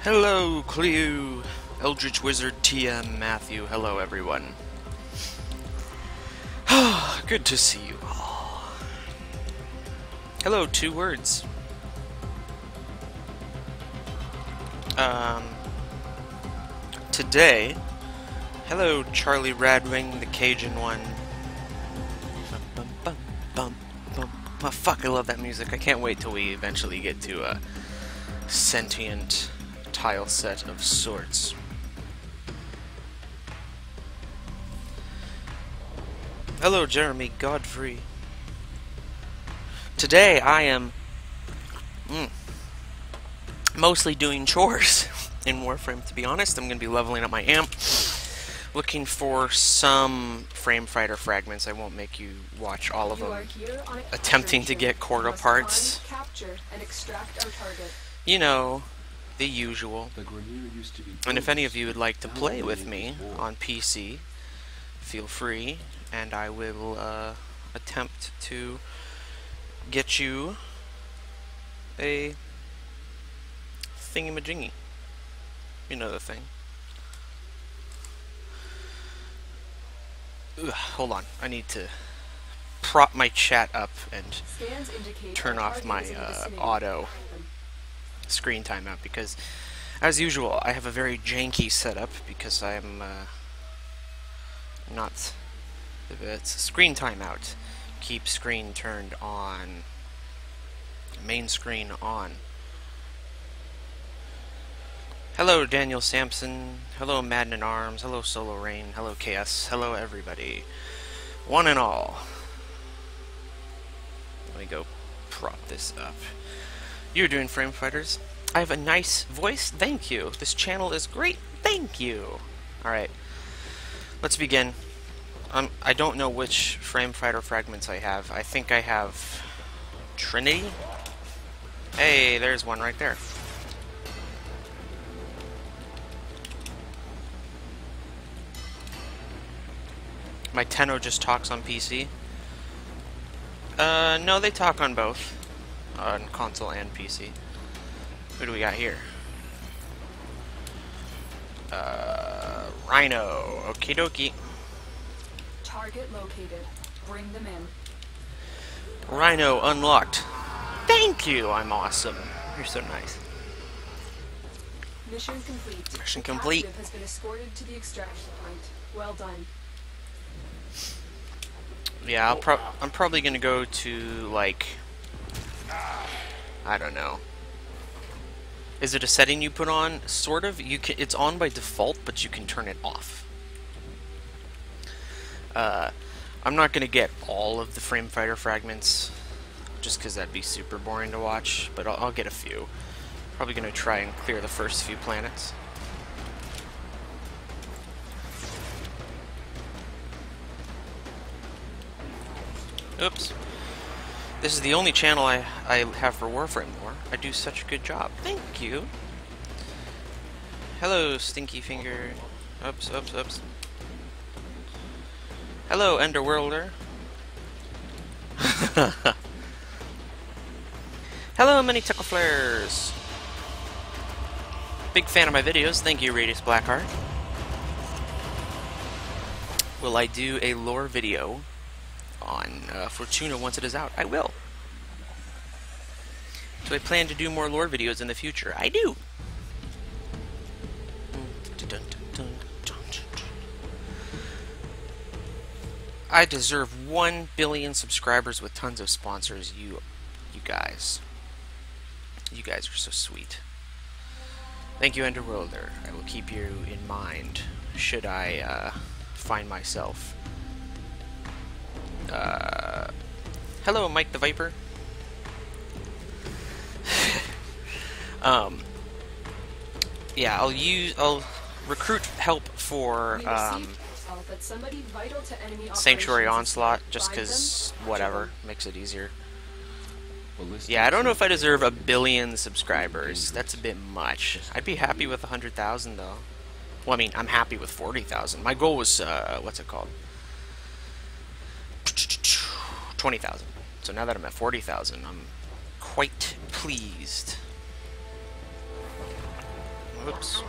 Hello, Cleo, Eldritch Wizard, TM, Matthew. Hello, everyone. Good to see you all. Hello, 2 words. Today, hello, Charlie Radwing, the Cajun one. Bum, bum, bum, bum. Oh, fuck, I love that music. I can't wait till we eventually get to a sentient tile set of sorts. Hello, Jeremy Godfrey. Today I am mostly doing chores in Warframe, to be honest. I'm going to be leveling up my amp, looking for some frame fighter fragments. I won't make you watch all of them. Attempting to get quarter parts. You know, the usual. And if any of you would like to play with me on PC, feel free, and I will attempt to get you a thingamajiggy. You know the thing. Ugh, hold on, I need to prop my chat up and turn off my auto screen timeout, because as usual I have a very janky setup because I'm not it's screen timeout. Keep screen turned on, main screen on. Hello Daniel Sampson, hello Madden in Arms, hello Solo Rain, hello KS, hello everybody, one and all. Let me go prop this up. You're doing frame fighters. I have a nice voice. Thank you. This channel is great. Thank you. Alright. Let's begin. I don't know which frame fighter fragments I have. I think I have Trinity. Hey, there's one right there. My Tenno just talks on PC. No, they talk on both. On console and PC. Who do we got here? Rhino. Okie dokie. Target located. Bring them in. Rhino unlocked. Thank you, I'm awesome. You're so nice. Mission complete. Mission complete. The captive has been escorted to the extraction point. Well done. Yeah, I'm probably gonna go to, like, I don't know. Is it a setting you put on? Sort of. It's on by default, but you can turn it off. I'm not gonna get all of the frame fighter fragments, just because that'd be super boring to watch. But I'll get a few. Probably gonna try and clear the first few planets. Oops. This is the only channel I have for Warframe lore. I do such a good job. Thank you. Hello, Stinky Finger. Oops, oops, oops. Hello, Enderworlder. Hello, Many Tickle Flares. Big fan of my videos. Thank you, Radius Blackheart. Will I do a lore video on Fortuna once it is out? I will. Do I plan to do more lore videos in the future? I do. I deserve 1 billion subscribers with tons of sponsors. You guys. You guys are so sweet. Thank you, Enderworlder. I will keep you in mind should I find myself. Hello, Mike the Viper. Yeah, I'll recruit help for Sanctuary Onslaught, just because whatever makes it easier. Yeah, I don't know if I deserve 1 billion subscribers. That's a bit much. I'd be happy with 100,000 though. Well, I mean, I'm happy with 40,000. My goal was what's it called? 20,000. So now that I'm at 40,000, I'm quite pleased. Whoops.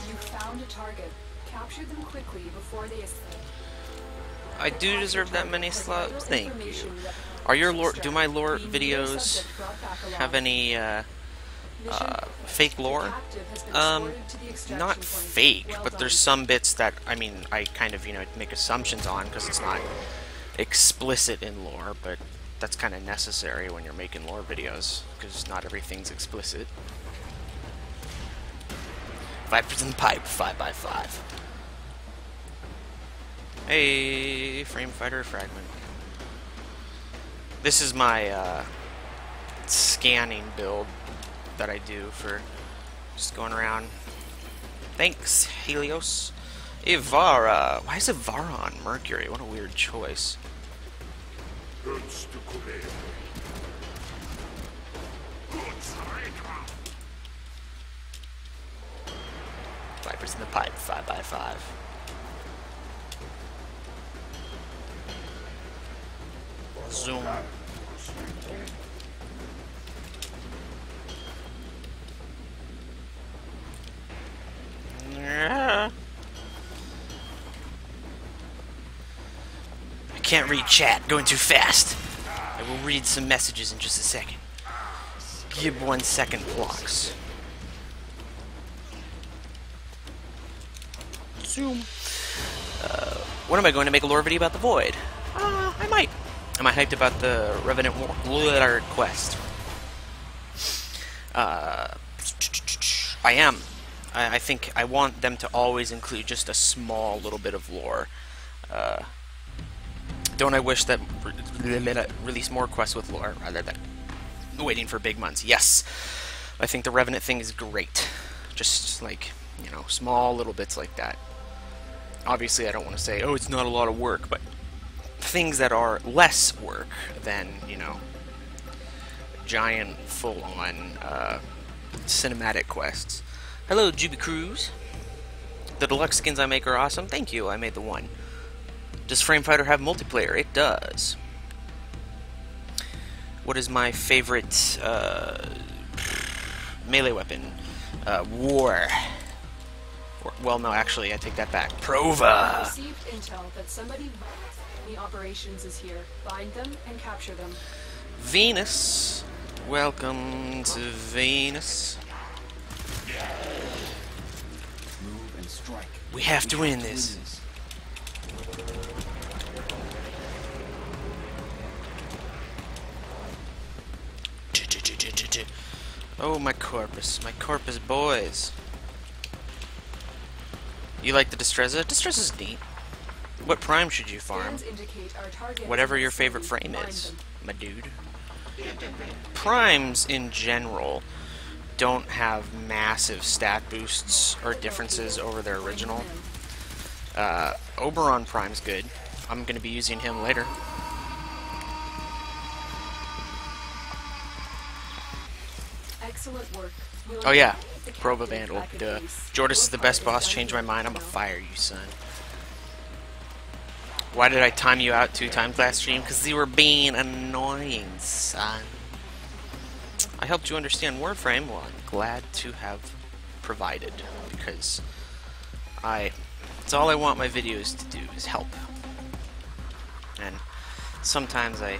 You found a target. Capture them quickly before they escape. I do deserve that many slots. Thank you. Are your lore? Do my lore videos have any fake lore? Not fake, but there's some bits that I kind of make assumptions on because it's not explicit in lore, but that's kind of necessary when you're making lore videos because not everything's explicit. 5% pipe, 5x5. Hey, frame fighter fragment. This is my scanning build that I do for just going around. Thanks, Helios. Ivara. Why is Ivara on Mercury? What a weird choice. 5% the pipe, 5x5. Zoom. I can't read chat, going too fast. I will read some messages in just a second. Give 1 second blocks. Zoom. When am I going to make a lore video about the Void? I might. Am I hyped about the Revenant quest? I am. I think I want them to always include just a small little bit of lore. Don't I wish that release more quests with lore rather than waiting for big months? Yes. I think the Revenant thing is great. Just like, small little bits like that. Obviously, I don't want to say, oh, it's not a lot of work, but things that are less work than, giant, full-on cinematic quests. Hello, Juby Cruz. The deluxe skins I make are awesome. Thank you, I made the one. Does Frame Fighter have multiplayer? It does. What is my favorite melee weapon? War. Well, no, actually, I take that back. Prova! I received intel that somebody in the operations is here. Find them and capture them. Venus. Welcome to Venus. Move and strike. We have to win this. Oh, my corpus boys. You like the Destreza? Destreza's neat. What prime should you farm? Whatever your favorite frame is, my dude. Primes, in general, don't have massive stat boosts or differences over their original. Oberon Prime's good. I'm going to be using him later. Excellent work. Oh yeah, Prova Vandal. Duh. Jordis is the best boss. Change my mind. I'm gonna fire you, son. Why did I time you out 2 times last stream? Because you were being annoying, son. I helped you understand Warframe. Well, I'm glad to have provided, because it's all I want my videos to do is help. And sometimes I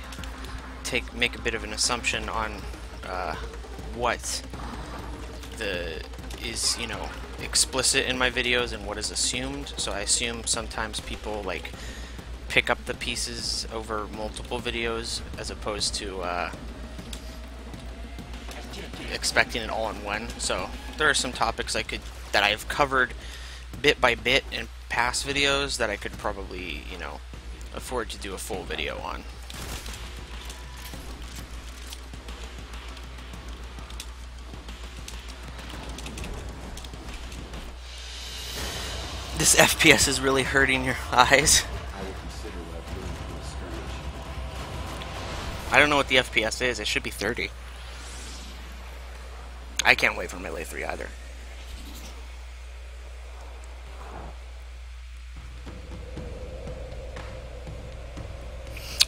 make a bit of an assumption on what is explicit in my videos and what is assumed. So I assume sometimes people pick up the pieces over multiple videos as opposed to expecting it all in one. So there are some topics that I've covered bit by bit in past videos that I could probably afford to do a full video on. This FPS is really hurting your eyes. I don't know what the FPS is. It should be 30. I can't wait for Melee 3 either.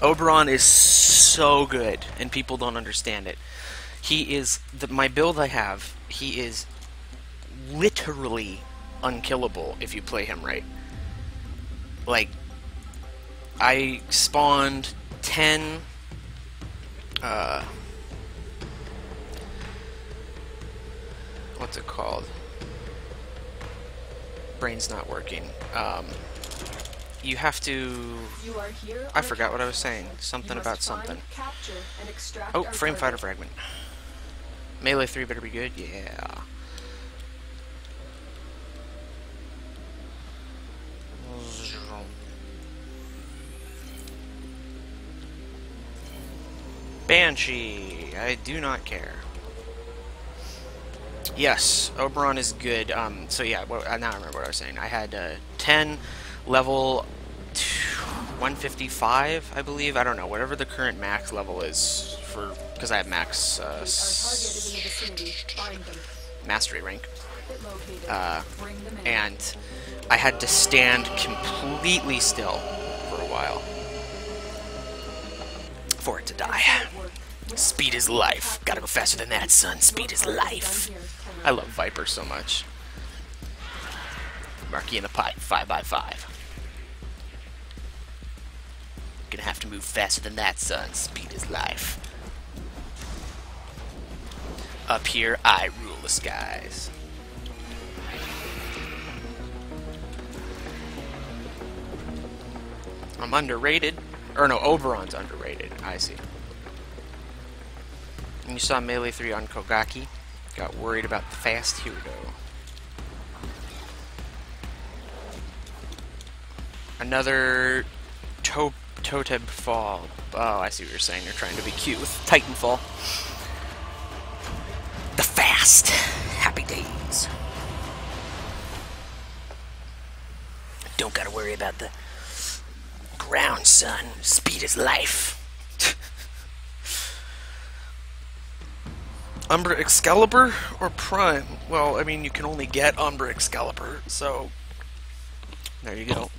Oberon is so good, and people don't understand it. He is my build I have. He is literally unkillable if you play him right. Like, I spawned 10 what's it called? Brain's not working. You have to... You are here I on a forgot what I was capture saying. mission. Something You about must find, something. capture, and extract Oh, our frame fighter target. fragment. Melee 3 better be good. Yeah. Banshee. I do not care. Yes, Oberon is good. So yeah, now I remember what I was saying. I had 10 level 155, I believe. I don't know, whatever the current max level is for, because I have max Our target is in the vicinity. Find them. mastery rank. Get located. Bring them in. And I had to stand completely still for a while for it to die. Excellent work. Speed is life. Gotta go faster than that, son. Speed is life. I love Viper so much. Marky in the pipe, 5x5. Gonna have to move faster than that, son. Speed is life. Up here, I rule the skies. I'm underrated. Or no, Oberon's underrated. I see. And you saw Melee 3 on Kogaki. Got worried about the fast Hirdo. Another Totem Fall. Oh, I see what you're saying. You're trying to be cute with Titanfall. The fast. Happy days. Don't gotta worry about the ground, son. Speed is life. Umbra Excalibur or Prime? Well, I mean, you can only get Umbra Excalibur, so there you go.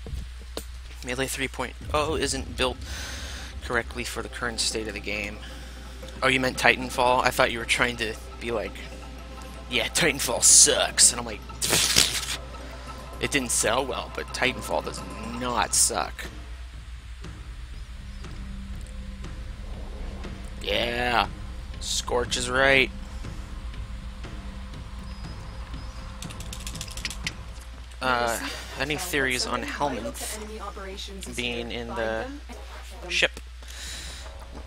Melee 3.0 isn't built correctly for the current state of the game. Oh, you meant Titanfall? I thought you were trying to be like, yeah, Titanfall sucks. And I'm like, it didn't sell well, but Titanfall does not suck. Yeah, Scorch is right. Any theories on Helminth being in the ship?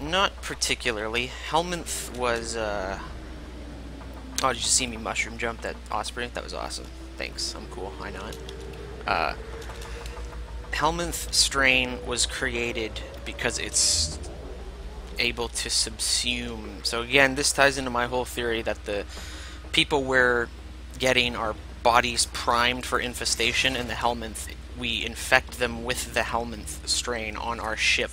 Not particularly. Helminth was, oh, did you see me mushroom jump that Osprey? That was awesome. Thanks, I'm cool, I know it. Helminth Strain was created because it's able to subsume. So again, this ties into my whole theory that the people we're getting are bodies primed for infestation, and the Helminth, we infect them with the Helminth strain on our ship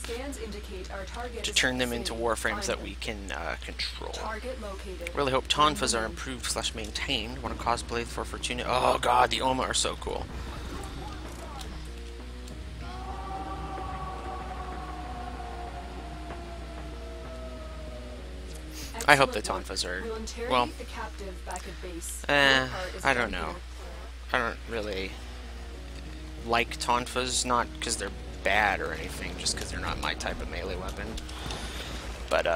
to turn them into Warframes that we can control. Really hope Tonfas are improved / maintained. Want to cosplay for Fortuna? Oh god, the Oma are so cool. I hope the Tonfas are, well, I don't know. I don't really like Tonfas, not because they're bad or anything, just because they're not my type of melee weapon. But,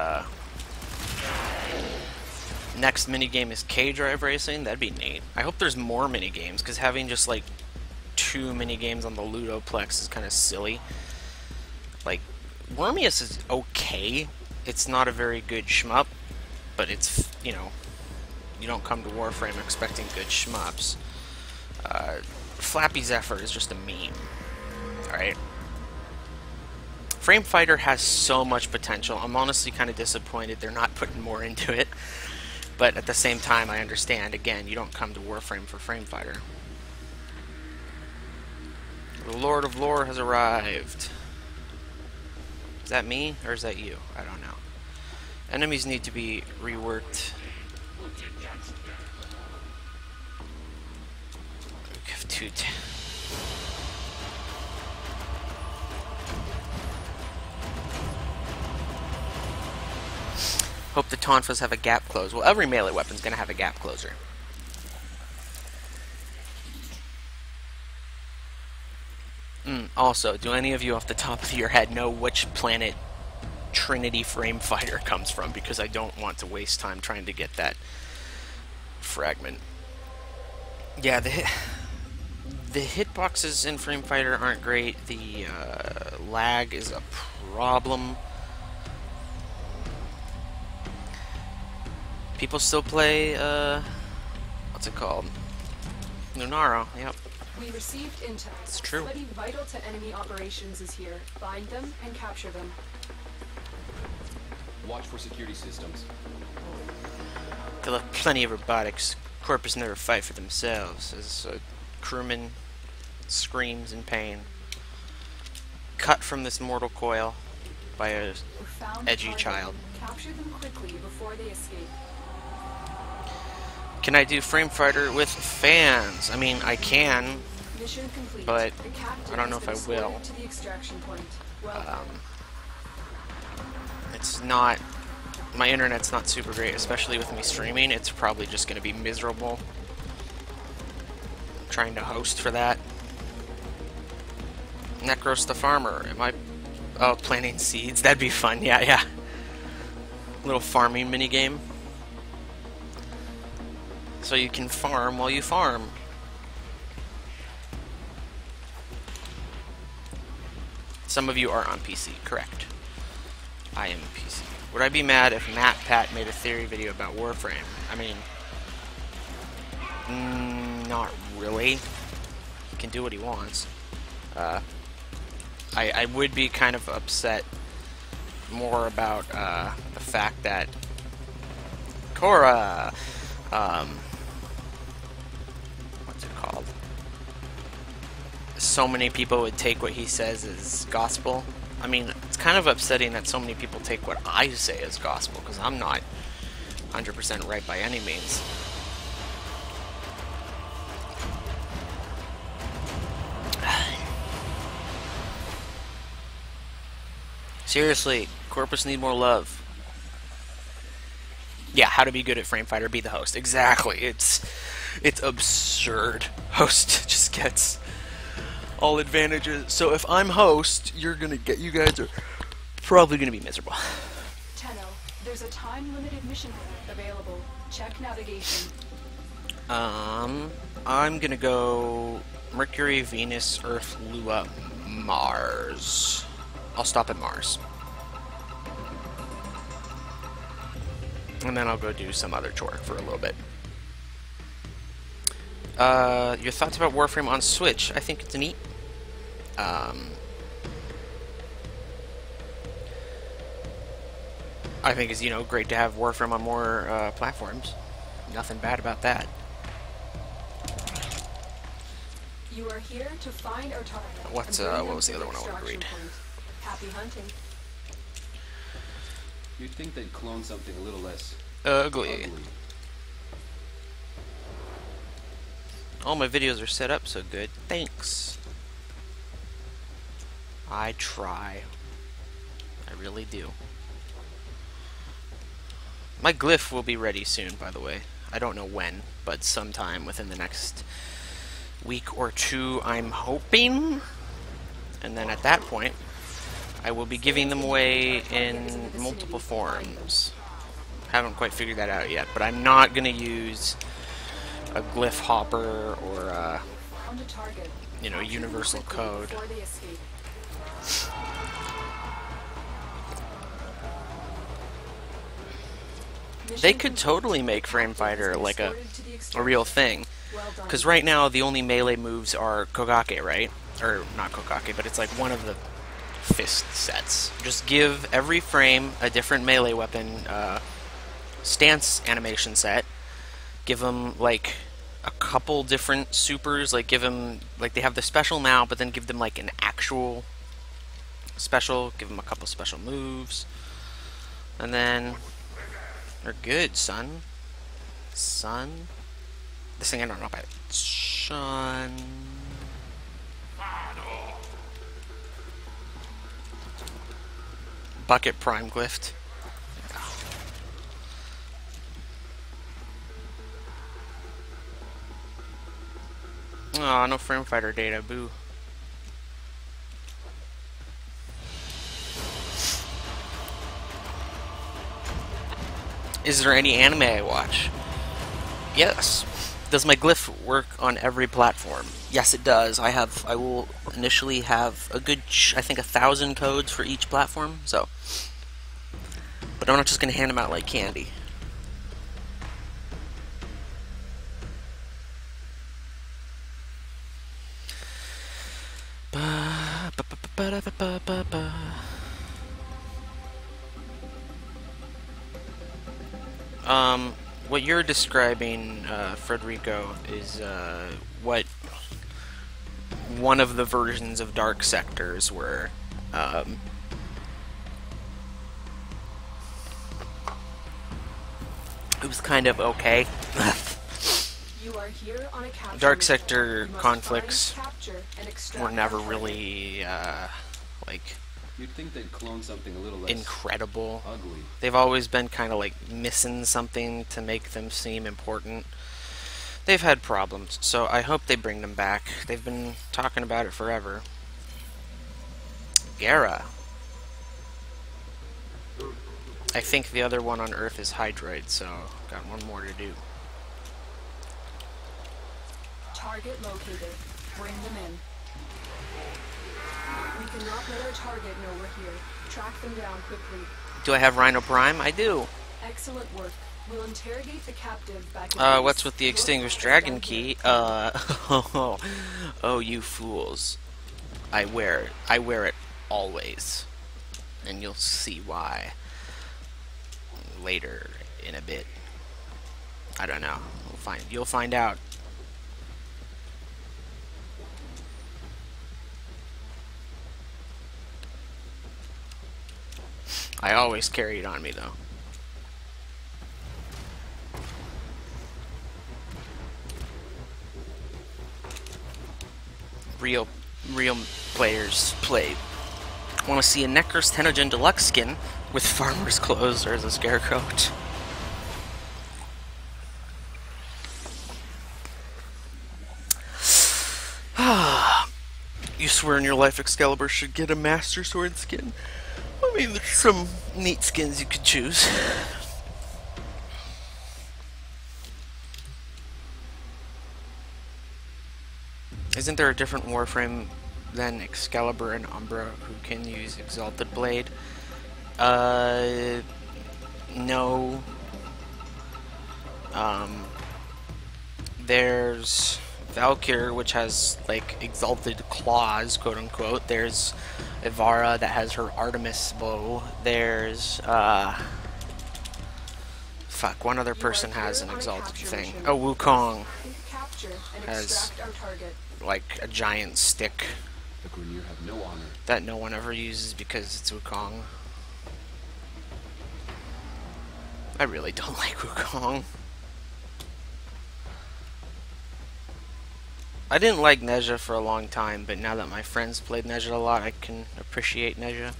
next minigame is K-Drive Racing. That'd be neat. I hope there's more minigames, because having just, like, 2 minigames on the Ludoplex is kind of silly. Like, Wormius is okay. It's not a very good shmup. But it's, you know, you don't come to Warframe expecting good shmups. Flappy Zephyr is just a meme. Alright? Frame Fighter has so much potential. I'm honestly kind of disappointed they're not putting more into it. But at the same time, I understand. Again, you don't come to Warframe for Frame Fighter. The Lord of Lore has arrived. Is that me, or is that you? I don't know. Enemies need to be reworked. We have 2. Hope the Tonfas have a gap close. Well, every melee weapon's gonna have a gap closer. Also, do any of you off the top of your head know which planet Trinity Frame Fighter comes from? Because I don't want to waste time trying to get that fragment. Yeah, the hitboxes in Frame Fighter aren't great. The lag is a problem. People still play, what's it called? Lunaro, yep. We received intel. It's true. Somebody vital to enemy operations is here. Find them and capture them. Watch for security systems. They'll have plenty of robotics. Corpus never fight for themselves, as a crewman screams in pain. Cut from this mortal coil by a We found edgy the target. child. Capture them quickly before they escape. Can I do Frame Fighter with fans? I mean, I can. Mission complete. But The captain I don't know has if been I will. escorted to the extraction point. Well done. It's not... My internet's not super great, especially with me streaming. It's probably just going to be miserable trying to host for that. Necros the Farmer. Am I... Oh, planting seeds. That'd be fun. Yeah, yeah. Little farming minigame. So you can farm while you farm. Some of you are on PC, correct. I am PC. Would I be mad if MatPat made a theory video about Warframe? I mean, not really. He can do what he wants. I would be kind of upset more about the fact that Cora, what's it called? So many people would take what he says as gospel. I mean, it's kind of upsetting that so many people take what I say as gospel, because I'm not 100% right by any means. Seriously, Corpus need more love. Yeah, how to be good at Frame Fighter, be the host. Exactly. It's absurd. Host just gets all advantages. So if I'm host, you guys are probably gonna be miserable. Tenno, there's a time-limited mission available. Check navigation. I'm gonna go Mercury, Venus, Earth, Lua, Mars. I'll stop at Mars. And then I'll go do some other chore for a little bit. Your thoughts about Warframe on Switch? I think it's neat. I think it's, great to have Warframe on more platforms. Nothing bad about that. You are here to find our target. What was the other one I wanted to read? Happy hunting. You'd think they'd clone something a little less Ugly. All my videos are set up so good. Thanks. I try. I really do. My glyph will be ready soon, by the way. I don't know when, but sometime within the next week or two, I'm hoping. And then at that point, I will be giving them away in multiple forms. Haven't quite figured that out yet, but I'm not going to use a glyph hopper or universal code. They could totally make Frame Fighter like a real thing. Because right now, the only melee moves are Kogake, right? Or, not Kogake, but it's like one of the fist sets. Just give every frame a different melee weapon stance animation set. Give them, like, a couple different supers. Like, give them, like, they have the special now, but then give them, like, an actual special. Give them a couple special moves. And then they're good, son. Son? This thing I don't know about. Son. Bucket Prime Glyph. Oh, no frame fighter data. Boo. Is there any anime I watch? Yes. Does my glyph work on every platform? Yes, it does. I will initially have a good, I think, 1,000 codes for each platform. So, but I'm not just gonna hand them out like candy. What you're describing, Frederico, is what one of the versions of Dark Sectors were. It was kind of okay. You are here on a capture Dark mission. Sector You must conflicts find, capture, and extract were never our target. really, like, You'd think they'd clone something a little less incredible. ugly. They've always been kind of like missing something to make them seem important. They've had problems, so I hope they bring them back. They've been talking about it forever. Gara. I think the other one on Earth is Hydroid, so got one more to do. Target located. Bring them in. We cannot let our target know we're here. Track them down quickly. Do I have Rhino Prime? I do. Excellent work. We'll interrogate the captive back at What's base. with the Your extinguished part is dragon done key? here. Oh, you fools. I wear it always. And you'll see why later in a bit. I don't know. You'll find out. I always carry it on me though. Real players play. Want to see a Necros Tenogen Deluxe skin with farmer's clothes or as a scarecrow? You swear in your life Excalibur should get a Master Sword skin? I mean, there's some neat skins you could choose. Isn't there a different Warframe than Excalibur and Umbra who can use Exalted Blade? No. There's Valkyr, which has, like, Exalted Claws, quote-unquote. There's Ivara that has her Artemis bow. There's, fuck, one other person has an Exalted thing. Oh, Wukong Capture and has, extract our target. like, a giant stick The Grenier have no honor. that no one ever uses because it's Wukong. I really don't like Wukong. I didn't like Neja for a long time, but now that my friends played Neja a lot, I can appreciate Neja.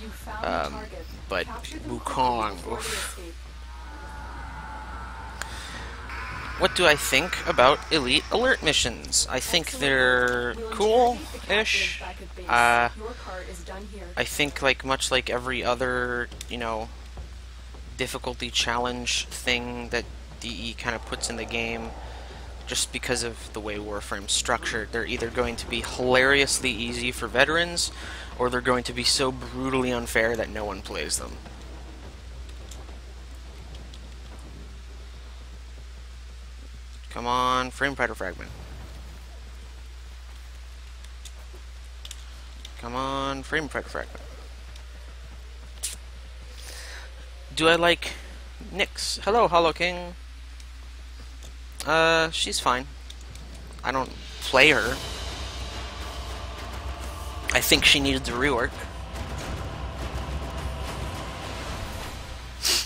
You found the target. But Capture them Wukong, quickly before they oof. escape. What do I think about Elite Alert missions? I think they're cool-ish. Your part is done here. I think, like, much like every other, you know, difficulty challenge thing that DE kind of puts in the game, just because of the way Warframe's structured, they're either going to be hilariously easy for veterans, or they're going to be so brutally unfair that no one plays them. Come on, Frame Fighter Fragment. Come on, Frame Fighter Fragment. Do I like Nyx? Hello, Hollow King. She's fine. I don't play her. I think she needed a rework.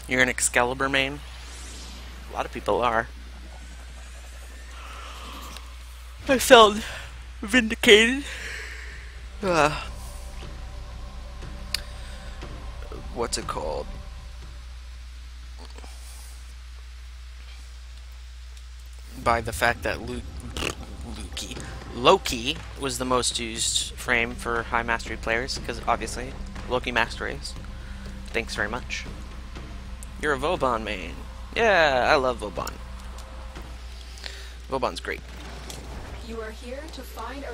You're an Excalibur main? A lot of people are. I felt vindicated. What's it called? By the fact that Loki was the most used frame for high mastery players, because obviously, Loki master race. Thanks very much. You're a Vauban main. Yeah, I love Vauban. Vauban's great. You are here to find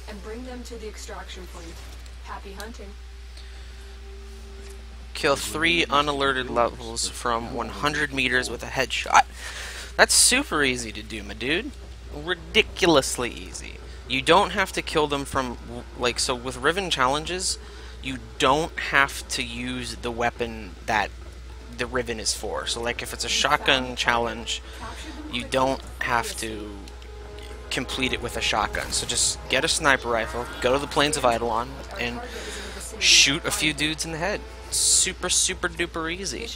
and bring them to the extraction point. Happy hunting. Kill 3 unalerted levels from 100 meters with a headshot. That's super easy to do, my dude. Ridiculously easy. You don't have to kill them from, like, so with Riven challenges, you don't have to use the weapon that the Riven is for. So, like, if it's a shotgun challenge, you don't have to complete it with a shotgun. So just get a sniper rifle, go to the Plains of Eidolon, and shoot a few dudes in the head. Super, super duper easy.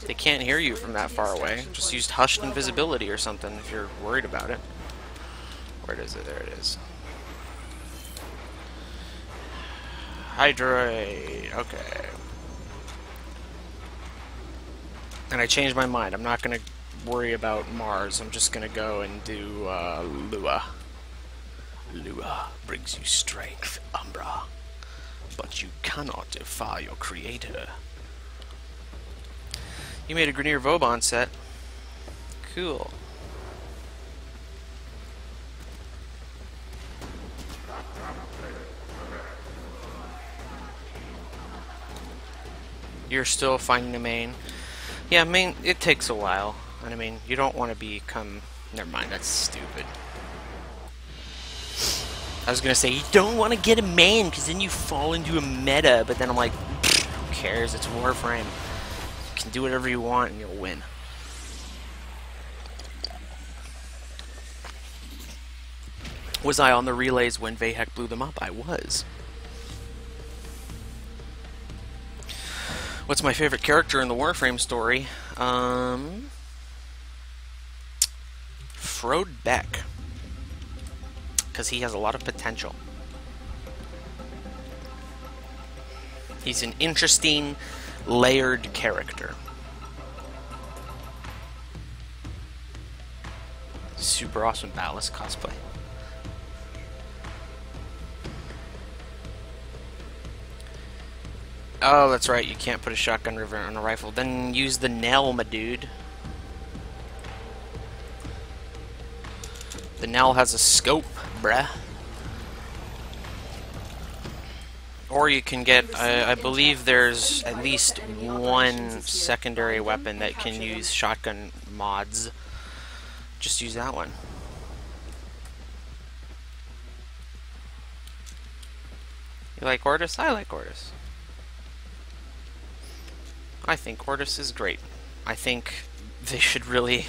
They can't hear you from that far away. Just use hushed invisibility or something if you're worried about it. Where is it? There it is. Hydrate. Okay. And I changed my mind. I'm not going to worry about Mars. I'm just going to go and do Lua. Lua brings you strength, Umbra. But you cannot defy your creator. You made a Grenier Vauban set. Cool. You're still finding a main. Yeah, main, it takes a while. And I mean, you don't want to become... Never mind, that's stupid. I was gonna say, you don't want to get a main, because then you fall into a meta, but then I'm like, who cares, it's Warframe. You can do whatever you want and you'll win. Was I on the relays when Vahek blew them up? I was. What's my favorite character in the Warframe story? Frode Beck. Because he has a lot of potential. He's an interesting, layered character. Super awesome Ballast cosplay. Oh, that's right, you can't put a shotgun river on a rifle. Then use the Nell, my dude. The Nell has a scope, bruh. Or you can get, I believe there's at least one secondary weapon that can use shotgun mods. Just use that one. You like Ordis? I like Ordis. I think Ordis is great. I think they should really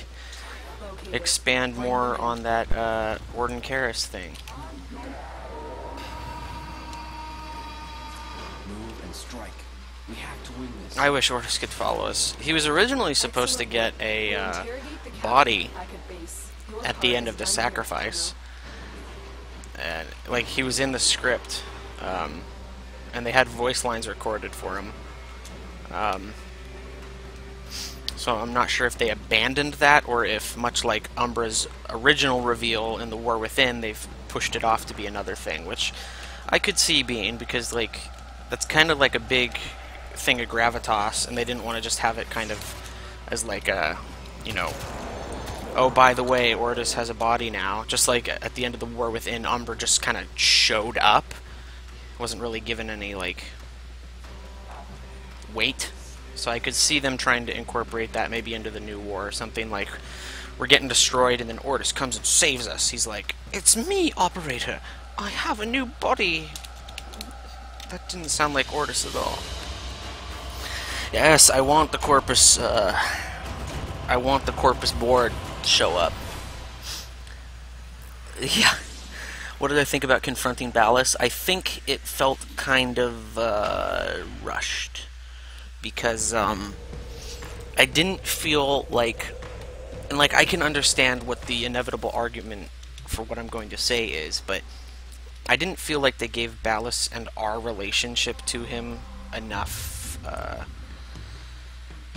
expand more on that Warden Karis thing. Move and strike. We have to win this. I wish Ordis could follow us. He was originally supposed to get a body at the end of the sacrifice. And, like, he was in the script. And they had voice lines recorded for him. So I'm not sure if they abandoned that, or if, much like Umbra's original reveal in The War Within, they've pushed it off to be another thing, which I could see being, because, like, that's kind of like a big thing of gravitas, and they didn't want to just have it kind of as like a, you know, oh, by the way, Ordis has a body now. Just like at the end of The War Within, Umbra just kind of showed up. Wasn't really given any, like, weight. So I could see them trying to incorporate that maybe into the new war, or something like, we're getting destroyed and then Ordis comes and saves us. He's like, it's me, Operator! I have a new body! That didn't sound like Ordis at all. Yes, I want the Corpus, I want the Corpus board to show up. Yeah. What did I think about confronting Ballast? I think it felt kind of, rushed. Because, I didn't feel like... And, like, I can understand what the inevitable argument for what I'm going to say is, but I didn't feel like they gave Ballast and our relationship to him enough,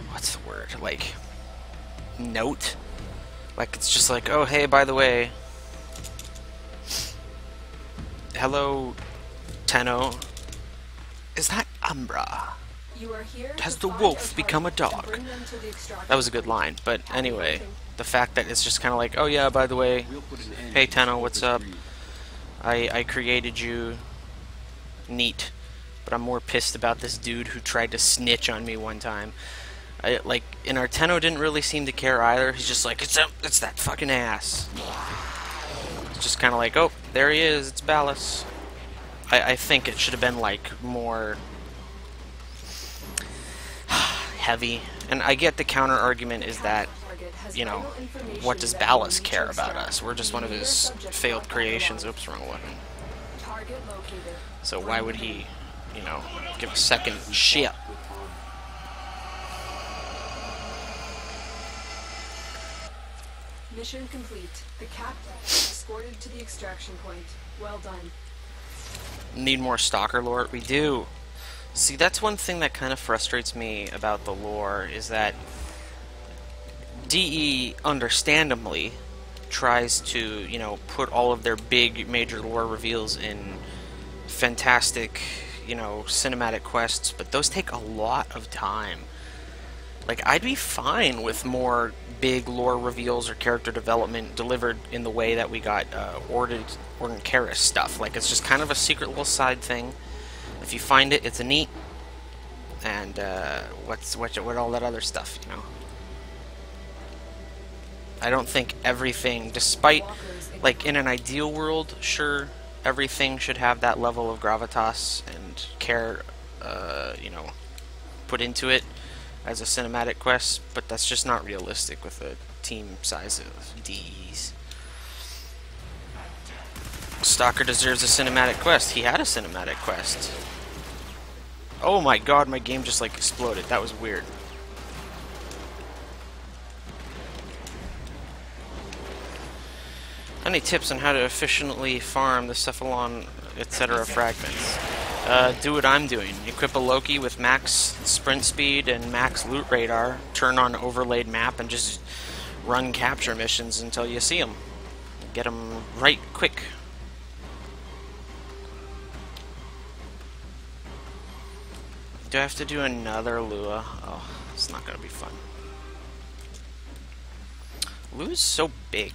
what's the word? Like, note? Like, it's just like, oh, hey, by the way, hello, Tenno. Is that Umbra? You are here Has to the find wolf our become a target and dog? bring them to the extraction. That was a good line, but anyway, the fact that it's just kind of like, oh yeah, by the way, We'll put an end hey to Tenno, this what's hopeless up? greed. I created you. Neat. But I'm more pissed about this dude who tried to snitch on me one time. Like, and our Tenno didn't really seem to care either. He's just like, it's that fucking ass. It's just kind of like, oh, there he is, it's Ballas. I think it should have been, like, more heavy. And I get the counter argument is that, you know, what does Ballas care about us? We're just one of his failed creations. Oops, wrong one. Target located. So why would he, you know, give a second shit? Mission complete. The captain escorted to the extraction point. Well done. Need more Stalker lore? We do. See, that's one thing that kind of frustrates me about the lore, is that DE, understandably, tries to, you know, put all of their big major lore reveals in fantastic, you know, cinematic quests, but those take a lot of time. Like, I'd be fine with more big lore reveals or character development delivered in the way that we got Orden Karis stuff. Like, it's just kind of a secret little side thing. If you find it, it's a neat. And what all that other stuff, you know. I don't think everything, despite, like, in an ideal world, sure, everything should have that level of gravitas and care, you know, put into it as a cinematic quest, but that's just not realistic with a team size of Ds. Stalker deserves a cinematic quest. He had a cinematic quest. Oh my god, my game just like exploded. That was weird. Any tips on how to efficiently farm the Cephalon, etc. fragments? Do what I'm doing. Equip a Loki with max sprint speed and max loot radar, turn on overlaid map, and just run capture missions until you see them. Get them right quick. Do I have to do another Lua? Oh, it's not gonna be fun. Lua's so big.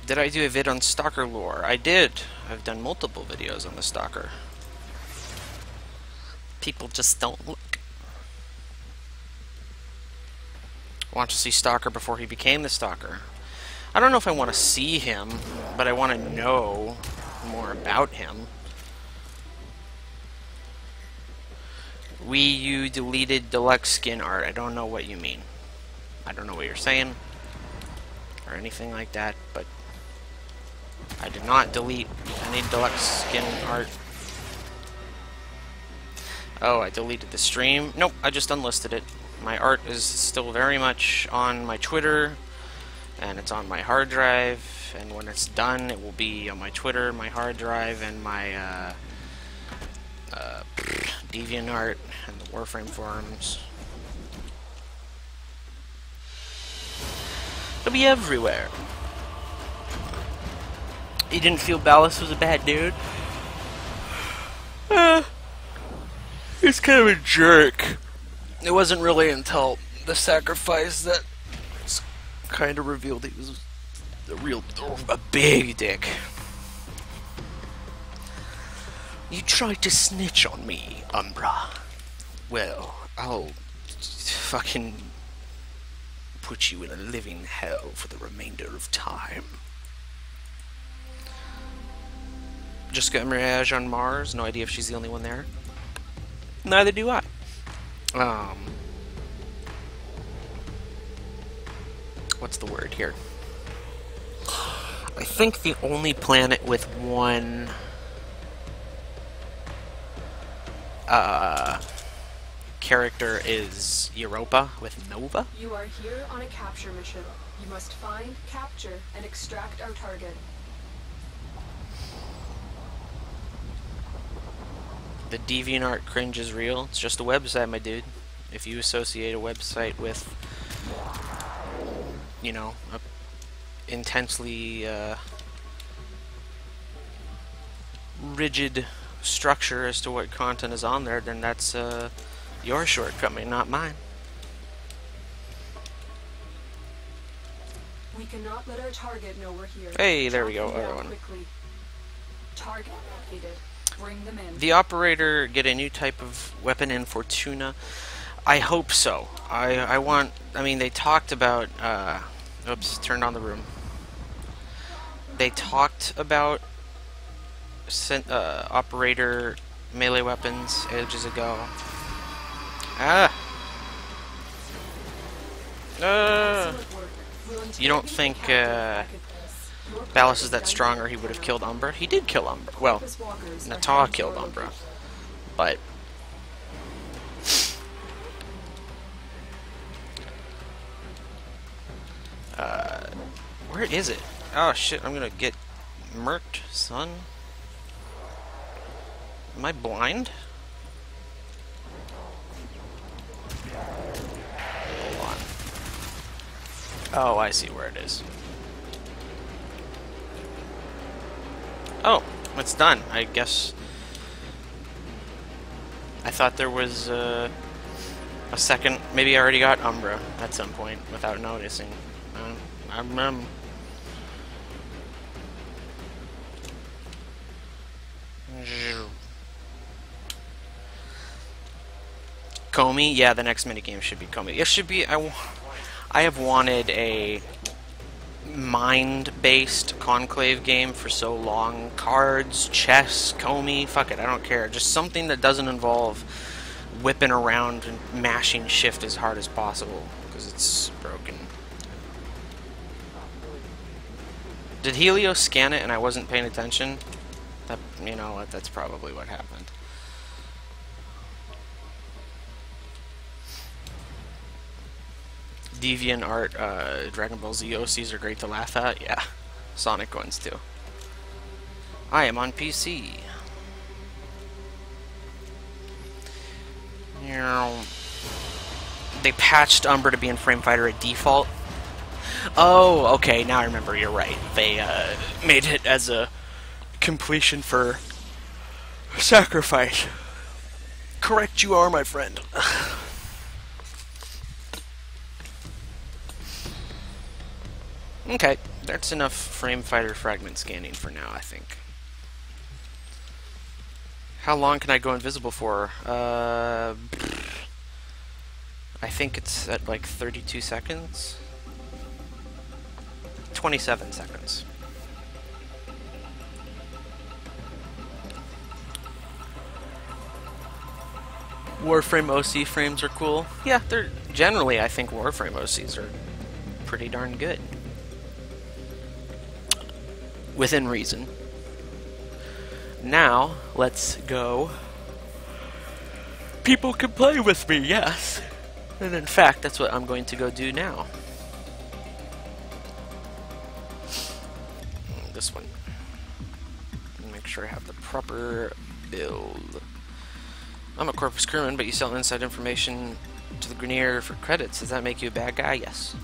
Did I do a vid on Stalker lore? I did. I've done multiple videos on the Stalker. People just don't look. I want to see Stalker before he became the Stalker. I don't know if I want to see him, but I want to know more about him. Wii U deleted deluxe skin art. I don't know what you mean. I don't know what you're saying or anything like that, but I did not delete any deluxe skin art. Oh, I deleted the stream. Nope, I just unlisted it. My art is still very much on my Twitter, and it's on my hard drive, and when it's done, it will be on my Twitter, my hard drive, and my DeviantArt and the Warframe forums. It'll be everywhere. You didn't feel Ballas was a bad dude? He's kind of a jerk. It wasn't really until the sacrifice that kind of revealed he was a big dick. You tried to snitch on me, Umbra. Well, I'll fucking put you in a living hell for the remainder of time. Jessica Mirage on Mars. No idea if she's the only one there. Neither do I. What's the word here? I think the only planet with one character is Europa with Nova. You are here on a capture mission. You must find, capture, and extract our target. The DeviantArt cringe is real. It's just a website, my dude. If you associate a website with, you know, a intensely rigid structure as to what content is on there, then that's your shortcoming, not mine. We cannot let our target know we're here. Hey, there we go, Track them other down one. quickly. Target located. Bring them in. The operator get a new type of weapon in Fortuna? I hope so. I mean, they talked about, oops, turned on the room. They talked about operator melee weapons ages ago. Excellent work. We'll You don't interrogate think, the captain back at this. Your Ballas part is that done strong, here. or he would have killed Umbra? He did kill Umbra. Well, Purpose walkers are Nataha heading killed to our Umbra, location. but where is it? Oh shit! I'm gonna get murked, son. Am I blind? Hold on. Oh, I see where it is. Oh, it's done. I guess. I thought there was a second. Maybe I already got Umbra at some point without noticing. Comey? Yeah, the next minigame should be Comey. It should be. I have wanted a mind-based conclave game for so long. Cards, chess, Comey, fuck it, I don't care. Just something that doesn't involve whipping around and mashing shift as hard as possible, because it's broken. Did Helios scan it and I wasn't paying attention? That, you know what, that's probably what happened. Deviant Art, Dragon Ball Z OCs are great to laugh at. Yeah, Sonic ones too. I am on PC. They patched Umbra to be in Frame Fighter at default. Oh, okay, now I remember, you're right. They made it as a completion for sacrifice. Correct you are, my friend. Okay, that's enough Frame Fighter fragment scanning for now, I think. How long can I go invisible for? I think it's at like 32 seconds. 27 seconds. Warframe OC frames are cool. Yeah, they're generally, I think Warframe OCs are pretty darn good. Within reason. Now, let's go. People can play with me, yes. And in fact, that's what I'm going to go do now. This one. Make sure I have the proper build. I'm a corpus crewman, but you sell inside information to the Grenier for credits. Does that make you a bad guy? Yes.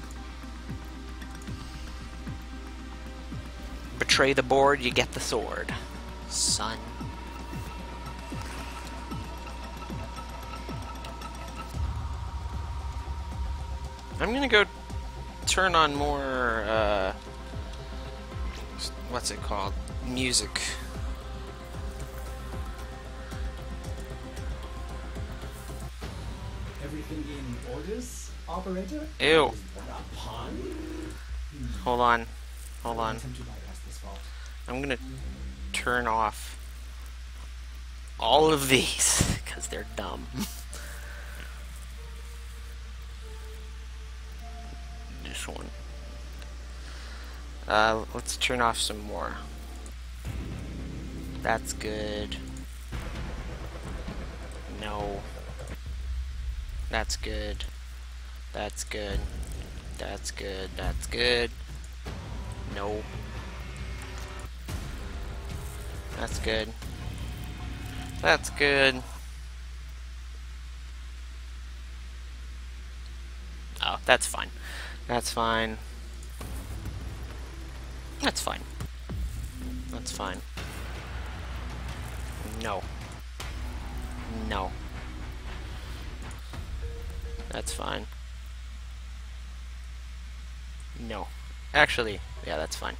Betray the board, you get the sword. Son. I'm gonna go turn on more, what's it called? Music. Everything in orders, operator? Ew. Is that a pun? Hold on. Hold on. Attempt to bypass this fault. I'm gonna turn off all of these, because they're dumb. This one. Let's turn off some more. That's good. No. That's good. That's good. That's good. That's good. No. That's good. That's good. Oh, that's fine. That's fine. That's fine. That's fine. No. No. That's fine. No. Actually, yeah, that's fine.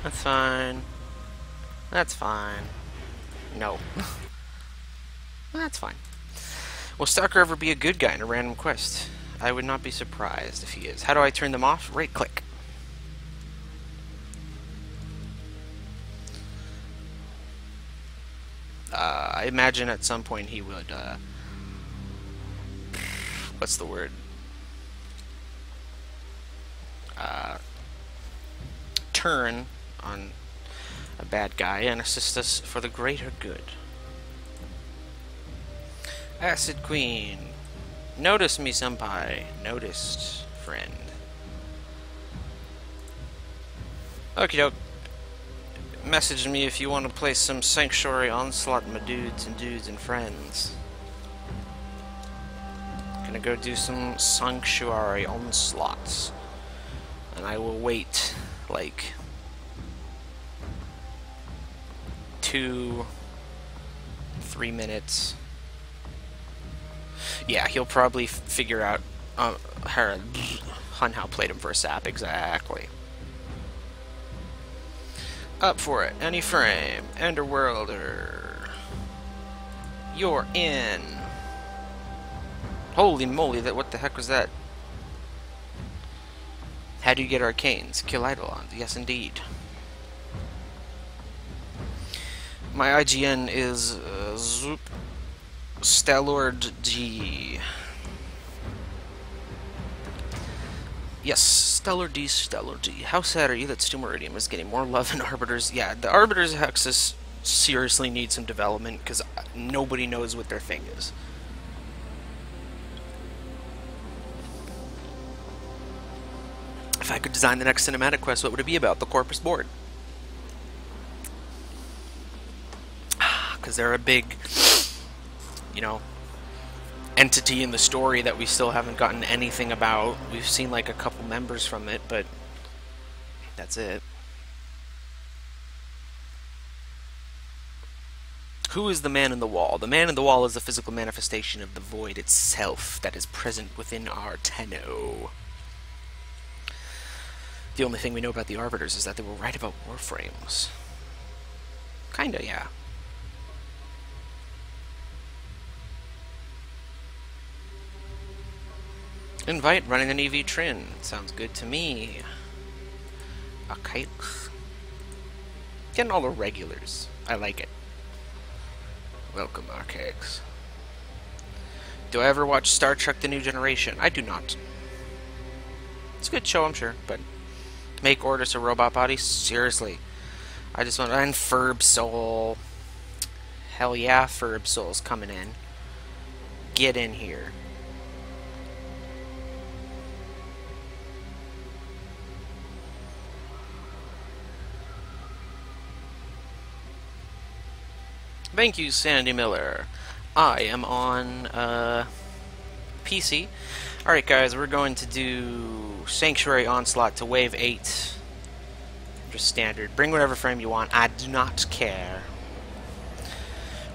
That's fine. That's fine. No. That's fine. Will Stalker ever be a good guy in a random quest? I would not be surprised if he is. How do I turn them off? Right click. I imagine at some point he would, what's the word? Turn on a bad guy and assist us for the greater good. Acid Queen. Notice me, senpai. Noticed, friend. Okie doke. Message me if you want to play some Sanctuary Onslaught, my dudes and friends. Gonna go do some Sanctuary Onslaughts. And I will wait, like, 2-3 minutes. Yeah, he'll probably figure out Hunhow played him for a sap, exactly. Up for it, any frame, Enderworlder. You're in. Holy moly, what the heck was that? How do you get arcanes? Kill Eidolons, yes indeed. My IGN is Zoop StallordD. Yes, StallordD. How sad are you that Stu Meridium is getting more love than Arbiters? Yeah, the Arbiters Hexus seriously need some development because nobody knows what their thing is. If I could design the next cinematic quest, what would it be about? The Corpus Board. Because they're a big, you know, entity in the story that we still haven't gotten anything about. We've seen like a couple members from it, but that's it. Who is the man in the wall? The man in the wall is the physical manifestation of the void itself that is present within our Tenno. The only thing we know about the Arbiters is that they were right about Warframes. Kinda, yeah. Invite running an EV Trin. Sounds good to me. Okay. Getting all the regulars. I like it. Welcome, Archaics. Do I ever watch Star Trek The New Generation? I do not. It's a good show, I'm sure, but make Orders a robot body? Seriously. I just want... And Ferb Soul. Hell yeah, Ferb Soul's coming in. Get in here. Thank you, Sandy Miller. I am on PC. Alright guys, we're going to do Sanctuary Onslaught to Wave 8. Just standard. Bring whatever frame you want. I do not care.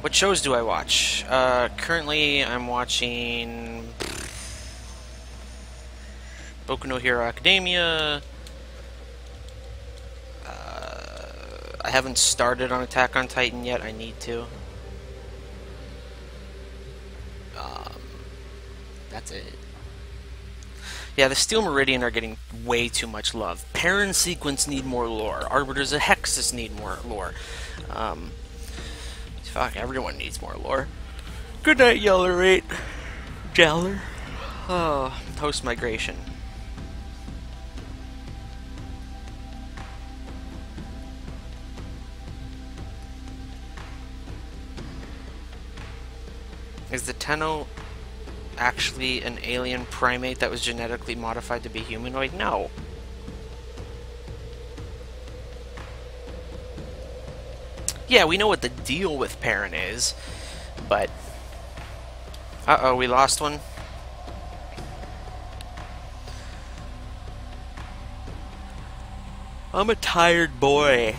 What shows do I watch? Currently I'm watching Boku no Hero Academia. I haven't started on Attack on Titan yet. I need to. That's it. Yeah, the Steel Meridian are getting way too much love. Parent Sequence need more lore. Arbiters of Hexus need more lore. Fuck, everyone needs more lore. Good night, Yeller8. Jeller. Oh, host migration. Is the Tenno actually an alien primate that was genetically modified to be humanoid? No. Yeah, we know what the deal with Perrin is, but... Uh-oh, we lost one. I'm a tired boy.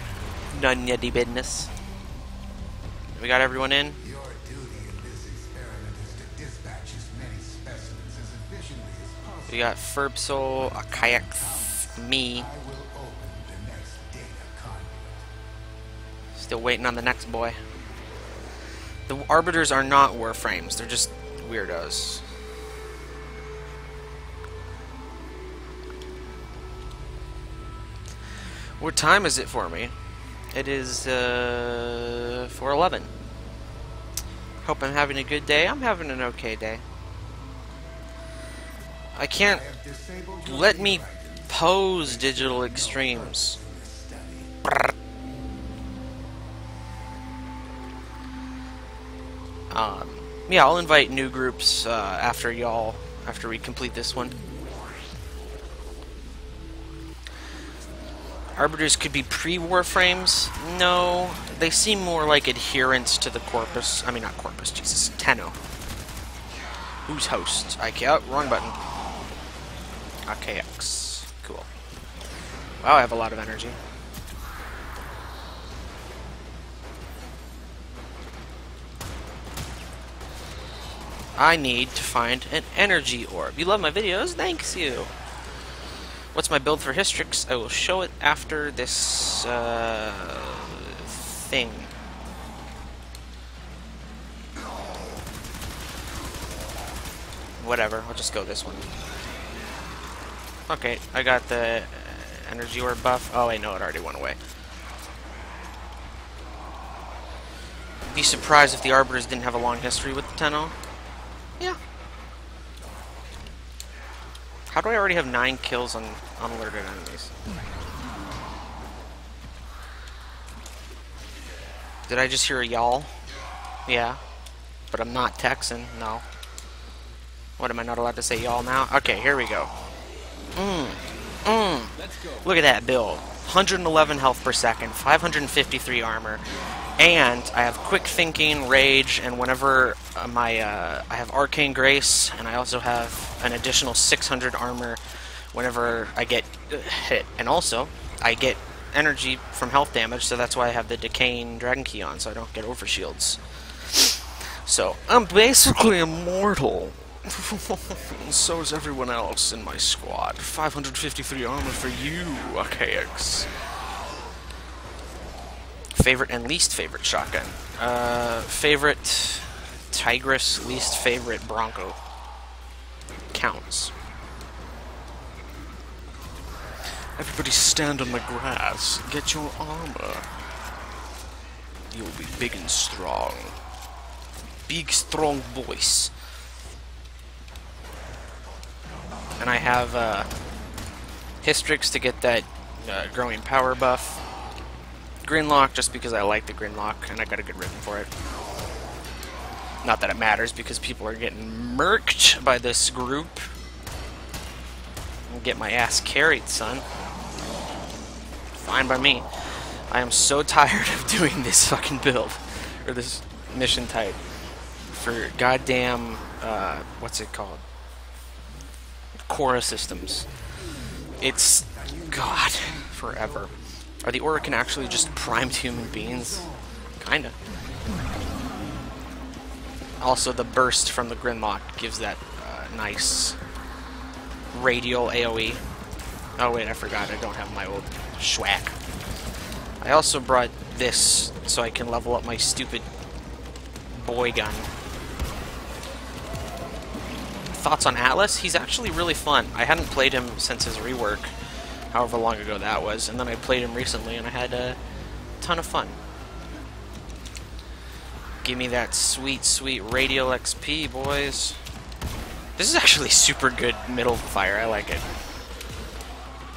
None yet business. We got everyone in? Your duty in this experiment is to dispatch as many specimens as efficiently as possible. We got Furbsol, Kayak, me. I will open the next data conduit. Still waiting on the next boy. The Arbiters are not Warframes, they're just weirdos. What time is it for me? It is 4:11. Hope I'm having a good day. I'm having an okay day. I can't let me pose digital extremes. Brrr. Yeah, I'll invite new groups after we complete this one. Arbiters could be pre-Warframes? No, they seem more like adherents to the Corpus. I mean, not Corpus, Jesus. Tenno. Who's host? Oh, wrong button. AKX. Cool. Wow, I have a lot of energy. I need to find an energy orb. You love my videos? Thanks you. What's my build for Hystrix? I will show it after this thing. Whatever, I'll just go this one. Okay, I got the energy orb buff. Oh, wait, no, it already went away. Be surprised if the Arbiters didn't have a long history with the Tenno. Yeah. How do I already have 9 kills on unalerted enemies? Did I just hear a y'all? Yeah. But I'm not Texan, no. What, am I not allowed to say y'all now? Okay, here we go. Look at that build. 111 health per second, 553 armor. And I have quick thinking, rage, and whenever I have arcane grace, and I also have an additional 600 armor whenever I get hit. And also, I get energy from health damage, so that's why I have the decaying dragon key on, so I don't get overshields. So I'm basically immortal. So is everyone else in my squad. 553 armor for you, AKX. Favorite and least favorite shotgun. Favorite Tigris, least favorite Bronco. Counts. Everybody stand on the grass. Get your armor. You'll be big and strong. Big, strong boys. And I have Hystrix to get that growing power buff. Grinlock just because I like the Grinlock and I got a good ribbon for it. Not that it matters because people are getting murked by this group. I'll get my ass carried, son. Fine by me. I am so tired of doing this fucking build. Or this mission type. For goddamn, what's it called? Cora systems. It's, God, forever. Are the Orokin actually just primed human beings? Kinda. Also, the burst from the Grinlock gives that nice radial AoE. Oh wait, I forgot, I don't have my old schwack. I also brought this so I can level up my stupid boy gun. Thoughts on Atlas? He's actually really fun. I hadn't played him since his rework, however long ago that was, and then I played him recently and I had a ton of fun. Give me that sweet, sweet radial XP, boys. This is actually super good middle fire, I like it.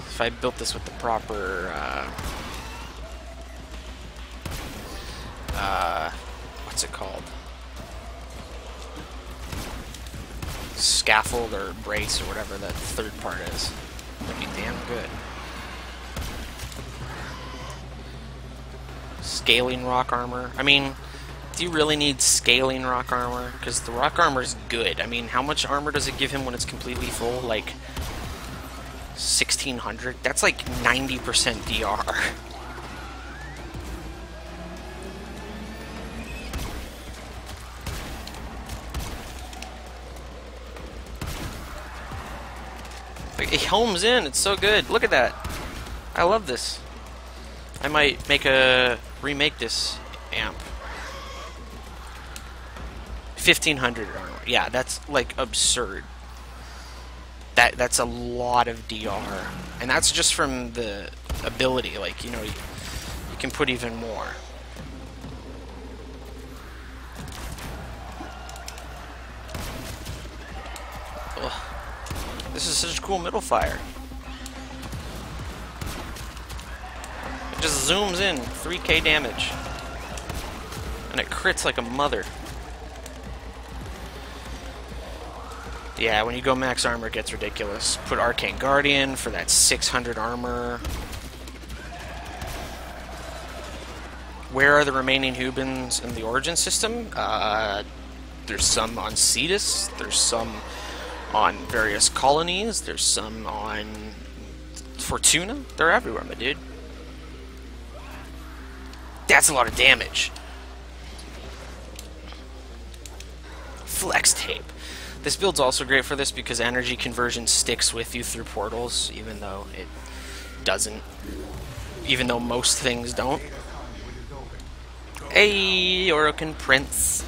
If I built this with the proper, what's it called? Scaffold or brace or whatever that third part is. That'd be damn good. Scaling rock armor. I mean, do you really need scaling rock armor? Because the rock armor is good. I mean, how much armor does it give him when it's completely full? Like 1600? That's like 90% DR. Like, it homes in. It's so good. Look at that. I love this. I might remake this amp. 1500 armor. Yeah, that's like absurd. That's a lot of DR, and that's just from the ability. Like, you know, you can put even more. Ugh. This is such a cool middle fire. It just zooms in, 3k damage, and it crits like a mother. Yeah, when you go max armor, it gets ridiculous. Put Arcane Guardian for that 600 armor. Where are the remaining Hubins in the Origin system? There's some on Cetus. There's some on various colonies. There's some on Fortuna. They're everywhere, my dude. That's a lot of damage. Flex tape. This build's also great for this because energy conversion sticks with you through portals, even though it doesn't. Even though most things don't. Hey, Orokin Prince.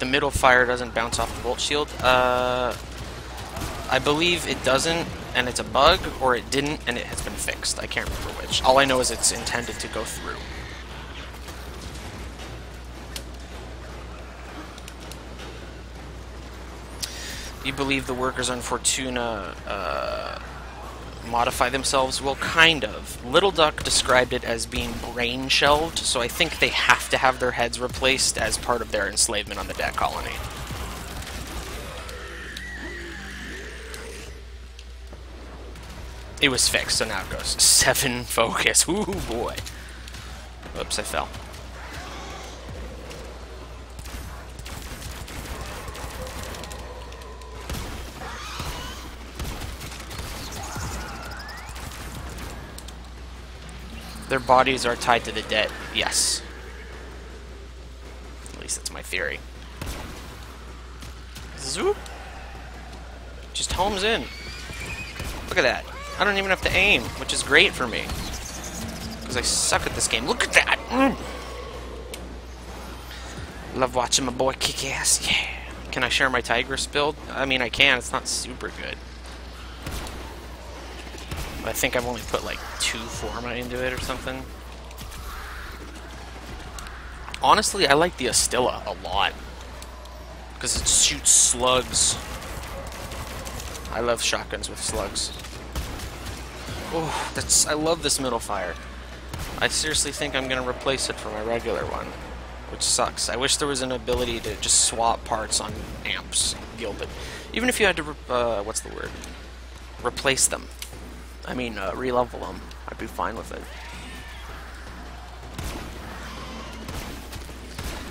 The middle fire doesn't bounce off the bolt shield. I believe it doesn't, and it's a bug, or it didn't, and it has been fixed. I can't remember which. All I know is it's intended to go through. You believe the workers on Fortuna modify themselves? Well, kind of. Little Duck described it as being brain shelved, so I think they have to have their heads replaced as part of their enslavement on the debt colony. It was fixed, so now it goes 7 focus. Ooh, boy. Whoops, I fell. Their bodies are tied to the debt. Yes. At least that's my theory. Zoop. Just homes in. Look at that. I don't even have to aim, which is great for me. Because I suck at this game. Look at that! Love watching my boy kick ass. Yeah. Can I share my Tigress build? I mean, I can. It's not super good. But I think I've only put like 2 forma into it or something. Honestly, I like the Astilla a lot. Because it shoots slugs. I love shotguns with slugs. Oh, I love this middle fire. I seriously think I'm going to replace it for my regular one, which sucks. I wish there was an ability to just swap parts on amps, Gilded. Even if you had to, what's the word? Replace them. I mean, re-level them. I'd be fine with it.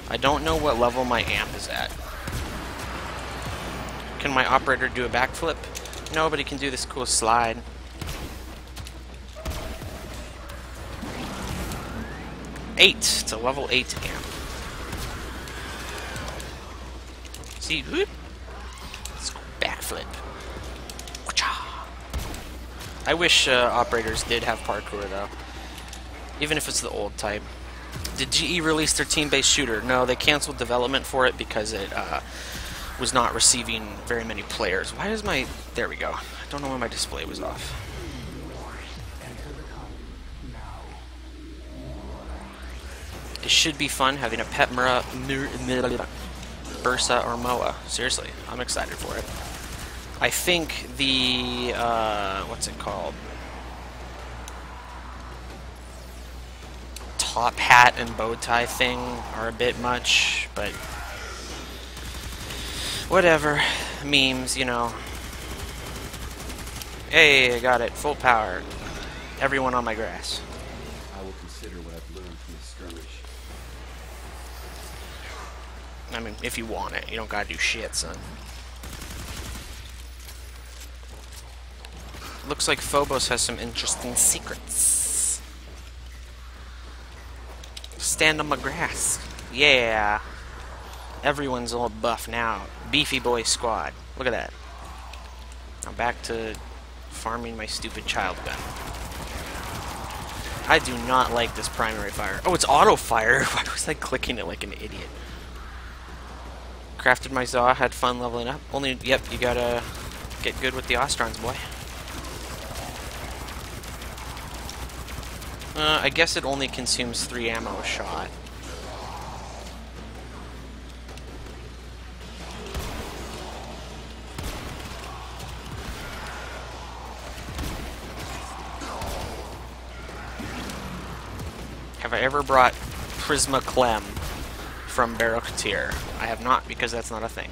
I don't know what level my amp is at. Can my operator do a backflip? No, but he can do this cool slide. It's a level 8 amp. See, whoop. Let's go backflip. I wish operators did have parkour though, even if it's the old type. Did GE release their team-based shooter? No, they canceled development for it because it was not receiving very many players. Why is my... There we go. I don't know why my display was off. It should be fun having a pet Bursa or Moa. Seriously, I'm excited for it. I think the, what's it called? Top hat and bow tie thing are a bit much, but whatever. Memes, you know. Hey, I got it. Full power. Everyone on my grass. I will consider what I've learned from this skirmish. I mean, if you want it. You don't gotta do shit, son. Looks like Phobos has some interesting secrets. Stand on my grass. Yeah. Everyone's all buff now. Beefy boy squad. Look at that. I'm back to farming my stupid child gun. I do not like this primary fire. Oh, it's auto fire. Why was I clicking it like an idiot? Crafted my Zaw, had fun leveling up. Only, yep, you gotta get good with the Ostrons, boy. I guess it only consumes 3 ammo a shot. Have I ever brought Prisma Clem from Baroctier? I have not, because that's not a thing.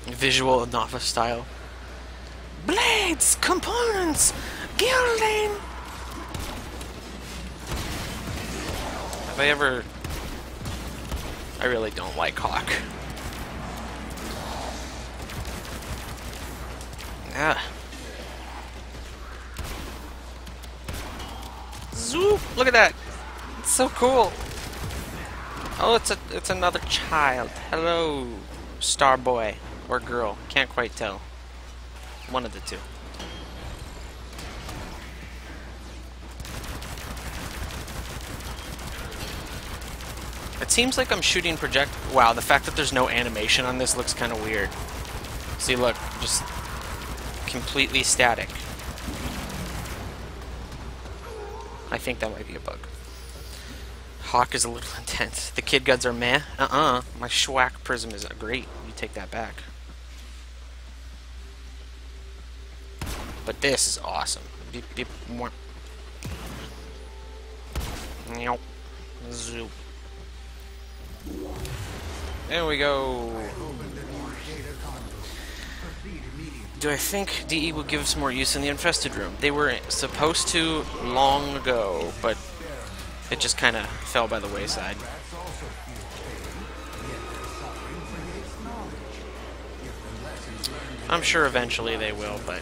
Visual novice style. Blades! Components! Gilding! Have I ever... I really don't like Hawk. Ah. Zoop! Look at that! It's so cool! Oh, it's another child. Hello, star boy. Or girl. Can't quite tell. One of the two. It seems like I'm shooting project... Wow, the fact that there's no animation on this looks kind of weird. See, look. Just completely static. I think that might be a bug. Hawk is a little intense. The kid guns are meh. My Schwack Prism is great. You take that back. But this is awesome. Beep, beep, more. Nope. Zoop. There we go. Do I think DE will give us more use in the infested room? They were supposed to long ago, but it just kind of fell by the wayside. I'm sure eventually they will, but...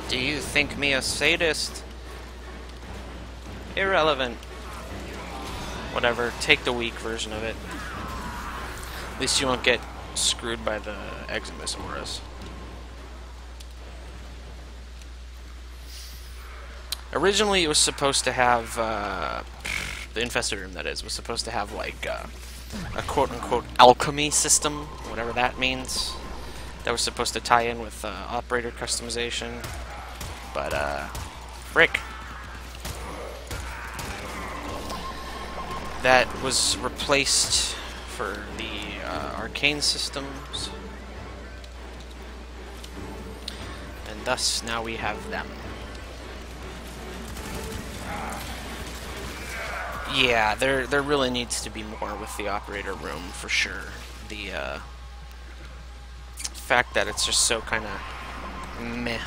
Do you think me a sadist? Irrelevant. Whatever, take the weak version of it. At least you won't get screwed by the Eximus Auras. Originally it was supposed to have, the infested room that is, was supposed to have like a quote-unquote alchemy system, whatever that means. That was supposed to tie in with operator customization. But, frick. That was replaced for the arcane systems. And thus, now we have them. Yeah, there really needs to be more with the operator room, for sure. The fact that it's just so kind of meh.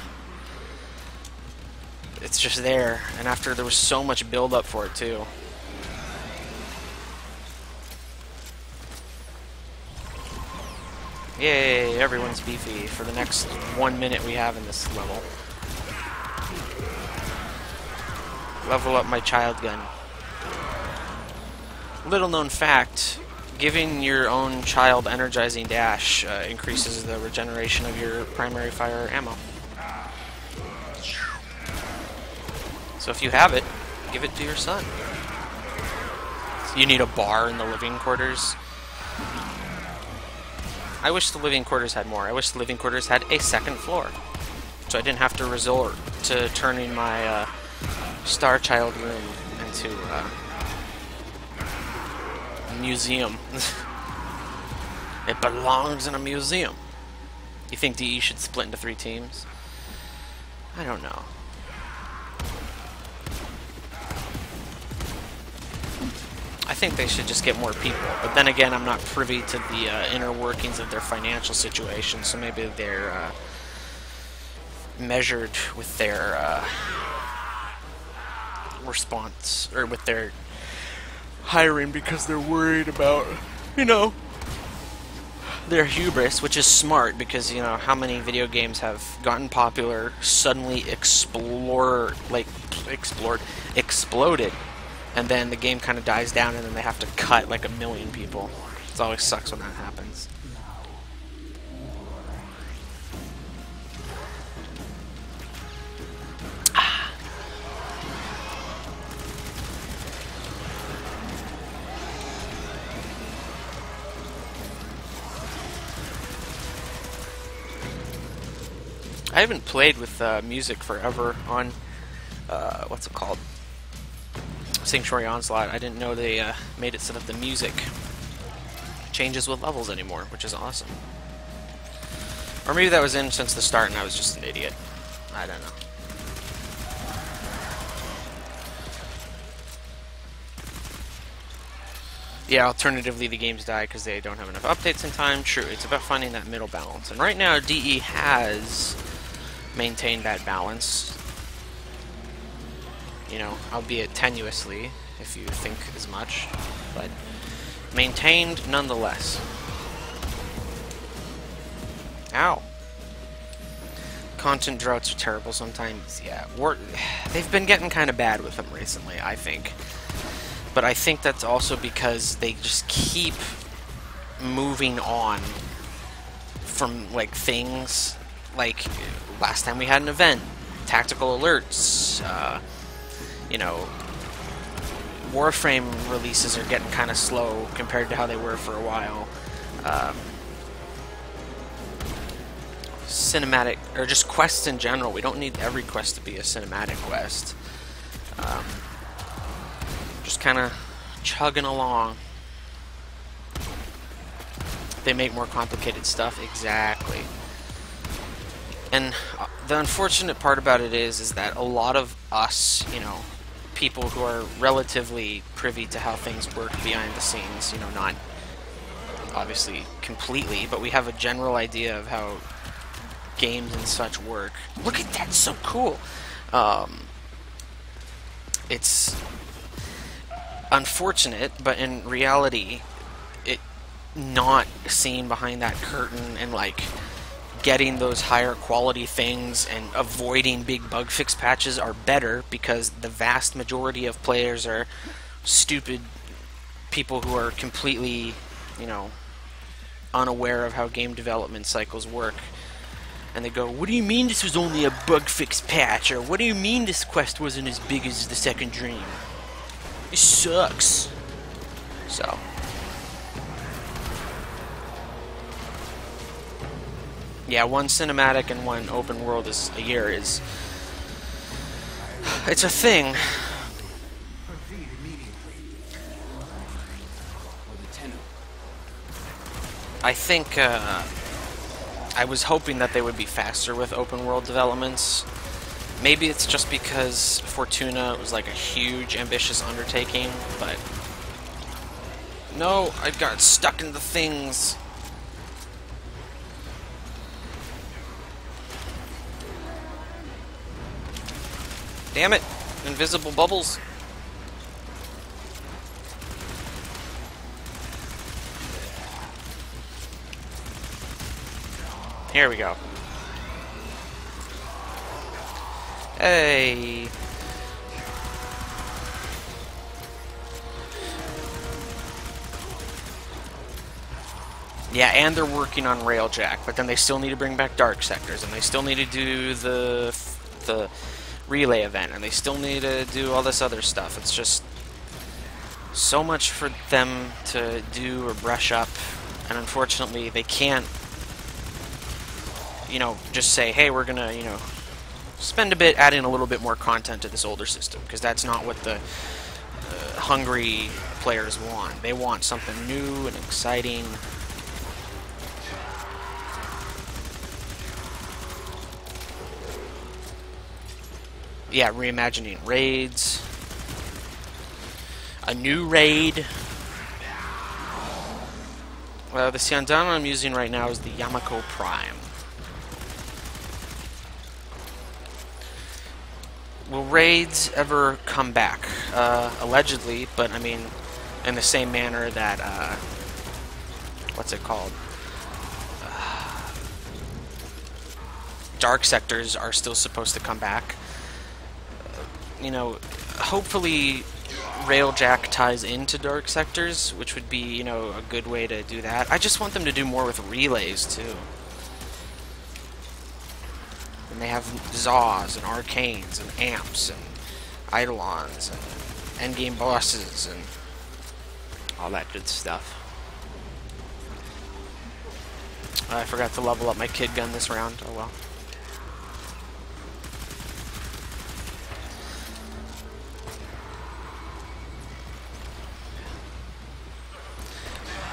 It's just there, and after there was so much build-up for it, too. Yay, everyone's beefy for the next 1 minute we have in this level. Level up my child gun. Little known fact, giving your own child energizing dash increases the regeneration of your primary fire ammo. So if you have it, give it to your son. You need a bar in the living quarters. I wish the living quarters had more. I wish the living quarters had a second floor. So I didn't have to resort to turning my Star Child room into a museum. It belongs in a museum. You think DE should split into 3 teams? I don't know. I think they should just get more people, but then again, I'm not privy to the inner workings of their financial situation, so maybe they're measured with their response, or with their hiring because they're worried about, you know, their hubris, which is smart because, you know, how many video games have gotten popular, suddenly exploded, and then the game kind of dies down and then they have to cut like 1 million people. It always sucks when that happens. I haven't played with music forever on, what's it called? Sanctuary Onslaught. I didn't know they made it so that the music changes with levels anymore, which is awesome. Or maybe that was in since the start and I was just an idiot. I don't know. Yeah, alternatively the games die because they don't have enough updates in time. True, it's about finding that middle balance. And right now DE has maintained that balance, you know, albeit tenuously, if you think as much, but maintained nonetheless. Ow. Content droughts are terrible sometimes, yeah. They've been getting kind of bad with them recently, I think. But I think that's also because they just keep moving on from, like, things. Like, last time we had an event, tactical alerts, you know, Warframe releases are getting kind of slow compared to how they were for a while. Cinematic, or just quests in general, we don't need every quest to be a cinematic quest. Just kind of chugging along. They make more complicated stuff, exactly. And the unfortunate part about it is that a lot of us, you know, people who are relatively privy to how things work behind the scenes, you know, not obviously completely, but we have a general idea of how games and such work. Look at that, so cool. It's unfortunate, but in reality, it not seeing behind that curtain and, like, getting those higher quality things and avoiding big bug fix patches are better because the vast majority of players are stupid people who are completely, you know, unaware of how game development cycles work. And they go, what do you mean this was only a bug fix patch? Or what do you mean this quest wasn't as big as the second dream? This sucks. So. Yeah, one cinematic and one open world is a year is... It's a thing. Proceed immediately. I think, I was hoping that they would be faster with open world developments. Maybe it's just because Fortuna was like a huge, ambitious undertaking, but... No, I got stuck in the things. Damn it! Invisible bubbles. Here we go. Hey! Yeah, and they're working on Railjack, but then they still need to bring back Dark Sectors, and they still need to do the relay event, and they still need to do all this other stuff. It's just so much for them to do or brush up, and unfortunately they can't, you know, just say, hey, we're gonna, you know, spend a bit adding a little bit more content to this older system, because that's not what the hungry players want. They want something new and exciting. Yeah, reimagining raids. A new raid. Well, the Siandana I'm using right now is the Yamako Prime. Will raids ever come back? Allegedly, but I mean, in the same manner that, what's it called? dark sectors are still supposed to come back. You know, hopefully Railjack ties into dark sectors, which would be, you know, a good way to do that. I just want them to do more with relays, too. And they have Zaws and Arcanes and Amps and Eidolons and endgame bosses and all that good stuff. I forgot to level up my kid gun this round. Oh well.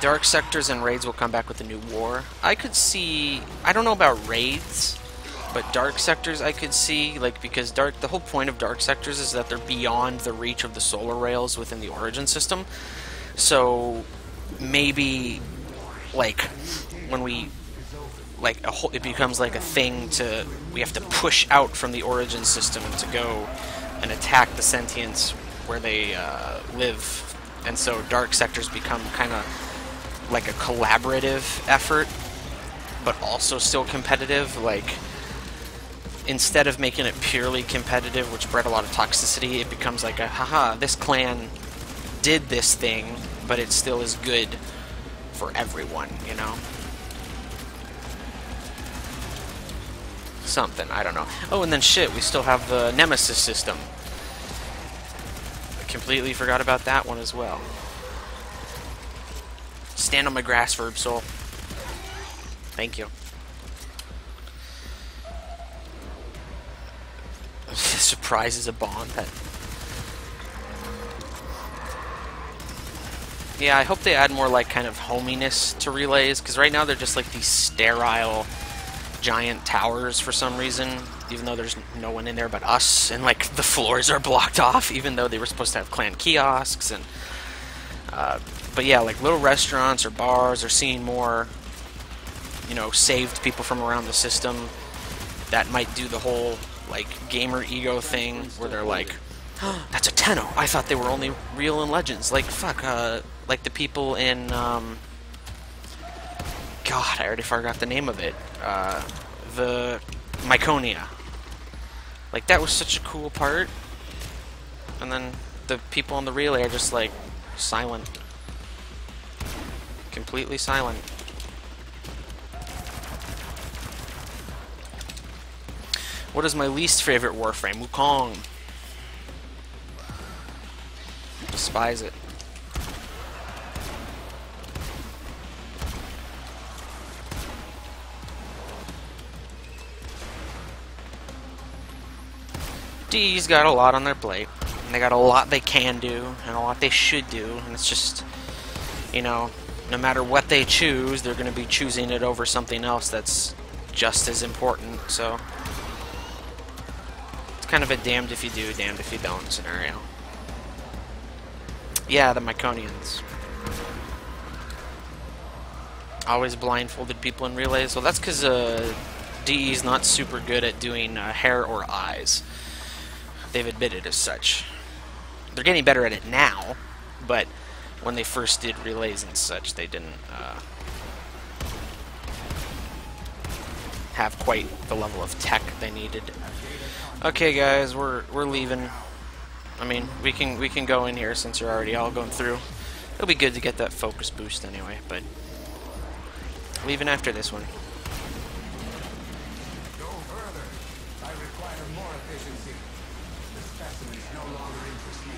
Dark sectors and raids will come back with a new war. I could see... I don't know about raids, but dark sectors I could see, like, because the whole point of dark sectors is that they're beyond the reach of the solar rails within the Origin system. So maybe, like, when we... like it becomes like a thing to we have to push out from the Origin system to go and attack the sentients where they live, and so dark sectors become kind of like a collaborative effort, but also still competitive. Like, instead of making it purely competitive, which bred a lot of toxicity, it becomes like a haha, this clan did this thing, but it still is good for everyone, you know. Something, I don't know. Oh, and then shit, we still have the Nemesis system. I completely forgot about that one as well. Stand on my grass, Verb Soul. Thank you. Surprise is a bond. Yeah, I hope they add more, like, kind of hominess to relays, because right now they're just like these sterile giant towers for some reason, even though there's no one in there but us, and like the floors are blocked off, even though they were supposed to have clan kiosks. And but yeah, like little restaurants or bars are seeing more, you know, saved people from around the system. That might do the whole like gamer ego thing where they're like, oh, that's a Tenno, I thought they were only real in Legends. Like, fuck, like the people in God, I already forgot the name of it. The Myconia. Like, that was such a cool part. And then the people on the relay are just, like, silent. Completely silent. What is my least favorite Warframe? Wukong. Despise it. D's got a lot on their plate, and they got a lot they can do, and a lot they should do, and it's just, you know, no matter what they choose, they're going to be choosing it over something else that's just as important, so it's kind of a damned if you do, damned if you don't scenario. Yeah, the Myconians. Always blindfolded people in relays. Well, that's because DE's not super good at doing hair or eyes. They've admitted as such. They're getting better at it now, but when they first did relays and such, they didn't have quite the level of tech they needed. Okay, guys, we're leaving. I mean, we can go in here since you're already all going through. It'll be good to get that focus boost anyway, but leaving after this one. Go further. I require more efficiency. The specimens no longer interest me.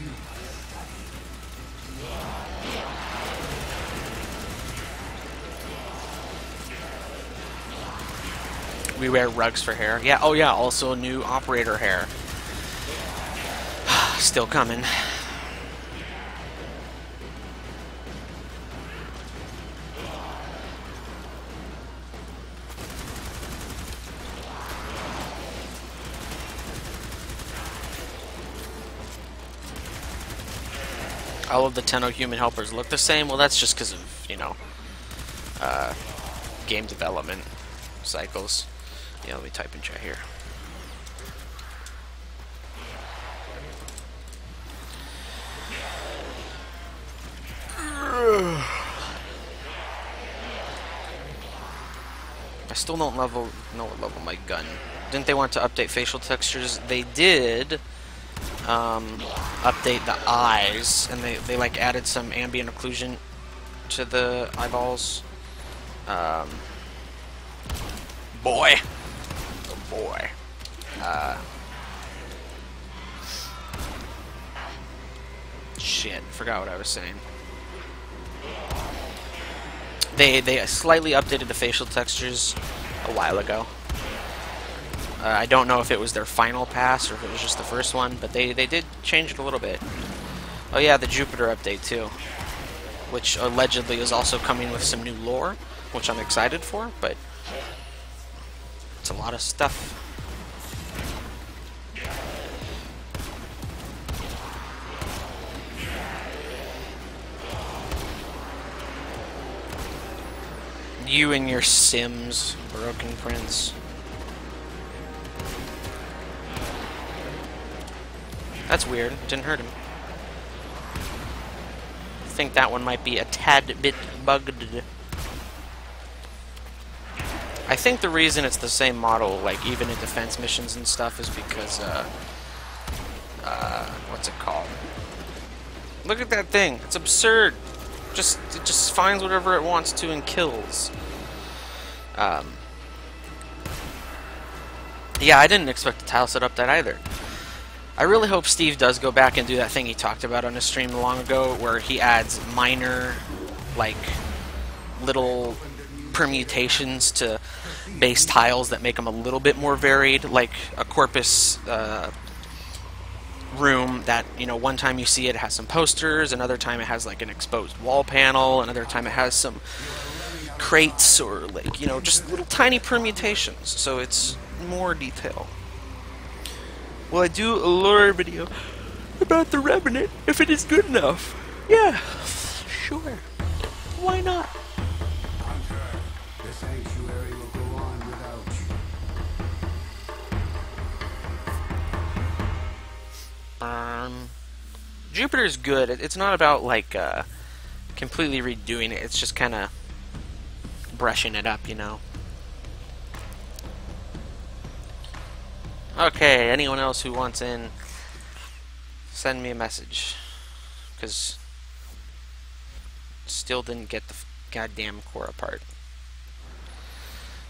You must study. We wear rugs for hair. Yeah, oh yeah, also new operator hair. Still coming. All of the Tenno human helpers look the same. Well, that's just because of, you know, game development cycles. Yeah, let me type in chat here. I still don't know what level my gun. Didn't they want to update facial textures? They did update the eyes, and they like added some ambient occlusion to the eyeballs. Boy. Oh boy. Shit, forgot what I was saying. They slightly updated the facial textures a while ago. I don't know if it was their final pass or if it was just the first one, but they did change it a little bit. Oh yeah, the Jupiter update too, which allegedly is also coming with some new lore, which I'm excited for, but it's a lot of stuff. You and your Sims, Broken Prince. That's weird. Didn't hurt him. I think that one might be a tad bit bugged. I think the reason it's the same model, like even in defense missions and stuff, is because what's it called? Look at that thing. It's absurd. It just finds whatever it wants to and kills. Yeah, I didn't expect the tile set up that either. I really hope Steve does go back and do that thing he talked about on his stream long ago, where he adds minor, like, little permutations to base tiles that make them a little bit more varied, like a corpus room that, you know, one time you see it has some posters, another time it has like an exposed wall panel, another time it has some crates or like, you know, just little tiny permutations, so it's more detail. Will I do a lore video about the Revenant if it is good enough? Yeah, sure. Why not? Hunter, the sanctuary will go on without you. Jupiter's good. It's not about like completely redoing it. It's just kind of brushing it up, you know. Okay, anyone else who wants in, send me a message. Because still didn't get the goddamn core apart.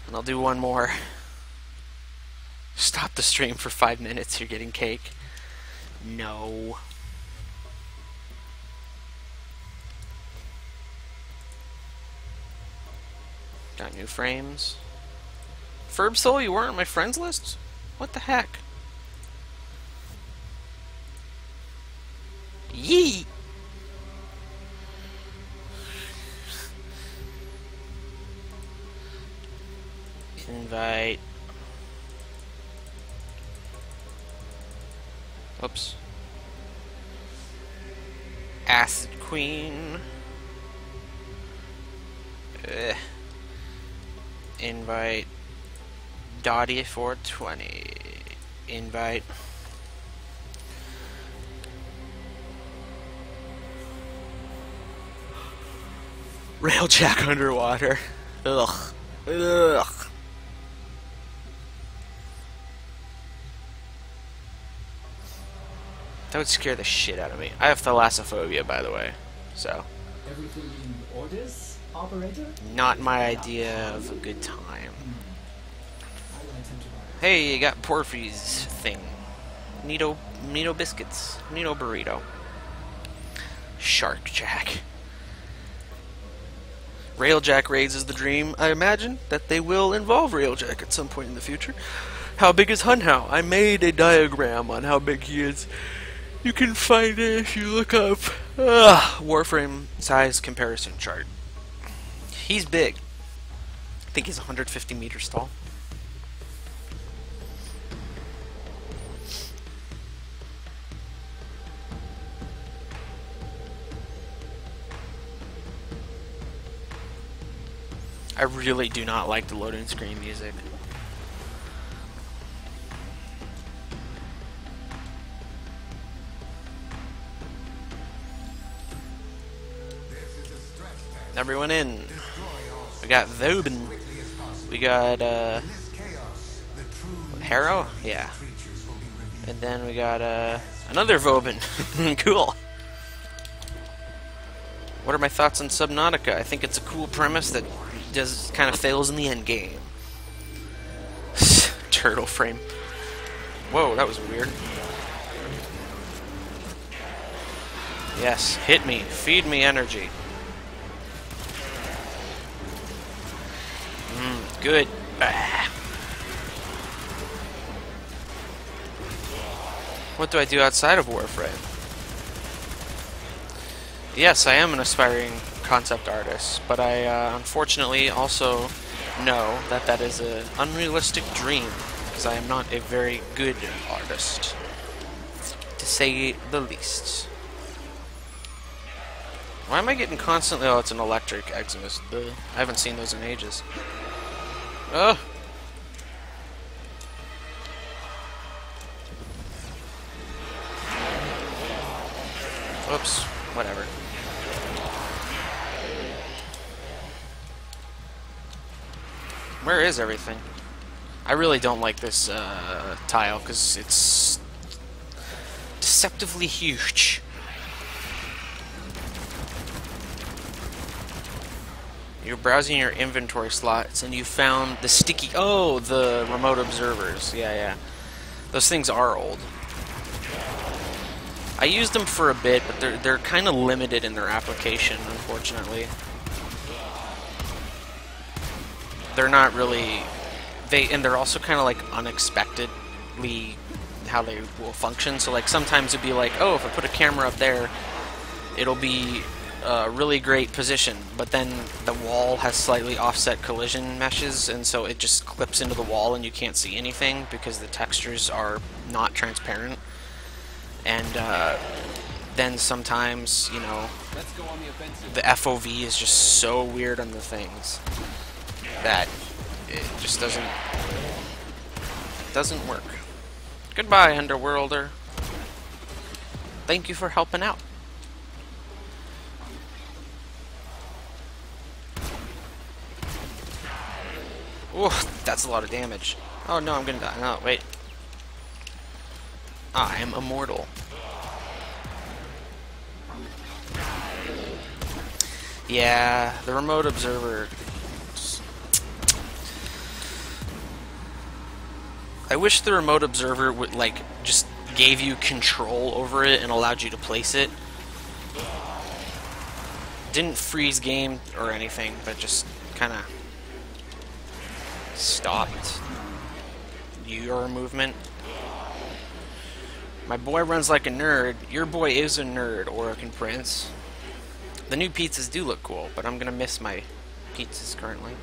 And I'll do one more. Stop the stream for 5 minutes, you're getting cake. No. Got new frames. Ferbsoul, you weren't on my friends list? What the heck? Yeet! Invite. Oops. Acid Queen. Invite. Dottie 420. Invite. Railjack underwater. Ugh. Ugh. That would scare the shit out of me. I have thalassophobia, by the way, so. Everything in orders, operator? Not my idea of a good time. Hey, you got Porphy's thing. Neato biscuits. Neato burrito. Shark Jack. Railjack raids is the dream. I imagine that they will involve Railjack at some point in the future. How big is Hunhow? I made a diagram on how big he is. You can find it if you look up Warframe size comparison chart. He's big. I think he's 150 meters tall. I really do not like the loading screen music. Everyone in. We got Vobin. We got, In this chaos, the true Harrow? Yeah. creatures will be revealed. And then we got, another Vobin. Cool. What are my thoughts on Subnautica? I think it's a cool premise that kind of fails in the end game. Turtle frame. Whoa, that was weird. Yes, hit me. Feed me energy. Good. Ah. What do I do outside of Warframe? Yes, I am an aspiring concept artist, but I unfortunately also know that that is an unrealistic dream, because I am not a very good artist, to say the least. Why am I getting constantly... Oh, it's an electric Eximus. I haven't seen those in ages. Ugh! Whoops. Whatever. Where is everything? I really don't like this tile, because it's deceptively huge. You're browsing your inventory slots, and you found the sticky... Oh, the remote observers. Yeah, yeah. Those things are old. I used them for a bit, but they're kind of limited in their application, unfortunately. They're not really... And they're also kind of like unexpectedly how they will function. So like sometimes it'd be like, oh, if I put a camera up there, it'll be a really great position. But then the wall has slightly offset collision meshes, and so it just clips into the wall and you can't see anything because the textures are not transparent. And then sometimes, you know, Let's go on the offensive. the FOV is just so weird on the things that it just doesn't work. Goodbye, Underworlder. Thank you for helping out. Ooh, that's a lot of damage. Oh no, I'm gonna die. No, wait. I am immortal. Yeah, the remote observer. I wish the remote observer would, like, just gave you control over it and allowed you to place it. Didn't freeze game or anything, but just kind of stopped your movement. My boy runs like a nerd. Your boy is a nerd, Orokin Prince. The new pizzas do look cool, but I'm gonna miss my pizzas currently.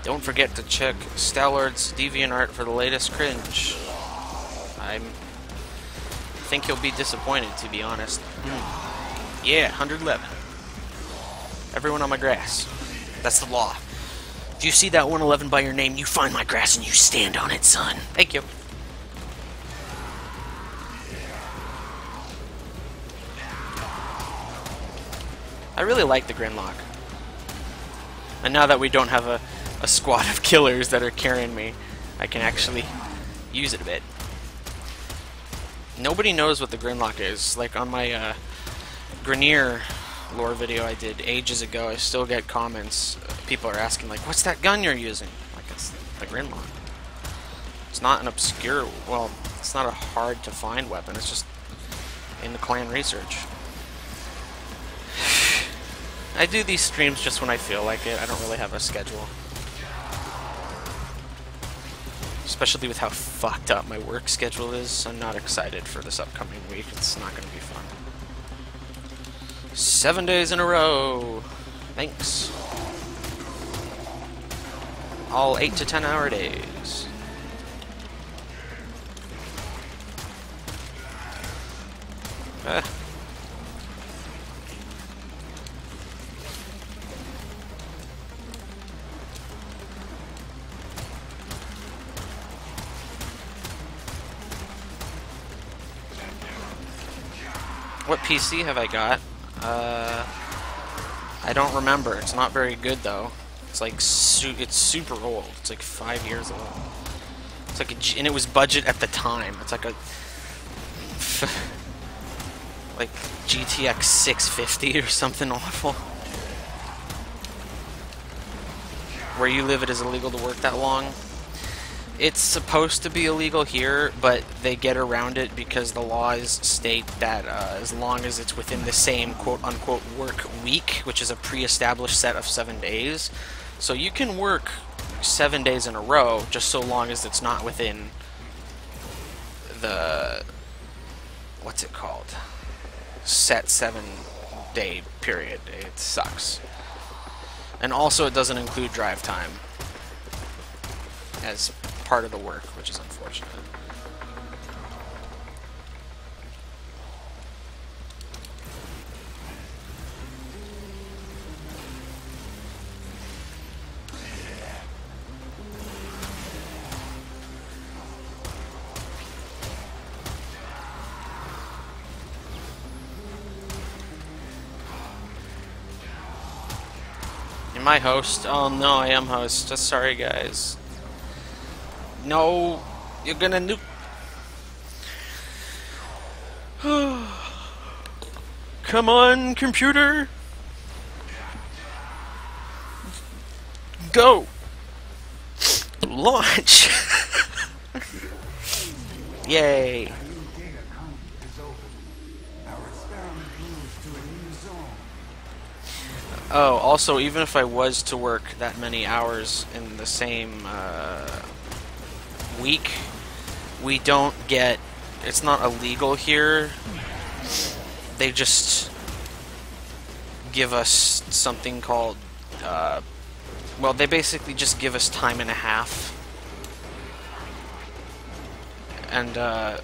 Don't forget to check StallordD's DeviantArt for the latest cringe. I think you'll be disappointed, to be honest. Yeah, 111. Everyone on my grass. That's the law. If you see that 111 by your name, you find my grass and you stand on it, son. Thank you. I really like the Grinlock. And now that we don't have a squad of killers that are carrying me, I can actually use it a bit. Nobody knows what the Grinlock is. Like on my Grenier lore video I did ages ago, I still get comments. People are asking, like, what's that gun you're using? Like, it's the Grinlock. It's not an obscure, well, it's not a hard to find weapon, it's just in the clan research. I do these streams just when I feel like it. I don't really have a schedule. Especially with how fucked up my work schedule is. I'm not excited for this upcoming week. It's not going to be fun. 7 days in a row. Thanks. All 8 to 10 hour days. What PC have I got? I don't remember. It's not very good though. It's like it's super old. It's like 5 years old. It's like and it was budget at the time. It's like a like GTX 650 or something awful. Where you live, it is illegal to work that long. It's supposed to be illegal here, but they get around it because the laws state that as long as it's within the same quote-unquote work week, which is a pre-established set of 7 days, so you can work 7 days in a row, just so long as it's not within the, what's it called, set 7-day period. It sucks. And also it doesn't include drive time as part of the work, which is unfortunate. Am I host? Oh no, I am host. Sorry guys. No, you're gonna nuke. Come on, computer. Go. Launch. Yay. Oh, also, even if I was to work that many hours in the same week, we don't get, it's not illegal here. They just give us something called, well, they basically just give us time and a half. And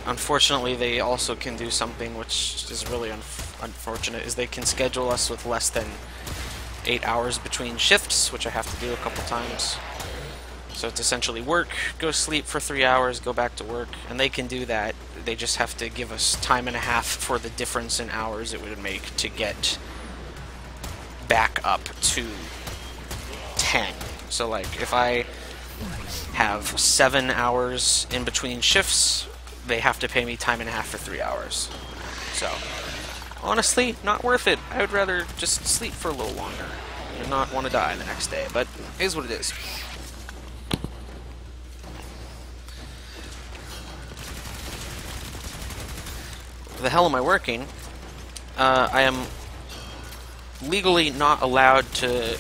unfortunately, they also can do something which is really unfortunate, is they can schedule us with less than 8 hours between shifts, which I have to do a couple times. So it's essentially work, go sleep for 3 hours, go back to work, and they can do that. They just have to give us time and a half for the difference in hours it would make to get back up to 10. So like, if I have 7 hours in between shifts, they have to pay me time and a half for 3 hours. So, honestly, not worth it. I would rather just sleep for a little longer and not want to die the next day, but it is what it is. The hell am I working? I am legally not allowed to...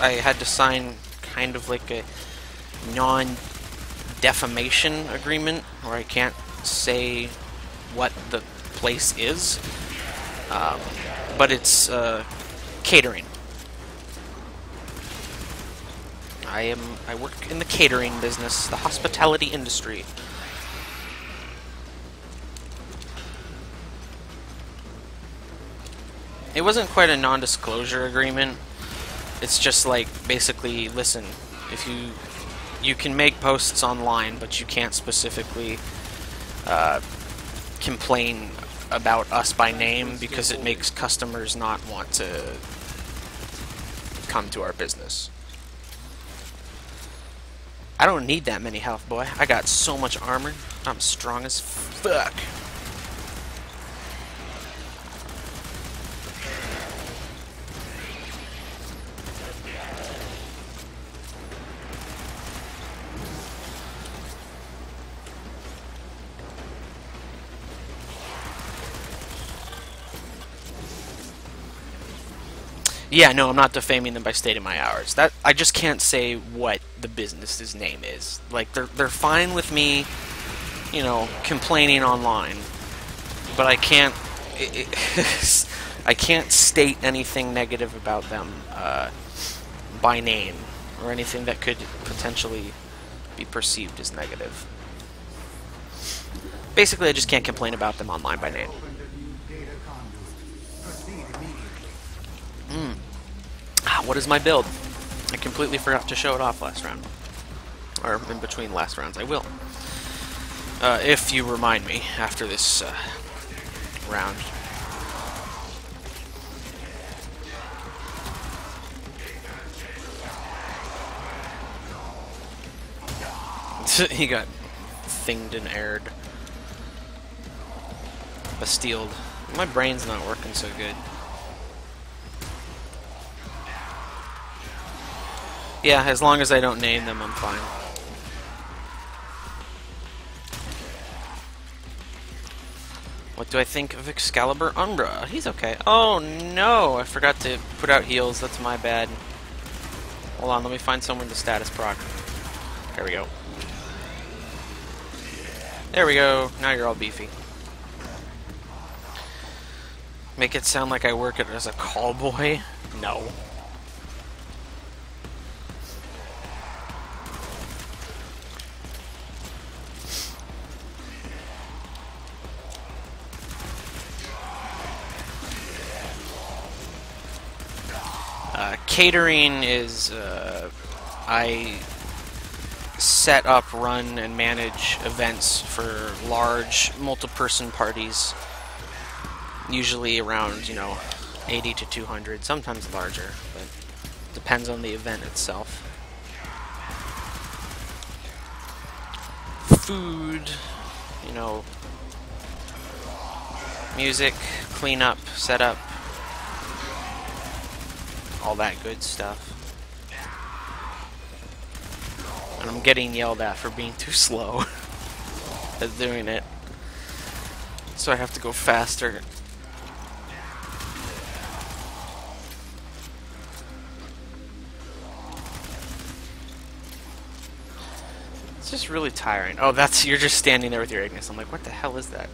I had to sign kind of like a non-defamation agreement where I can't say what the place is, but it's catering. I work in the catering business, the hospitality industry. It wasn't quite a non-disclosure agreement. It's just like, basically, listen, if you can make posts online, but you can't specifically complain about us by name because it makes customers not want to come to our business. I don't need that many health, boy. I got so much armor. I'm strong as fuck. Yeah, no, I'm not defaming them by stating my hours. That I just can't say what the business's name is. Like, they're fine with me, you know, complaining online, but I can't I can't state anything negative about them by name or anything that could potentially be perceived as negative. Basically, I just can't complain about them online by name. What is my build? I completely forgot to show it off last round. Or in between last rounds. I will. If you remind me after this round. He got thinged and aired. Bastilled. My brain's not working so good. Yeah, as long as I don't name them, I'm fine. What do I think of Excalibur Umbra? He's okay. Oh no! I forgot to put out heals. That's my bad. Hold on, let me find someone to status proc. There we go. There we go. Now you're all beefy. Make it sound like I work as a call boy? No. Catering is, I set up, run, and manage events for large, multi-person parties. Usually around, 80 to 200, sometimes larger, but depends on the event itself. Food, music, cleanup, setup, all that good stuff. And I'm getting yelled at for being too slow at doing it. So I have to go faster. It's just really tiring. Oh, you're just standing there with your Ignis. I'm like, what the hell is that?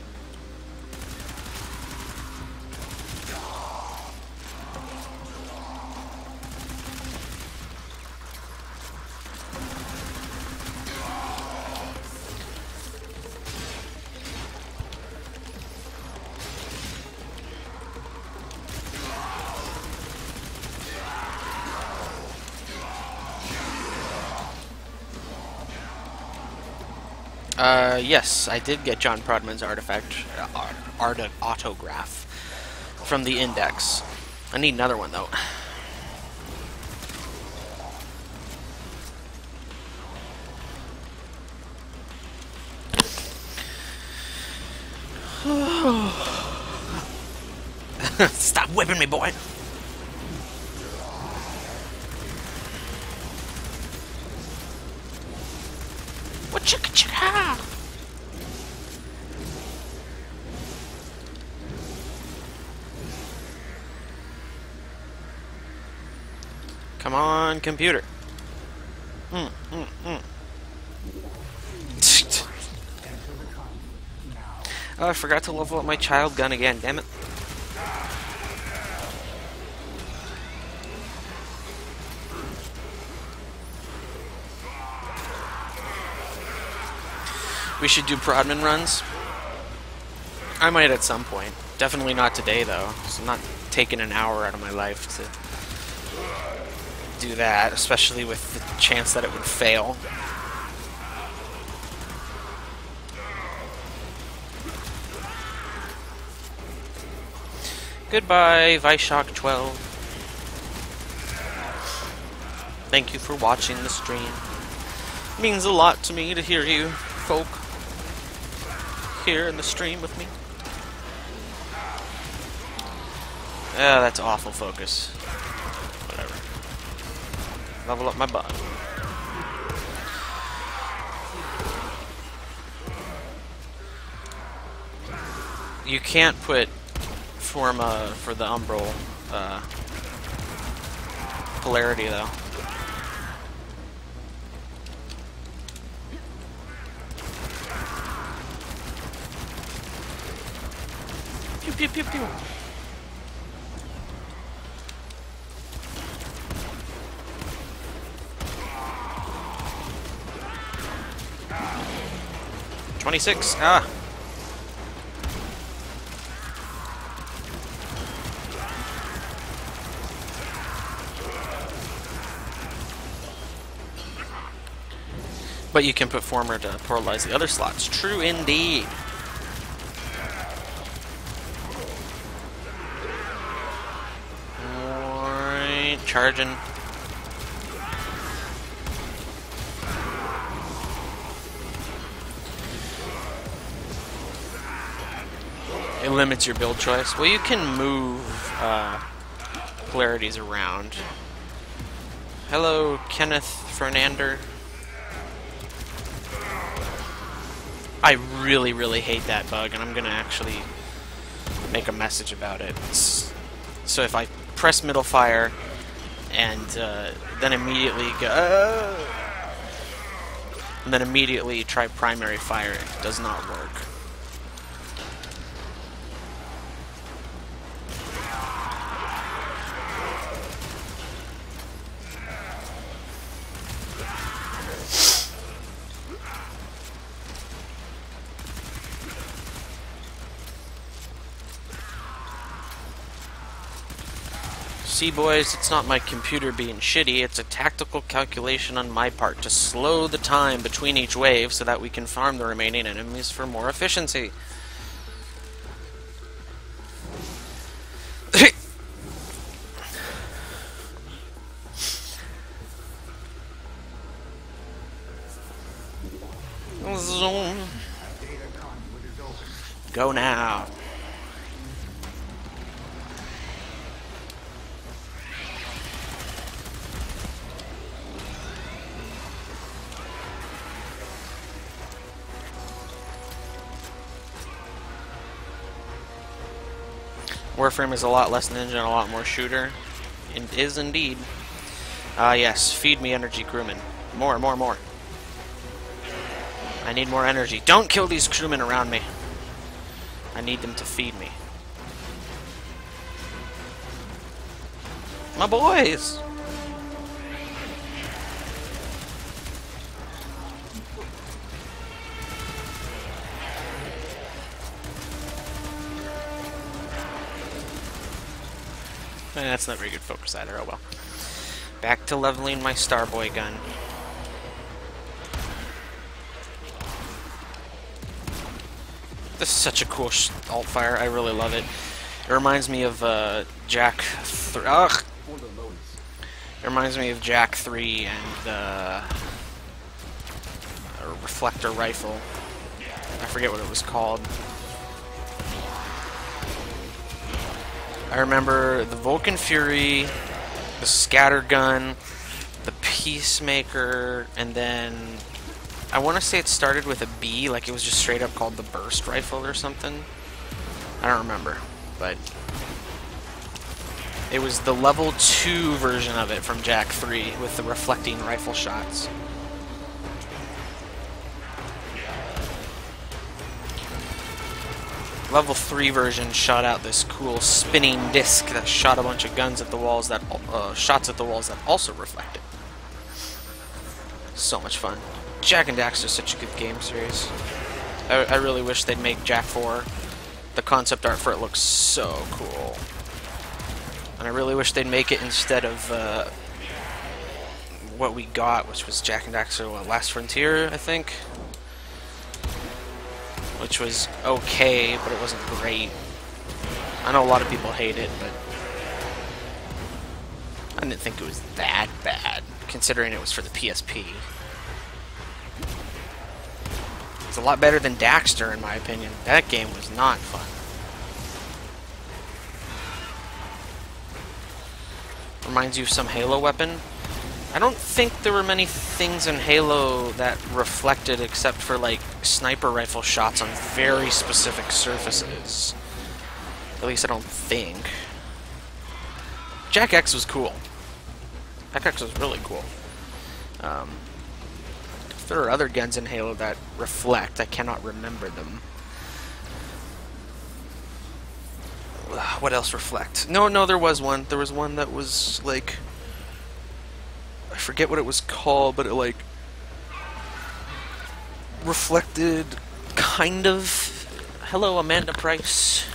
Yes, I did get John Prodman's autograph from the Index. I need another one, though. Stop whipping me, boy! What chicka chicka? Come on, computer. Oh, I forgot to level up my child gun again, damn it. We should do Prodman runs. I might at some point. Definitely not today, though. So I'm not taking an hour out of my life to do that, especially with the chance that it would fail. Goodbye, Vishok12. Thank you for watching the stream. It means a lot to me to hear you folk here in the stream with me. Ah, that's awful focus. Whatever. Level up my butt. You can't put Forma for the Umbral polarity, though. Pew pew pew pew. $26. Ah. But you can put Former to portalize the other slots. True indeed. Alright, charging. It limits your build choice. Well, you can move polarities around. Hello, Kenneth Fernander. I really, really hate that bug, and I'm gonna actually make a message about it. So if I press middle fire and then immediately go, and then immediately try primary fire, it does not work. See, boys, it's not my computer being shitty, it's a tactical calculation on my part to slow the time between each wave so that we can farm the remaining enemies for more efficiency. Go now. Warframe is a lot less ninja and a lot more shooter. It is indeed. Yes, feed me energy, crewmen. More, more, more. I need more energy. Don't kill these crewmen around me. I need them to feed me. My boys! That's not very good focus either, oh well. Back to leveling my Starboy gun. This is such a cool alt fire, I really love it. It reminds me of Jack 3. Ugh! It reminds me of Jack 3 and a reflector rifle. I forget what it was called. I remember the Vulcan Fury, the Scattergun, the Peacemaker, and then I want to say it started with a B, like it was just straight up called the Burst Rifle or something. I don't remember, but it was the level 2 version of it from Jack 3 with the reflecting rifle shots. Level 3 version shot out this cool spinning disc that shot a bunch of guns at the walls that shots at the walls that also reflected. So much fun. Jak and Daxter is such a good game series. I really wish they'd make Jak 4. The concept art for it looks so cool. And I really wish they'd make it instead of what we got, which was Jak and Daxter, what, Last Frontier, I think? Which was okay, but it wasn't great. I know a lot of people hate it, but I didn't think it was that bad, considering it was for the PSP. It's a lot better than Daxter, in my opinion. That game was not fun. Reminds you of some Halo weapon. I don't think there were many things in Halo that reflected except for, like, sniper rifle shots on very specific surfaces. At least I don't think. Jak X was cool. Jak X was really cool. If there are other guns in Halo that reflect, I cannot remember them. What else reflect? No, there was one. There was one that was, like, I forget what it was called, but it, like, reflected, kind of. Hello, Amanda Price.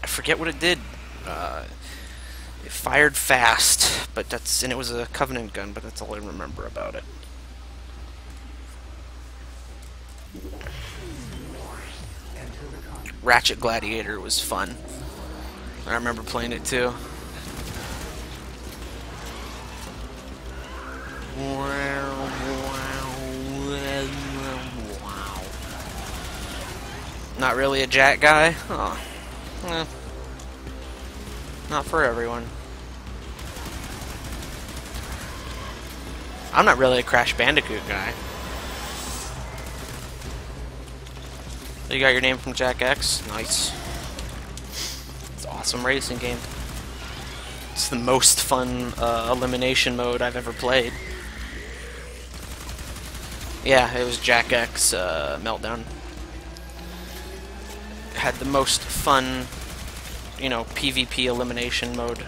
I forget what it did. It fired fast, but and it was a Covenant gun, but that's all I remember about it. Ratchet Gladiator was fun. I remember playing it too. Not really a Jack guy? Oh. Not for everyone. I'm not really a Crash Bandicoot guy. You got your name from Jack X? Nice. It's an awesome racing game. It's the most fun elimination mode I've ever played. Yeah, it was Jack X Meltdown. Had the most fun, you know, PvP elimination mode.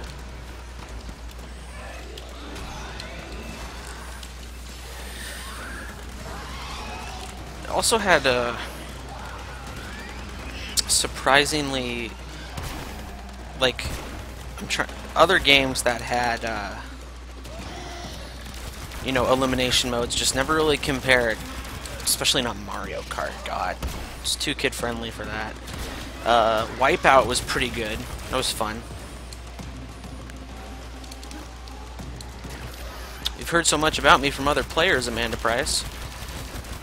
It also had a surprisingly, like, other games that had, you know, elimination modes just never really compared. Especially not Mario Kart. God, it's too kid friendly for that. Wipeout was pretty good. That was fun. You've heard so much about me from other players, Amanda Price.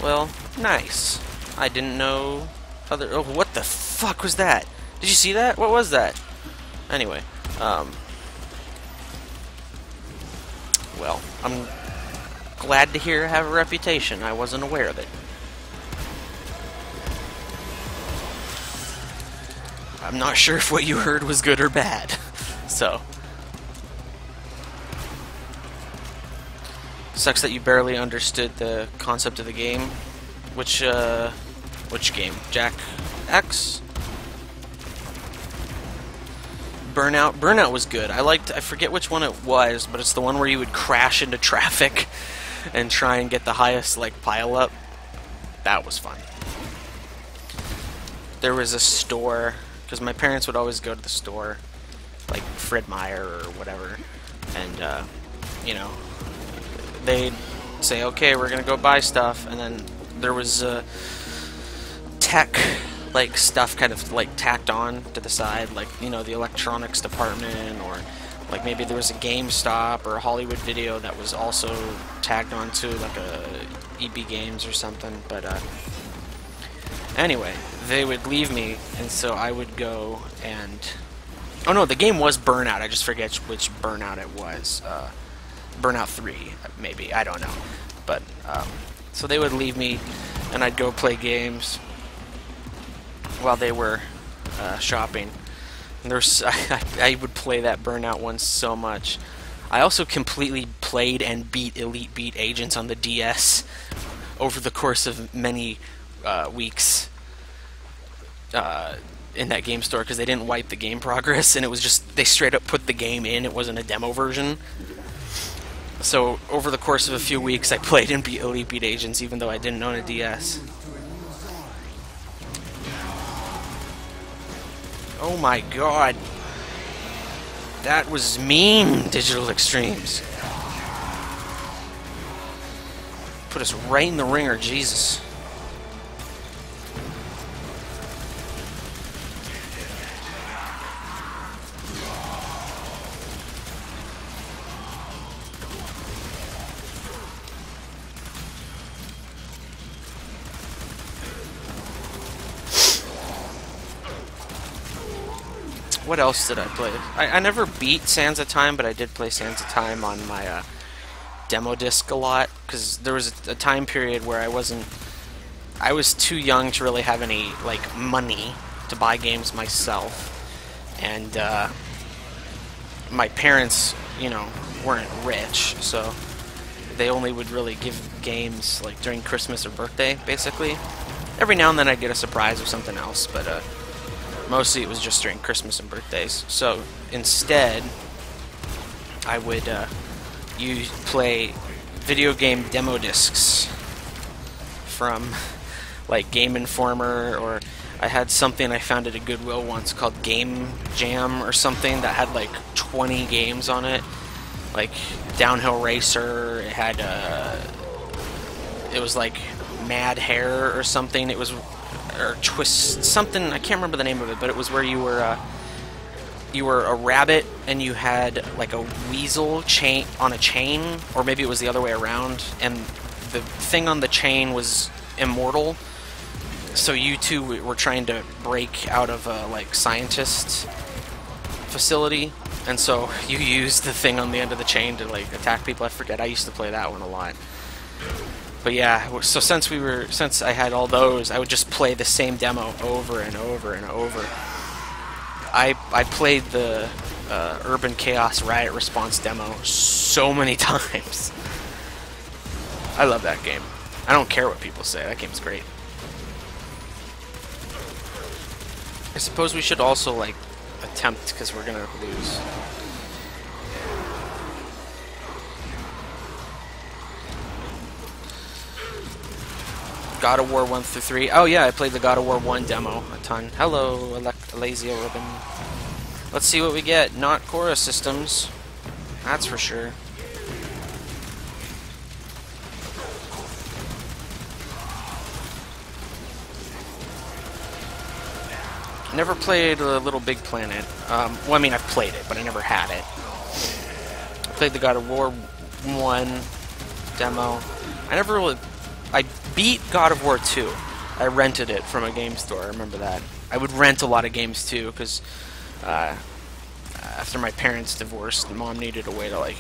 Well, nice. I didn't know other... Oh, what the fuck was that? Did you see that? What was that? Anyway, well, I'm glad to hear I have a reputation. I wasn't aware of it. I'm not sure if what you heard was good or bad. So. Sucks that you barely understood the concept of the game. Which game? Jack X? Burnout? Burnout was good. I forget which one it was, but it's the one where you would crash into traffic and try and get the highest, like, pile up. That was fun. There was a store, because my parents would always go to the store, like Fred Meyer or whatever, and, you know, they'd say, okay, we're gonna go buy stuff, and then there was tech, like, stuff kind of, like, tacked on to the side, like, you know, the electronics department, or, like, maybe there was a GameStop or a Hollywood Video that was also tagged onto, like, a EB Games or something, but, anyway, they would leave me, and so I would go and... Oh no, the game was Burnout, I just forget which Burnout it was. Burnout 3, maybe, I don't know. But, so they would leave me, and I'd go play games while they were shopping. And there's, I would play that Burnout one so much. I also completely played and beat Elite Beat Agents on the DS over the course of many weeks in that game store, because they didn't wipe the game progress, and it was just, they straight up put the game in, it wasn't a demo version. So, over the course of a few weeks, I played and beat Elite Beat Agents, even though I didn't own a DS. Oh my god. That was mean, Digital Extremes. Put us right in the ringer, Jesus. What else did I play? I never beat Sands of Time, but I did play Sands of Time on my demo disc a lot, because there was a time period where I was too young to really have any, like, money to buy games myself, and my parents, you know, weren't rich, so they only would really give games, like, during Christmas or birthday, basically. Every now and then I'd get a surprise or something else, but mostly it was just during Christmas and birthdays. So instead, I would play video game demo discs from, like, Game Informer, or I had something I found at a Goodwill once called Game Jam or something that had like 20 games on it, like Downhill Racer. It had it was like Mad Hair or something. It was or Twist something. I can't remember the name of it, but it was where you were a rabbit and you had like a weasel chain on a chain, or maybe it was the other way around, and the thing on the chain was immortal. So you two were trying to break out of a like scientist facility, and so you used the thing on the end of the chain to like attack people. I forget. I used to play that one a lot. But yeah, so since I had all those, I would just play the same demo over and over and over. I played the Urban Chaos Riot Response demo so many times. I love that game. I don't care what people say. That game's great. I suppose we should also like attempt, because we're gonna lose. God of War 1 through 3. Oh yeah, I played the God of War 1 demo a ton. Hello, Alazia Ribbon. Let's see what we get. Not Cora systems. That's for sure. Never played Little Big Planet. Well, I mean, I've played it, but I never had it. I played the God of War 1 demo. I beat God of War 2. I rented it from a game store. I remember that. I would rent a lot of games too, because after my parents divorced, Mom needed a way to like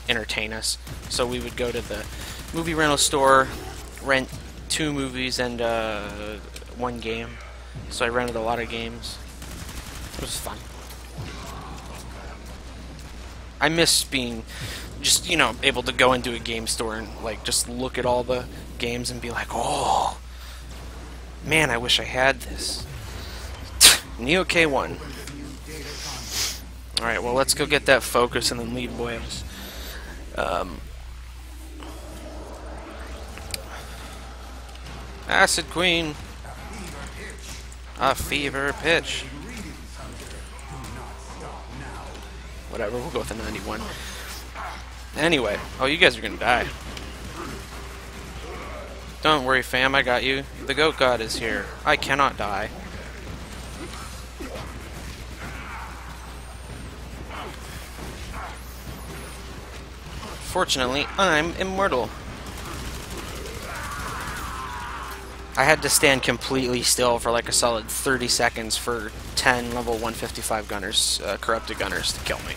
entertain us. So we would go to the movie rental store, rent 2 movies and 1 game. So I rented a lot of games. It was fun. I miss being just, you know, able to go into a game store and like just look at all the games and be like, oh man, I wish I had this. Neo K1. Alright, well, let's go get that focus and then leave, boys. Acid Queen. A fever pitch. Whatever, we'll go with a 91. Anyway, oh, you guys are gonna die. Don't worry, fam, I got you. The goat god is here. I cannot die. Fortunately, I'm immortal. I had to stand completely still for like a solid 30 seconds for 10 level 155 gunners, corrupted gunners, to kill me.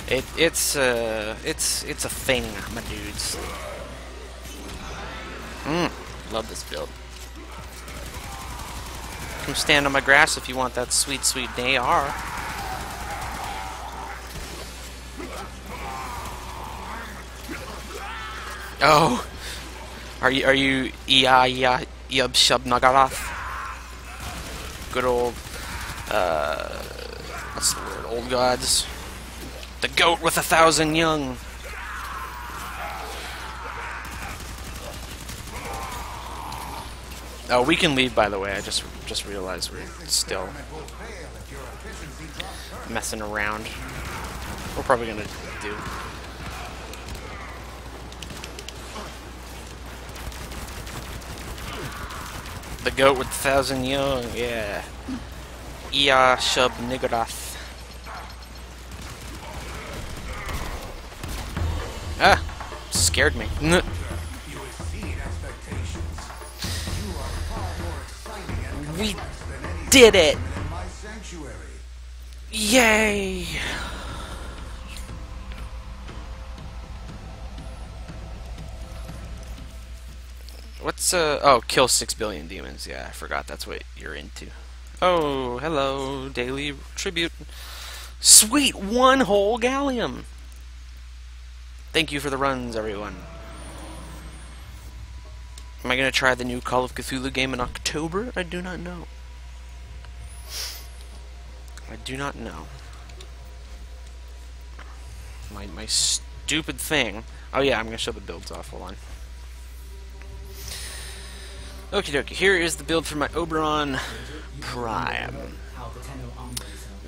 It's a thing, my dudes. Love this build. Come stand on my grass if you want that sweet, sweet AR. Oh, are you Yub Shub Nagarath? Good old what's the word? Old gods. The goat with 1,000 young. Oh, we can leave, by the way. I just realized we're still messing around. We're probably gonna do. The goat with 1,000 young, yeah. Ia Shub Nigarath. Ah, scared me. We did it! Yay! What's oh, kill 6 billion demons. Yeah, I forgot that's what you're into. Oh, hello, daily tribute. Sweet, 1 whole gallium. Thank you for the runs, everyone. Am I gonna try the new Call of Cthulhu game in October? I do not know. I do not know. My stupid thing. Oh yeah, I'm gonna show the builds off. Hold on. Okie dokie, here is the build for my Oberon Prime.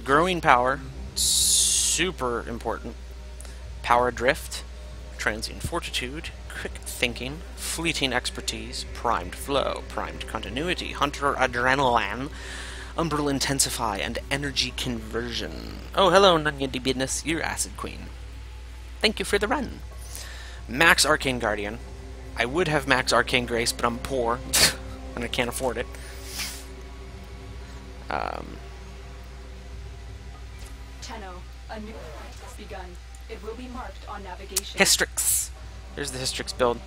Growing power, super important. Power drift, transient fortitude, quick thinking, fleeting expertise, primed flow, primed continuity, hunter adrenaline, umbral intensify, and energy conversion. Oh, hello, Nunya de Business, you're Acid Queen. Thank you for the run. Max Arcane Guardian. I would have Max Arcane Grace, but I'm poor. and I can't afford it. Tenno, a new has begun. It will be marked on navigation. Hystrix. Here's the Hystrix build.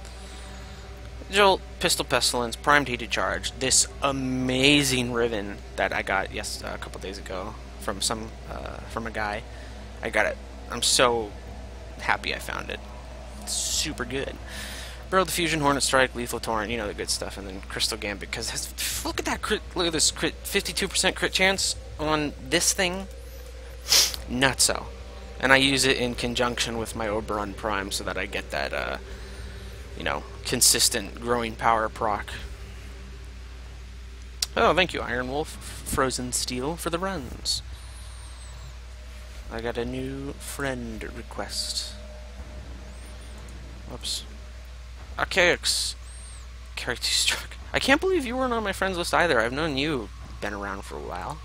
Jolt, Pistol Pestilence, Primed Heated Charge. This amazing ribbon that I got a couple days ago from from a guy. I got it. I'm so happy I found it. It's super good. Barrel Diffusion, Hornet Strike, Lethal Torrent, you know the good stuff, and then Crystal Gambit, because look at that crit, look at this crit, 52% crit chance on this thing. Nutso. And I use it in conjunction with my Oberon Prime so that I get that, you know, consistent growing power proc. Oh, thank you, Iron Wolf, Frozen Steel, for the runs. I got a new friend request. Whoops. Archaics. Character struck. I can't believe you weren't on my friends list either. I've known you been around for a while.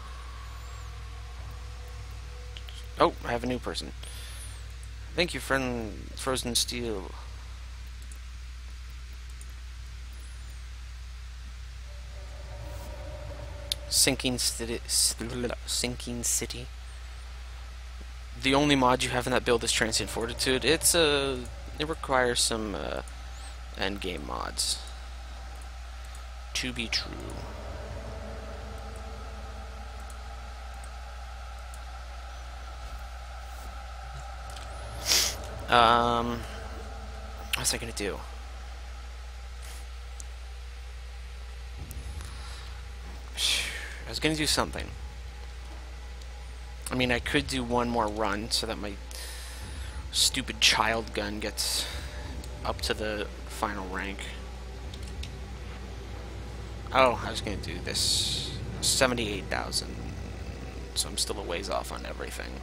Oh, I have a new person. Thank you, friend Frozen Steel. Sinking City. Sinking City. The only mod you have in that build is Transient Fortitude. It requires some endgame mods. To be true. What's I gonna do? I was gonna do something. I mean, I could do one more run so that my stupid child gun gets up to the final rank. Oh, I was gonna do this. 78,000. So I'm still a ways off on everything.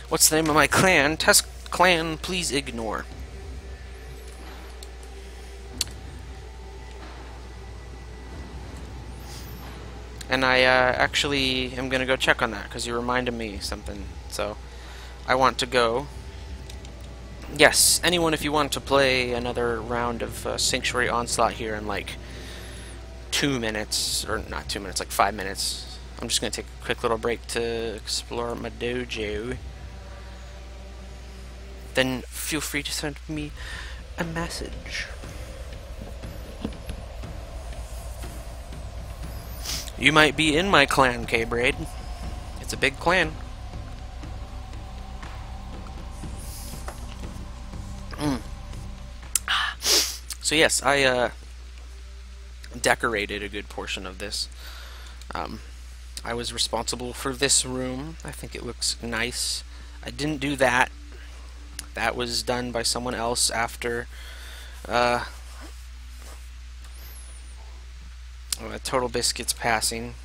What's the name of my clan? Test clan, please ignore. And I actually am gonna go check on that because you reminded me something. So I want to go. Yes, anyone, if you want to play another round of Sanctuary Onslaught here in like 2 minutes, or not 2 minutes, like 5 minutes. I'm just gonna take a quick little break to explore my dojo. Then feel free to send me a message. You might be in my clan, K-Braid. It's a big clan. So yes, I decorated a good portion of this. I was responsible for this room. I think it looks nice. I didn't do that. That was done by someone else after Total Biscuits passing.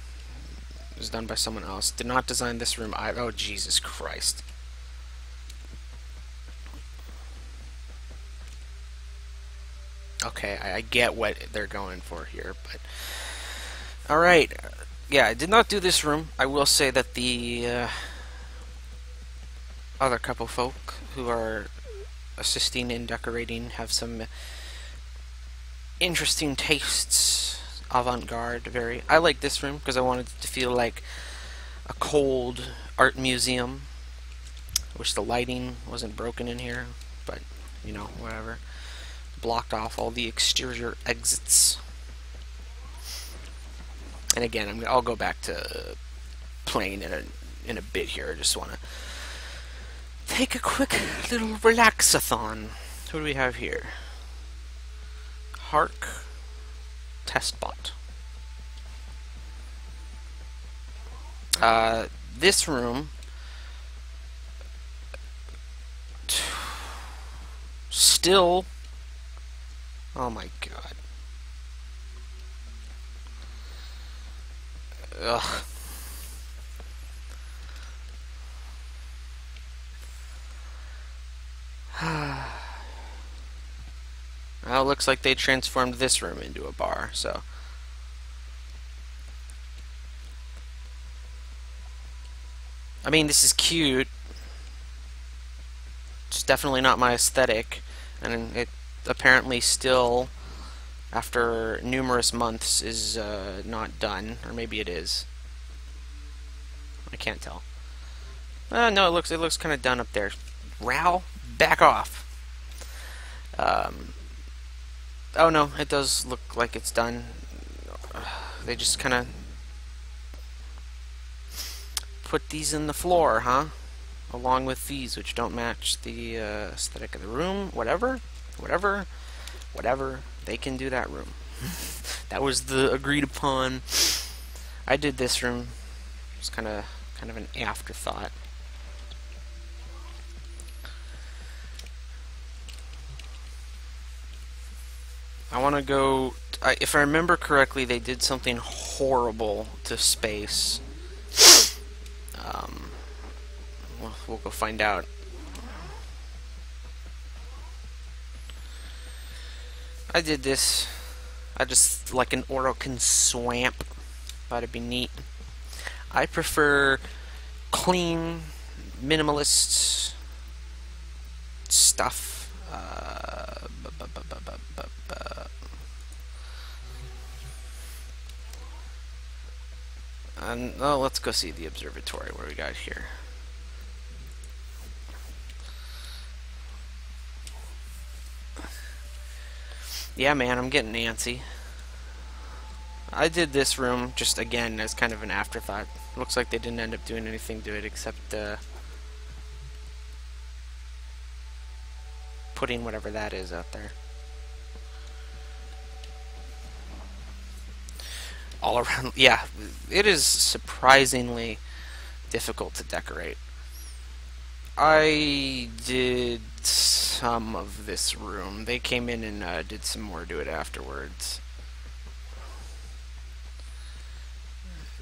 It was done by someone else. Did not design this room either. Oh, Jesus Christ. Okay, I get what they're going for here, but... Alright. Yeah, I did not do this room. I will say that the other couple folk who are assisting in decorating have some interesting tastes. Avant-garde, very. I like this room because I wanted it to feel like a cold art museum. I wish the lighting wasn't broken in here, but you know, whatever. Blocked off all the exterior exits. And again, I'll go back to playing in a bit here. I just want to take a quick little relaxathon. Who do we have here? Hark. Testbot. This room still, oh my god. Ugh. Well, it looks like they transformed this room into a bar, so. I mean, this is cute. It's definitely not my aesthetic, and it apparently still after numerous months is not done, or maybe it is. I can't tell. No, it looks kind of done up there. Ral, back off. Oh no, it does look like it's done. They just kind of put these in the floor, huh? Along with these, which don't match the aesthetic of the room. Whatever. They can do that room. That was the agreed upon. I did this room. It's kind of an afterthought. I want to go... if I remember correctly, they did something horrible to space. Well, we'll go find out. I did this. I just like an Orokin swamp. Thought it'd be neat. I prefer clean, minimalist stuff. And oh, let's go see the observatory. What do we got here? Yeah, man, I'm getting antsy. I did this room just again as kind of an afterthought. Looks like they didn't end up doing anything to it except putting whatever that is out there. All around, yeah, it is surprisingly difficult to decorate. I did some of this room. They came in and did some more to it afterwards.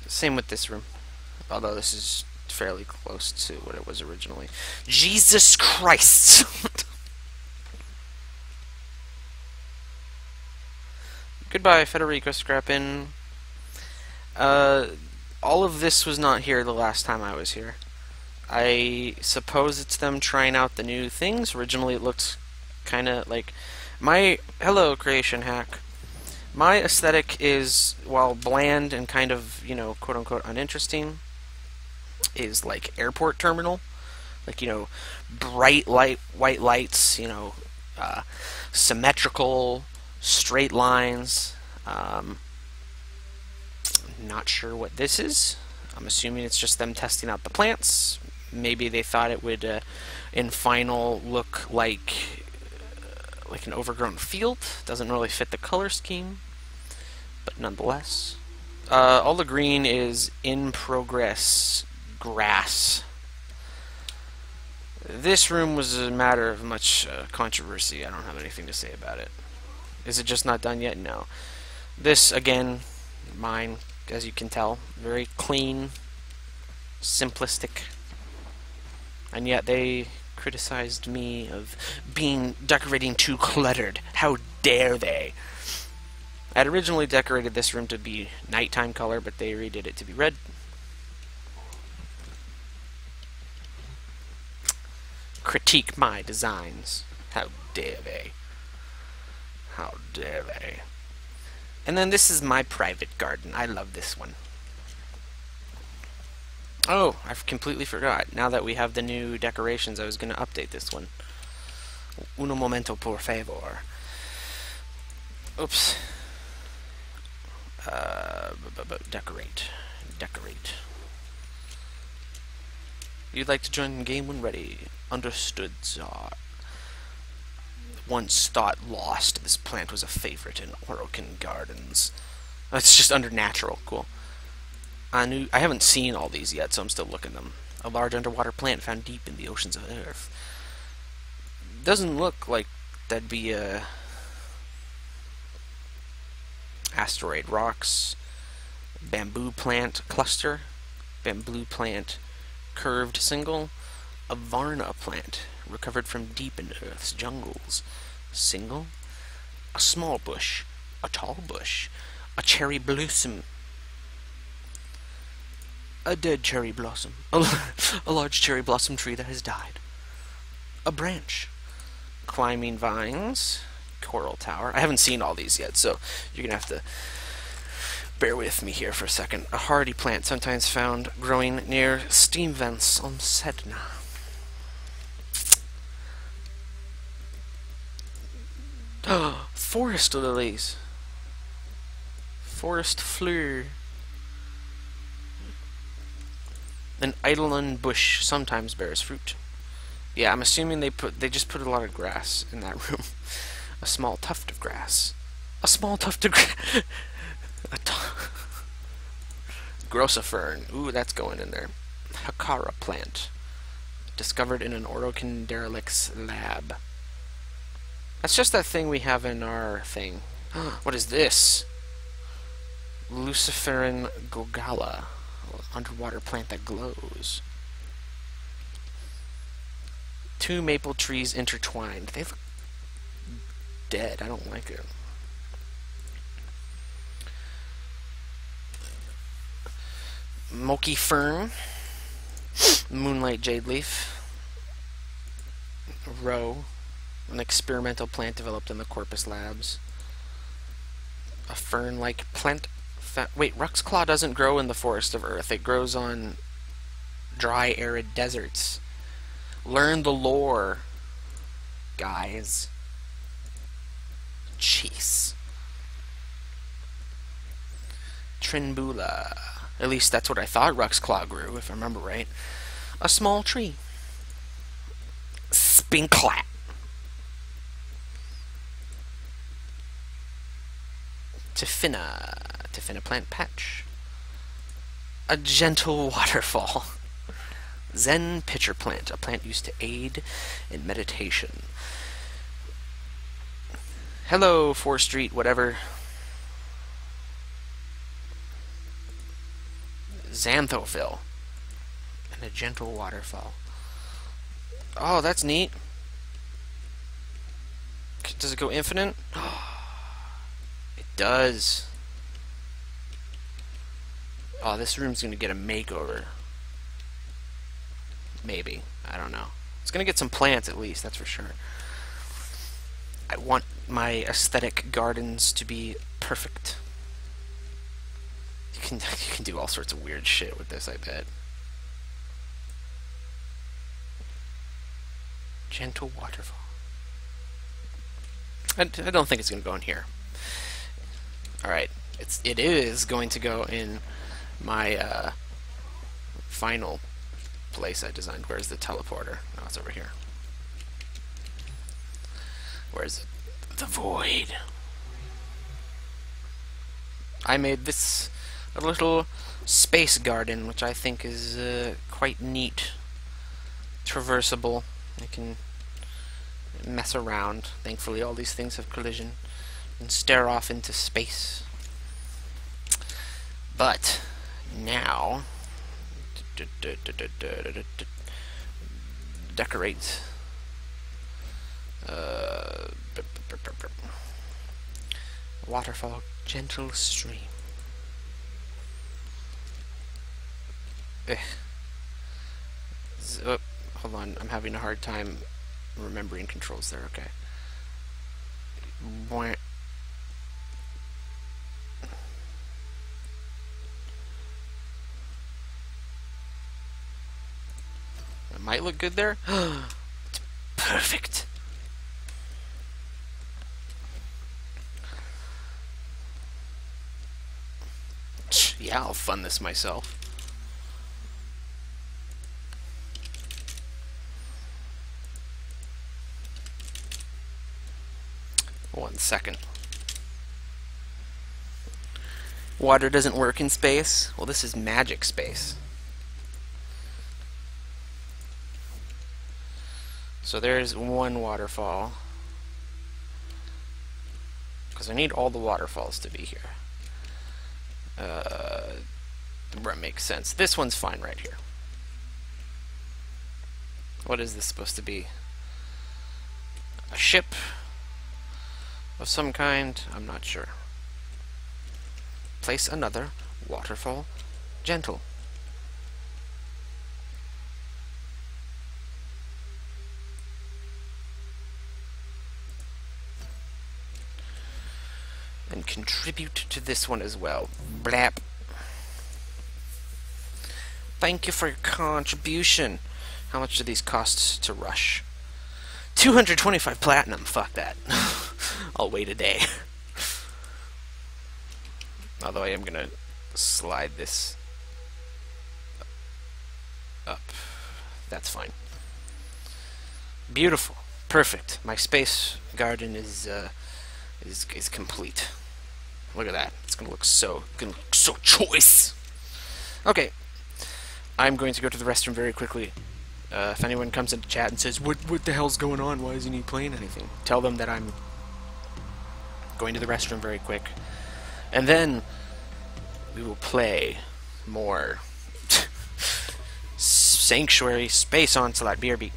Same with this room, although this is fairly close to what it was originally. Jesus Christ! Goodbye, Federico Scrappin. All of this was not here the last time I was here. I suppose it's them trying out the new things. Originally it looked kind of like my... Hello, Creation Hack. My aesthetic is, while bland and kind of, you know, quote-unquote uninteresting, is like airport terminal. Like, you know, bright white lights, you know, symmetrical, straight lines. Not sure what this is. I'm assuming it's just them testing out the plants. Maybe they thought it would, in final, look like an overgrown field. Doesn't really fit the color scheme, but nonetheless. All the green is in progress grass. This room was a matter of much controversy. I don't have anything to say about it. Is it just not done yet? No. This, again, mine, as you can tell, very clean, simplistic. And yet they criticized me of decorating too cluttered. How dare they? I had originally decorated this room to be nighttime color, but they redid it to be red. Critique my designs. How dare they? How dare they? And then this is my private garden. I love this one. Oh, I completely forgot. Now that we have the new decorations, I was going to update this one. Uno momento, por favor. Oops. Decorate. Decorate. You'd like to join the game when ready. Understood, Czar. Once thought lost, this plant was a favorite in Orokin Gardens. It's just under natural. Cool. I haven't seen all these yet, so I'm still looking them. A large underwater plant found deep in the oceans of Earth. Doesn't look like that'd be a asteroid rocks, bamboo plant cluster, bamboo plant curved single, a Varna plant recovered from deep in Earth's jungles, single, a small bush, a tall bush, a cherry blossom, a dead cherry blossom, a large cherry blossom tree that has died, a branch, climbing vines, coral tower. I haven't seen all these yet, so you're going to have to bear with me here for a second. A hardy plant sometimes found growing near steam vents on Sedna. Forest lilies. Forest fleur. An eidolon bush sometimes bears fruit. Yeah, I'm assuming they just put a lot of grass in that room. A small tuft of grass. A small tuft of grass. Grossa fern. Ooh, that's going in there. Hakara plant. Discovered in an Orokin derelict's lab. That's just that thing we have in our thing. What is this? Luciferin gogala. Underwater plant that glows. 2 maple trees intertwined. They look dead. I don't like it. Moki fern. Moonlight jade leaf. Roe. An experimental plant developed in the Corpus Labs. A fern-like plant. Wait, Ruxclaw doesn't grow in the forest of Earth. It grows on dry, arid deserts. Learn the lore, guys. Jeez. Trinbula. At least that's what I thought Ruxclaw grew, if I remember right. A small tree. Spinklat. Tefina plant patch. A gentle waterfall. Zen pitcher plant, a plant used to aid in meditation. Hello, 4th Street, whatever. Xanthophil. And a gentle waterfall. Oh, that's neat. Does it go infinite? It does. Oh, this room's gonna get a makeover. Maybe. I don't know. It's gonna get some plants at least, that's for sure. I want my aesthetic gardens to be perfect. You can do all sorts of weird shit with this, I bet. Gentle waterfall. I don't think it's gonna go in here. Alright. It is going to go in my final place I designed. Where's the teleporter? Oh, it's over here. Where's it? The void. I made this a little space garden, which I think is quite neat. Traversable. I can mess around. Thankfully, all these things have collision and stare off into space. But now, decorate. Waterfall, gentle stream. Oh, hold on, I'm having a hard time remembering controls there. Okay. It might look good there. It's perfect. Yeah, I'll fund this myself. One second. Water doesn't work in space? Well, this is magic space. So there's one waterfall. Because I need all the waterfalls to be here. Where it makes sense. This one's fine right here. What is this supposed to be? A ship of some kind? I'm not sure. Place another waterfall. Gentle. and contribute to this one as well. Blap. Thank you for your contribution. How much do these cost to rush? 225 platinum. Fuck that. I'll wait a day. Although I am gonna slide this up. That's fine. Beautiful. Perfect. My space garden is complete. Look at that. It's gonna look so choice. Okay. I'm going to go to the restroom very quickly. If anyone comes into chat and says, what the hell's going on? Why isn't he playing anything? Tell them that I'm going to the restroom very quick. And then we will play more Sanctuary Space Onslaught BRB.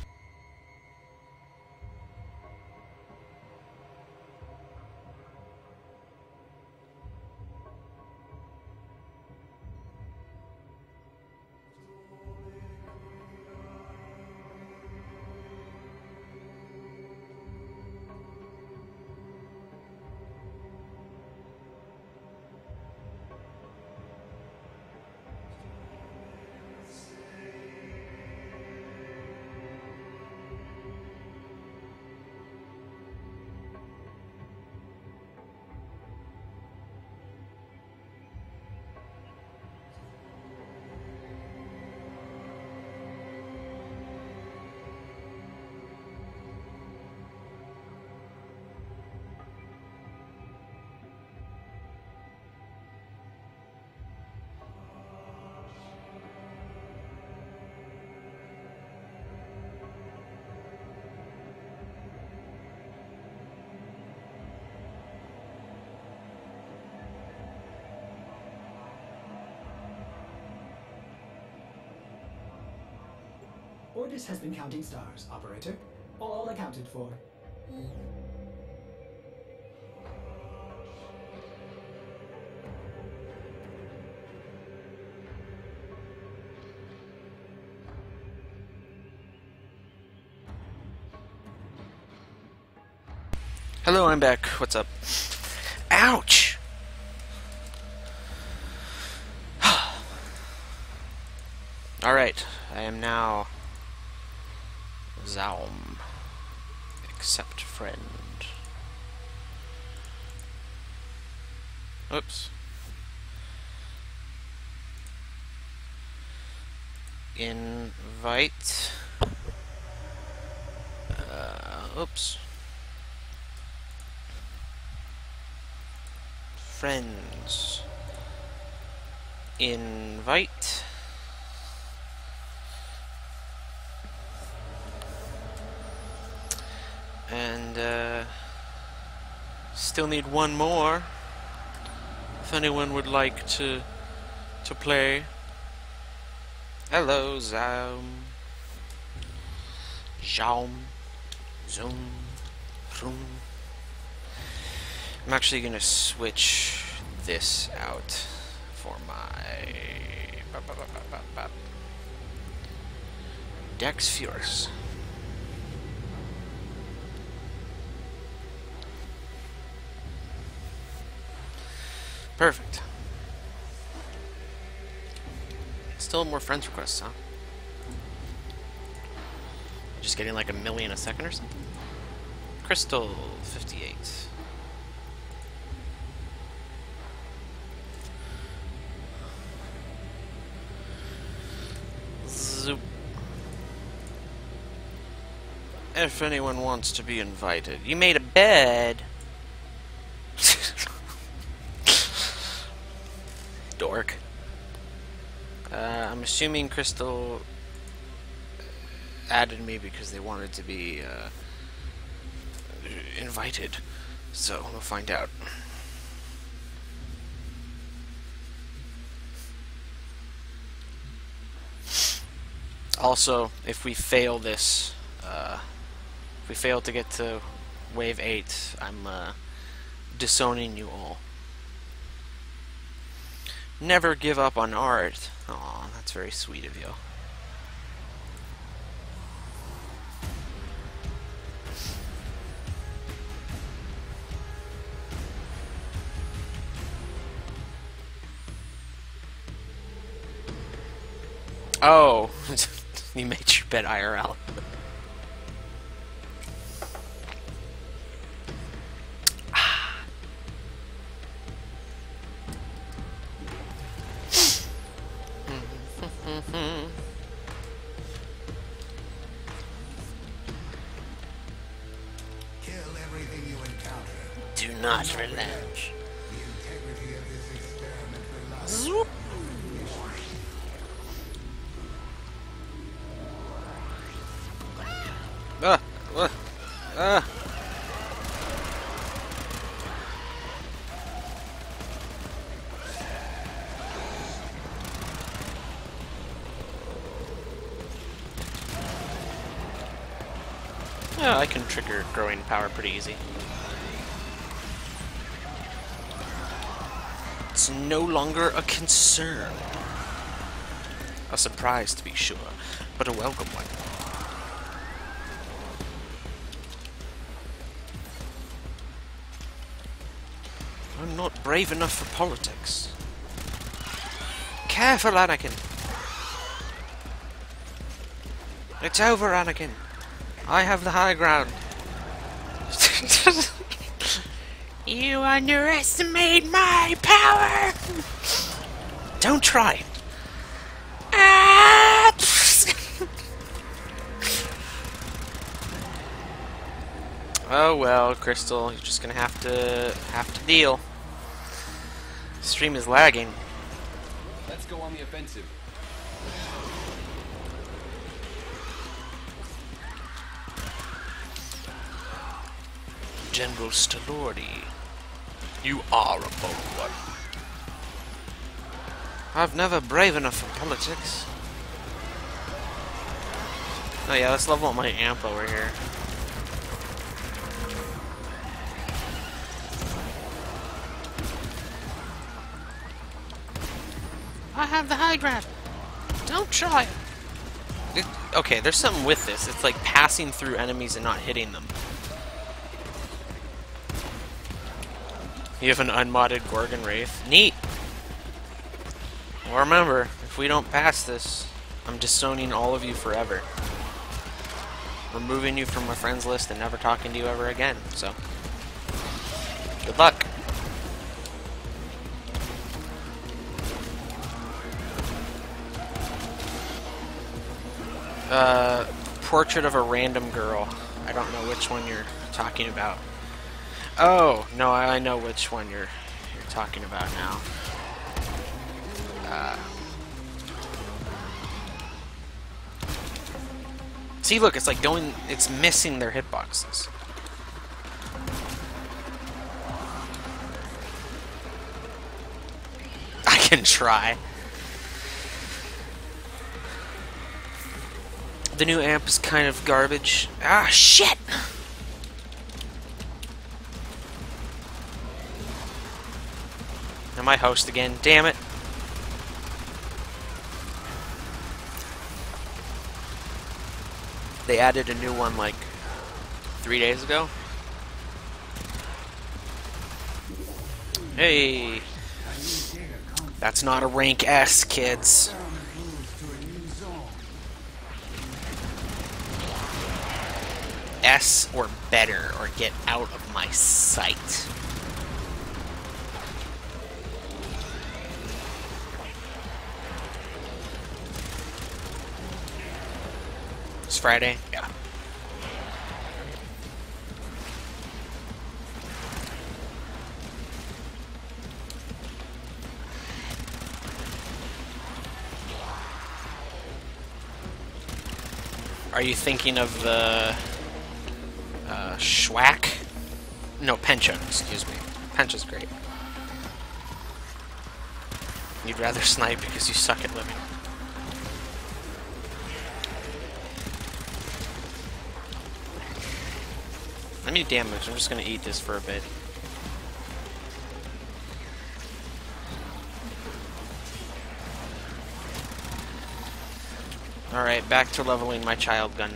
Ordis has been counting stars, operator. All accounted for. Hello, I'm back. What's up? Ouch! Alright, I am now Zaum. Accept friend. Oops. Invite. Oops. Friends. Invite. And still need one more. If anyone would like to play. Hello, Zaum. Zaum. Zoom. Vroom. I'm actually gonna switch this out for my Dex Fierce. Perfect. Still more friends requests, huh? Just getting like 1,000,000 a second or something? Crystal 58. Zoop. If anyone wants to be invited. You made a bed. Dork. I'm assuming Crystal added me because they wanted to be invited. So we'll find out. Also, if we fail this, if we fail to get to Wave 8, I'm disowning you all. Never give up on art. Aw, that's very sweet of you. Oh, you made your bed IRL. Kill everything you encounter. Do not relent. The integrity of this experiment relies Zoop. Ah, ah, ah. Yeah, I can trigger growing power pretty easy. It's no longer a concern. A surprise, to be sure, but a welcome one. I'm not brave enough for politics. Careful, Anakin! It's over, Anakin! I have the high ground. You underestimate my power! Don't try. Ah! Oh well, Crystal, you're just gonna have to deal. Stream is lagging. Let's go on the offensive. General StallordD, you are a bold one. I've never brave enough for politics. Oh yeah, let's level up my amp over here. I have the high ground. Don't try. Okay, there's something with this. It's like passing through enemies and not hitting them. You have an unmodded Gorgon Wraith. Neat! Well, remember, if we don't pass this, I'm disowning all of you forever. Removing you from my friends list and never talking to you ever again, so... Good luck! Portrait of a random girl. I don't know which one you're talking about. Oh, no, I know which one you're talking about now. See, look, it's like going, it's missing their hitboxes. I can try. The new amp is kind of garbage. Ah, shit! Am I host again? Damn it. They added a new one like 3 days ago. Hey! That's not a rank S, kids. S or better, or get out of my sight. It's Friday? Yeah. Are you thinking of the Schwack? No, Pencha, excuse me. Pencha's great. You'd rather snipe because you suck at living. I need damage. I'm just gonna eat this for a bit. Alright, back to leveling my child gun.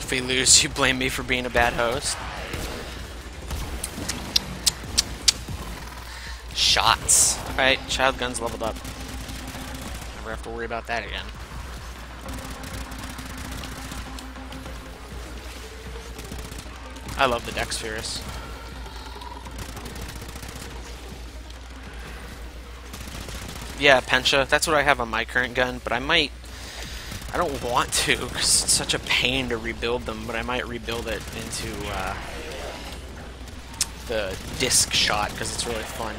If we lose, you blame me for being a bad host. Shots. Alright, child gun's leveled up. Never have to worry about that again. I love the Dexterous. Yeah, Pencha. That's what I have on my current gun, but I don't want to, because it's such a pain to rebuild them, but I might rebuild it into the disc shot, because it's really fun.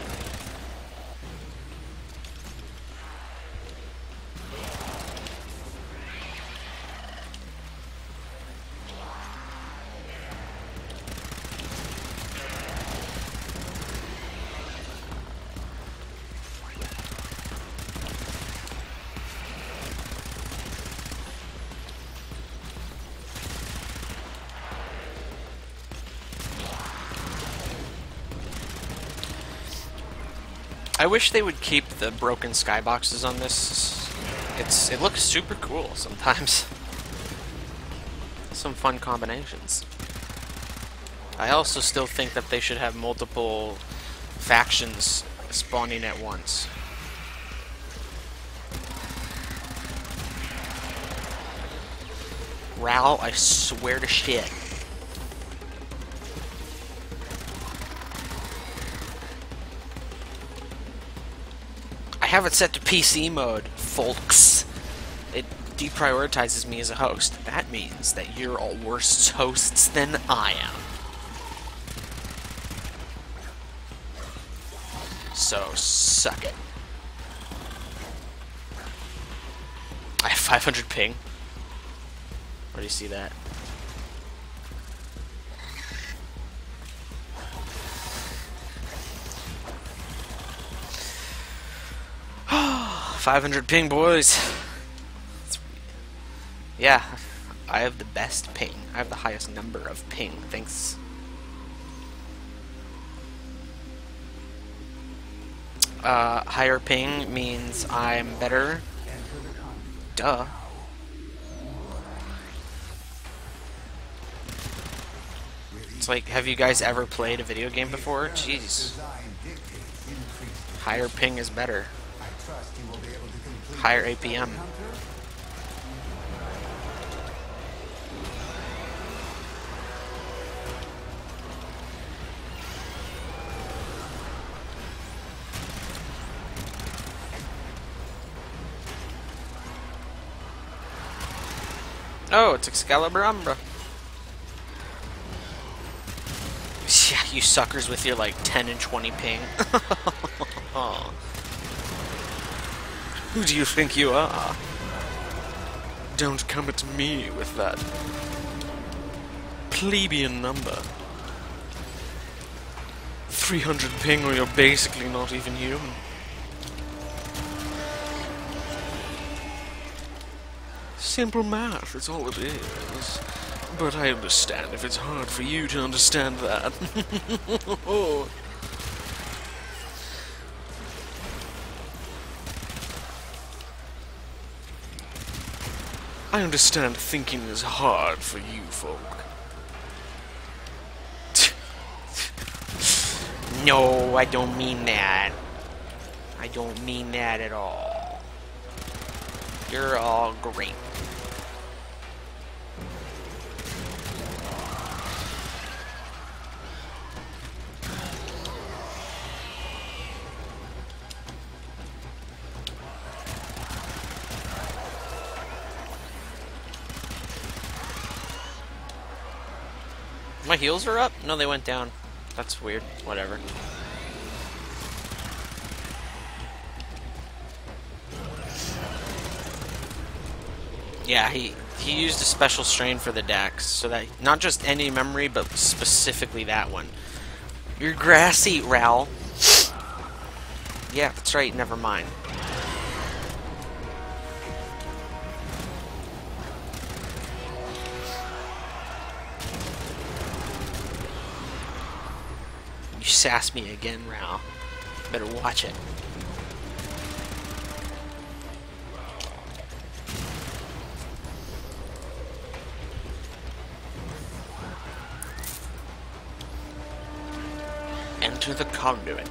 I wish they would keep the broken skyboxes on this. It looks super cool sometimes. Some fun combinations. I also still think that they should have multiple factions spawning at once. Ral, I swear to shit. I have it set to PC mode, folks. It deprioritizes me as a host. That means that you're all worse hosts than I am. So, suck it. I have 500 ping. Where do you see that? Oh, 500 ping, boys. Yeah, I have the best ping. I have the highest number of ping. Thanks. Higher ping means I'm better. Duh. It's like, have you guys ever played a video game before? Jeez. Higher ping is better. Higher APM. Oh, it's Excalibur Umbra. Yeah, you suckers with your like 10 and 20 ping. Oh. Who do you think you are? Don't come at me with that plebeian number. 300 ping or you're basically not even human. Simple math, it's all it is. But I understand if it's hard for you to understand that. Oh. I understand thinking is hard for you folk. No, I don't mean that. I don't mean that at all. You're all great. My heels are up? No, they went down. That's weird. Whatever. Yeah, he used a special strain for the Dex, so that not just any memory, but specifically that one. You're grassy, Ral. Yeah, that's right. Never mind. You sass me again, Ral. Better watch it. conduit.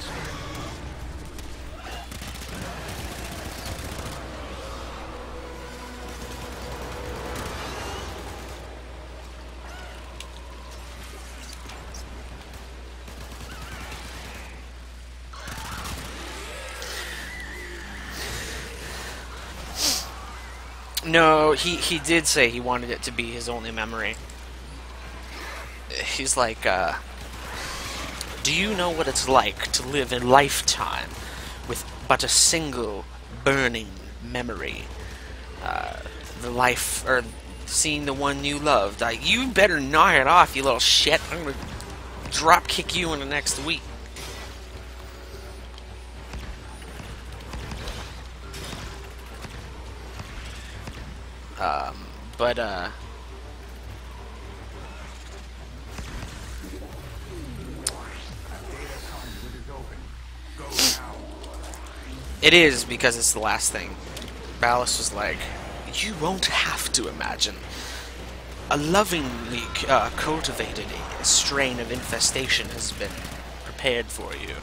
No, he did say he wanted it to be his only memory. He's like, do you know what it's like to live a lifetime with but a single burning memory? The life, or seeing the one you loved. You better knock it off, you little shit. I'm gonna drop kick you in the next week. It is, because it's the last thing. Ballast was like, you won't have to imagine. A lovingly cultivated strain of infestation has been prepared for you.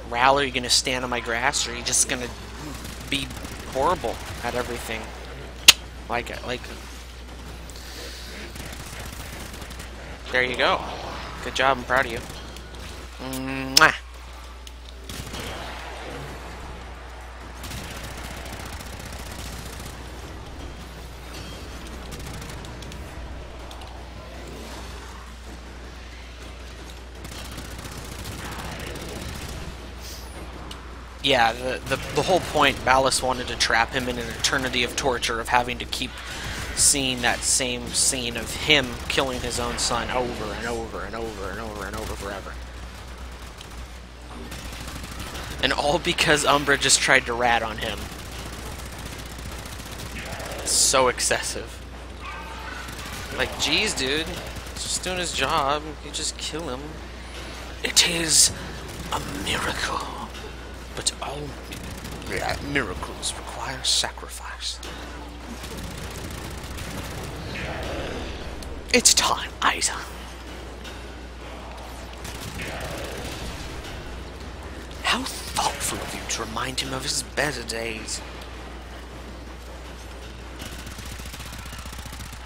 Ral, are you gonna stand on my grass, or are you just gonna be horrible at everything? Like, there you go. Good job, I'm proud of you. Mwah. Yeah, the whole point, Ballast wanted to trap him in an eternity of torture, of having to keep seeing that same scene of him killing his own son over and over and over and over and over forever. And all because Umbra just tried to rat on him. It's so excessive. Like, geez, dude. He's just doing his job. You just kill him. It is a miracle. But all miracles require sacrifice. It's time, Isa. How thoughtful of you to remind him of his better days.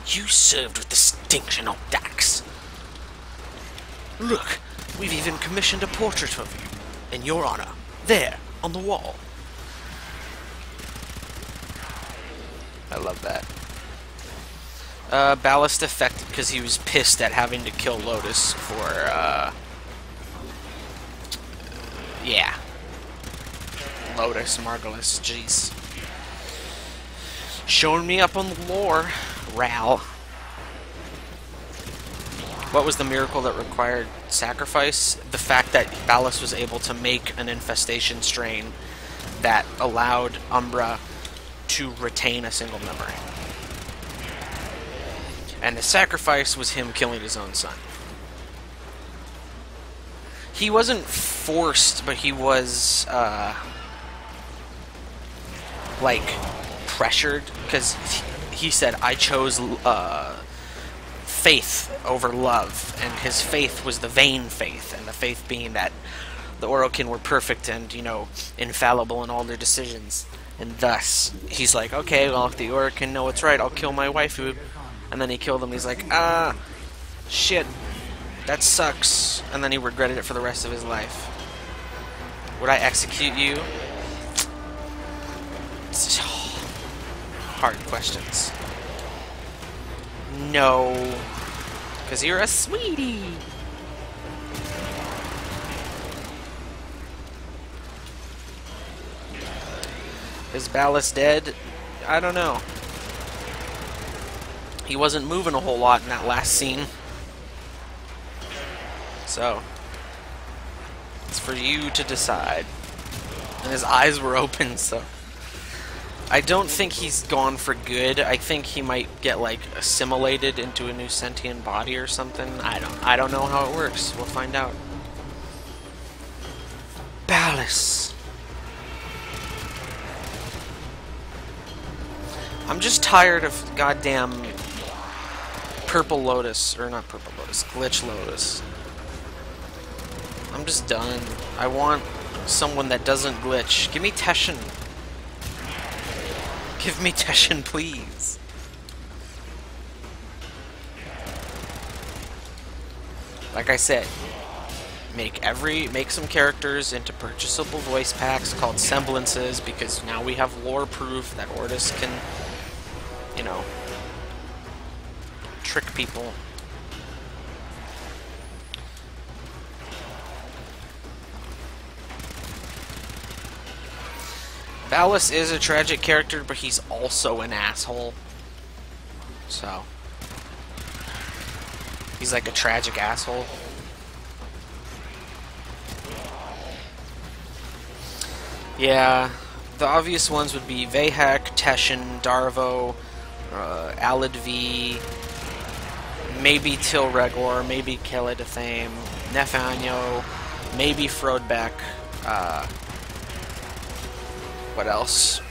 You served with distinction on Dax. Look, we've even commissioned a portrait of you, in your honor. There, on the wall. I love that. Ballast defected because he was pissed at having to kill Lotus for, yeah. Lotus, Margulis, jeez. Showing me up on the lore, Ral. What was the miracle that required sacrifice? The fact that Ballast was able to make an infestation strain that allowed Umbra to retain a single memory. And the sacrifice was him killing his own son. He wasn't forced, but he was, like, pressured, because he said, I chose, faith over love, and his faith was the vain faith, and the faith being that the Orokin were perfect and, you know, infallible in all their decisions. And thus, he's like, okay, well, if the Orokin know what's right, I'll kill my waifu. And then he killed him, he's like, shit, that sucks. And then he regretted it for the rest of his life. Would I execute you? Hard questions. No. Because you're a sweetie. Is Ballast dead? I don't know. He wasn't moving a whole lot in that last scene. So, it's for you to decide. And his eyes were open, so... I don't think he's gone for good. I think he might get, like, assimilated into a new sentient body or something. I don't know how it works. We'll find out. Ballast. I'm just tired of goddamn Purple Lotus, or not Purple Lotus, Glitch Lotus. I'm just done. I want someone that doesn't glitch. Give me Teshin. Give me Teshin, please. Like I said, make some characters into purchasable voice packs called semblances, because now we have lore proof that Ordis can, you know, trick people. Valis is a tragic character, but he's also an asshole. So, he's like a tragic asshole. Yeah, the obvious ones would be Vahek, Teshin, Darvo, Alidvi, maybe Tilregor, maybe Keledathame, Nefanyo, maybe Frodbeck. What else?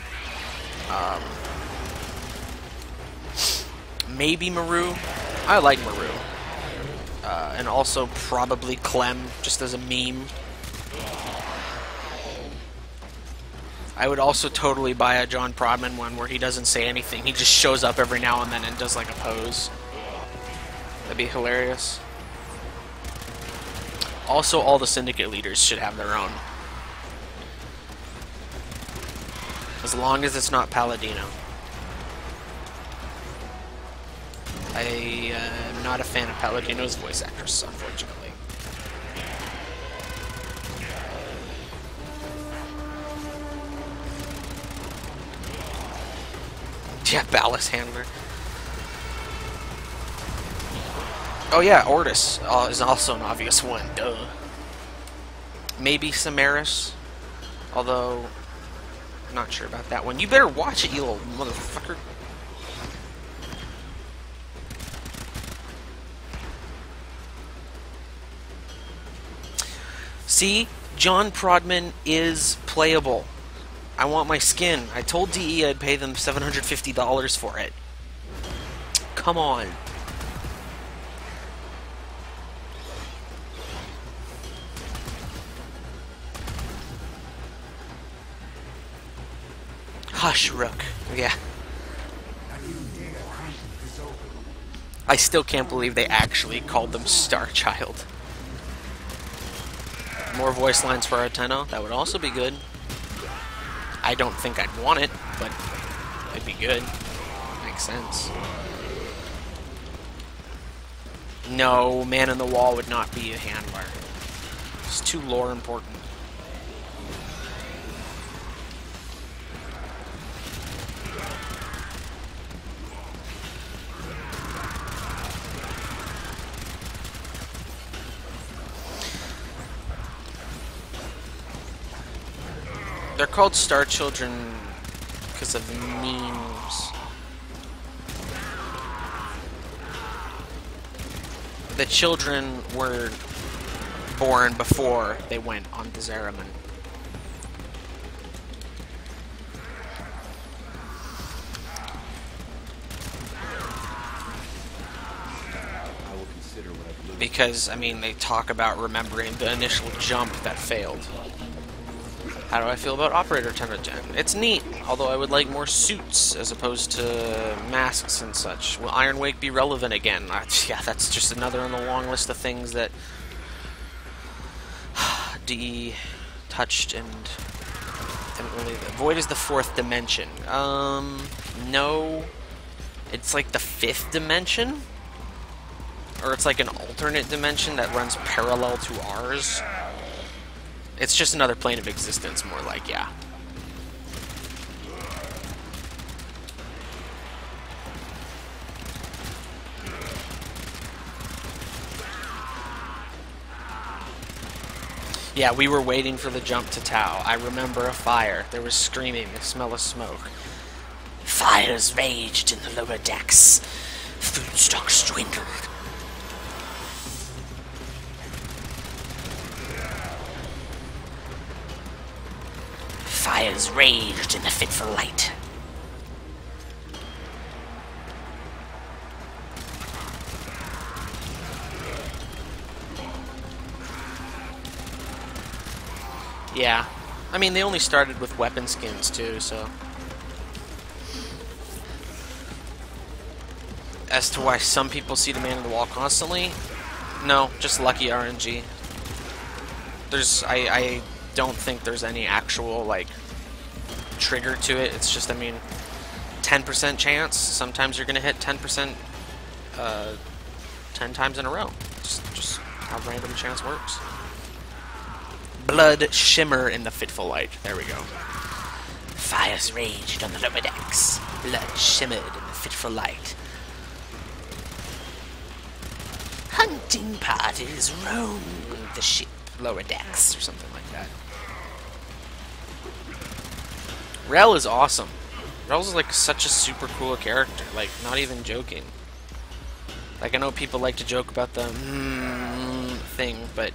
Maybe Maru. I like Maru. And also probably Clem, just as a meme. I would also totally buy a John Prodman one where he doesn't say anything. He just shows up every now and then and does like a pose. That'd be hilarious. Also, all the Syndicate leaders should have their own. As long as it's not Paladino. I am not a fan of Paladino's voice actress, unfortunately. Yeah, Ballast Handler. Oh yeah, Ordis is also an obvious one, duh. Maybe Samaris, although I'm not sure about that one. You better watch it, you little motherfucker. See, John Prodman is playable. I want my skin. I told DE I'd pay them $750 for it. Come on. Hush, Rook. Yeah. I still can't believe they actually called them Starchild. More voice lines for Arteno. That would also be good. I don't think I'd want it, but it'd be good. Makes sense. No, Man in the Wall would not be a handler. It's too lore important. They're called Star Children because of memes. The children were born before they went on to Zeraman. Because, I mean, they talk about remembering the initial jump that failed. How do I feel about Operator 10 of 10? It's neat, although I would like more suits as opposed to masks and such. Will Iron Wake be relevant again? Yeah, that's just another on the long list of things that DE touched and didn't really... Void is the 4th dimension. No. It's like the 5th dimension? Or it's like an alternate dimension that runs parallel to ours. It's just another plane of existence, more like, yeah. Yeah, we were waiting for the jump to Tau. I remember a fire. There was screaming, the smell of smoke. Fires raged in the lower decks. Food stocks dwindled. Fires raged in the fitful light. Yeah. I mean, they only started with weapon skins, too, so... As to why some people see the man in the wall constantly, no, just lucky RNG. I don't think there's any actual, like, trigger to it. It's just, I mean, 10% chance. Sometimes you're gonna hit 10%, 10 times in a row. Just how random chance works. Blood shimmer in the fitful light. There we go. Fires raged on the lower decks. Blood shimmered in the fitful light. Hunting parties roam the ship, lower decks, or something like that. Rel is awesome. Rel's like such a super cool character, like, not even joking. Like, I know people like to joke about the thing, but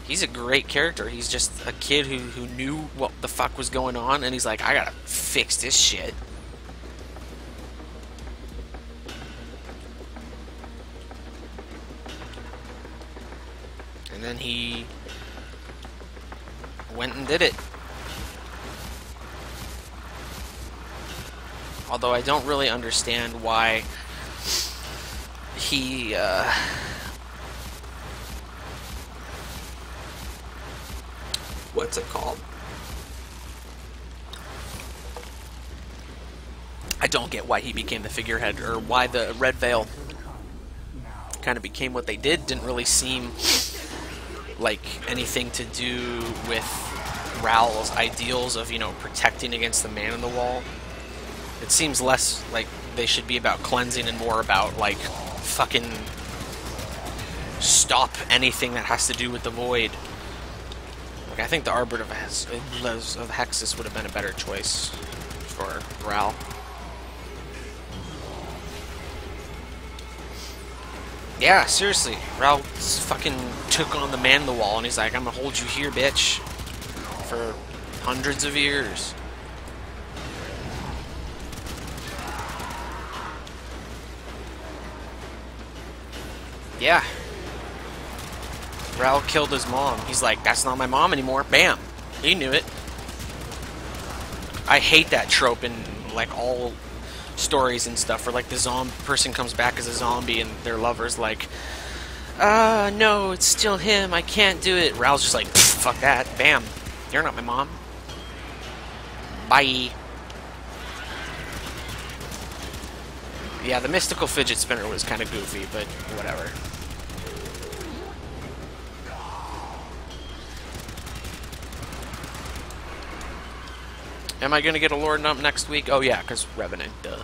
he's a great character. He's just a kid who knew what the fuck was going on, and he's like, I gotta fix this shit. And then he went and did it. Although I don't really understand why he what's it called? I don't get why he became the figurehead, or why the Red Veil kind of became what they did. Didn't really seem like anything to do with Ral's ideals of, you know, protecting against the man in the wall. It seems less like they should be about cleansing and more about, like, fucking stop anything that has to do with the void. Like, I think the Arbiter of Hexus would have been a better choice for Ral. Yeah, seriously, Ral fucking took on the man in the wall, and he's like, I'm gonna hold you here, bitch, for hundreds of years. Yeah. Ral killed his mom. He's like, that's not my mom anymore. Bam. He knew it. I hate that trope in, like, all stories and stuff, where, like, the zombie person comes back as a zombie and their lover's like, no, it's still him, I can't do it. Ral's just like, fuck that, bam, you're not my mom. Bye. Yeah, the mystical fidget spinner was kind of goofy, but whatever. Am I gonna get a Lord Nump next week? Oh yeah, because Revenant, duh.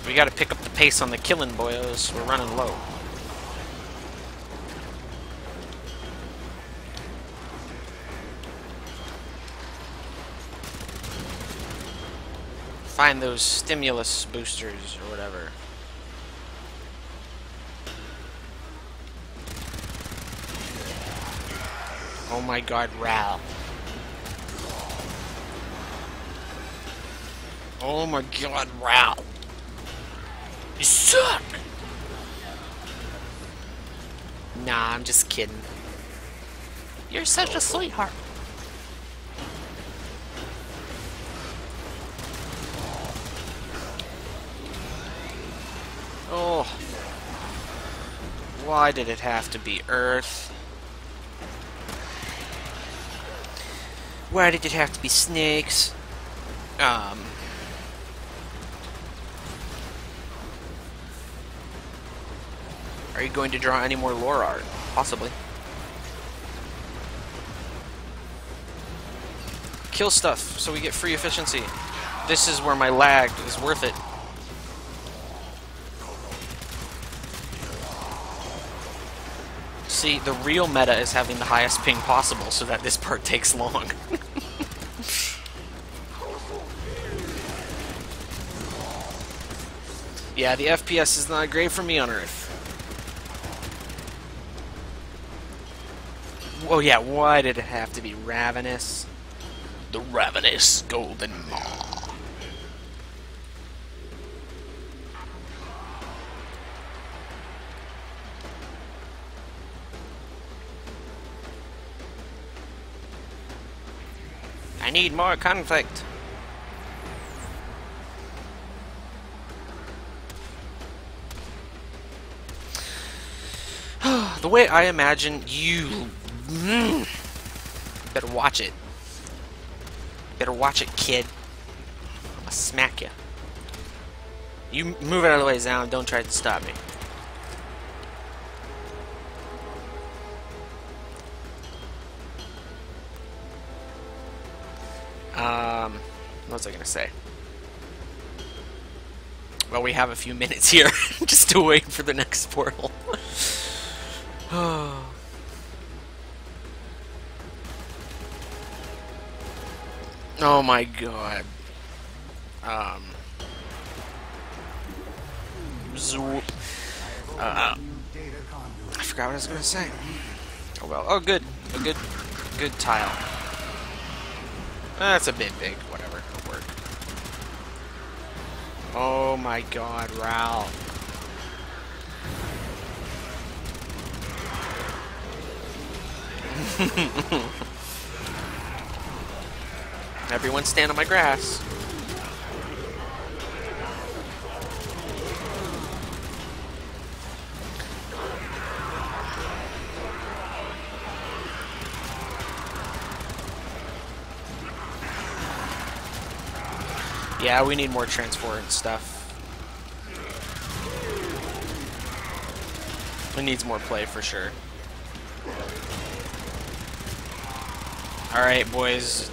We gotta pick up the pace on the killing, boyos. We're running low. Find those stimulus boosters or whatever. Oh my god, Ral. Oh my god, Ral. You suck! Nah, I'm just kidding. You're such a sweetheart. Oh. Why did it have to be Earth? Why did it have to be snakes? Are you going to draw any more lore art? Possibly. Kill stuff so we get free efficiency. This is where my lag is worth it. See, the real meta is having the highest ping possible so that this part takes long. Yeah, the FPS is not great for me on Earth. Oh yeah, why did it have to be ravenous? The ravenous golden maw. I need more conflict. The way I imagine you... better watch it. Better watch it, kid. I'm gonna smack you. You move out of the way, Zound. Don't try to stop me. What was I gonna say? Well, we have a few minutes here just to wait for the next portal. Oh my god. Zoop. I forgot what I was gonna say. Oh well. Oh good. A good tile. That's a bit big. Whatever. It'll work. Oh my god, Ralph. Everyone stand on my grass. Yeah, we need more transport and stuff. It needs more play for sure. Alright, boys.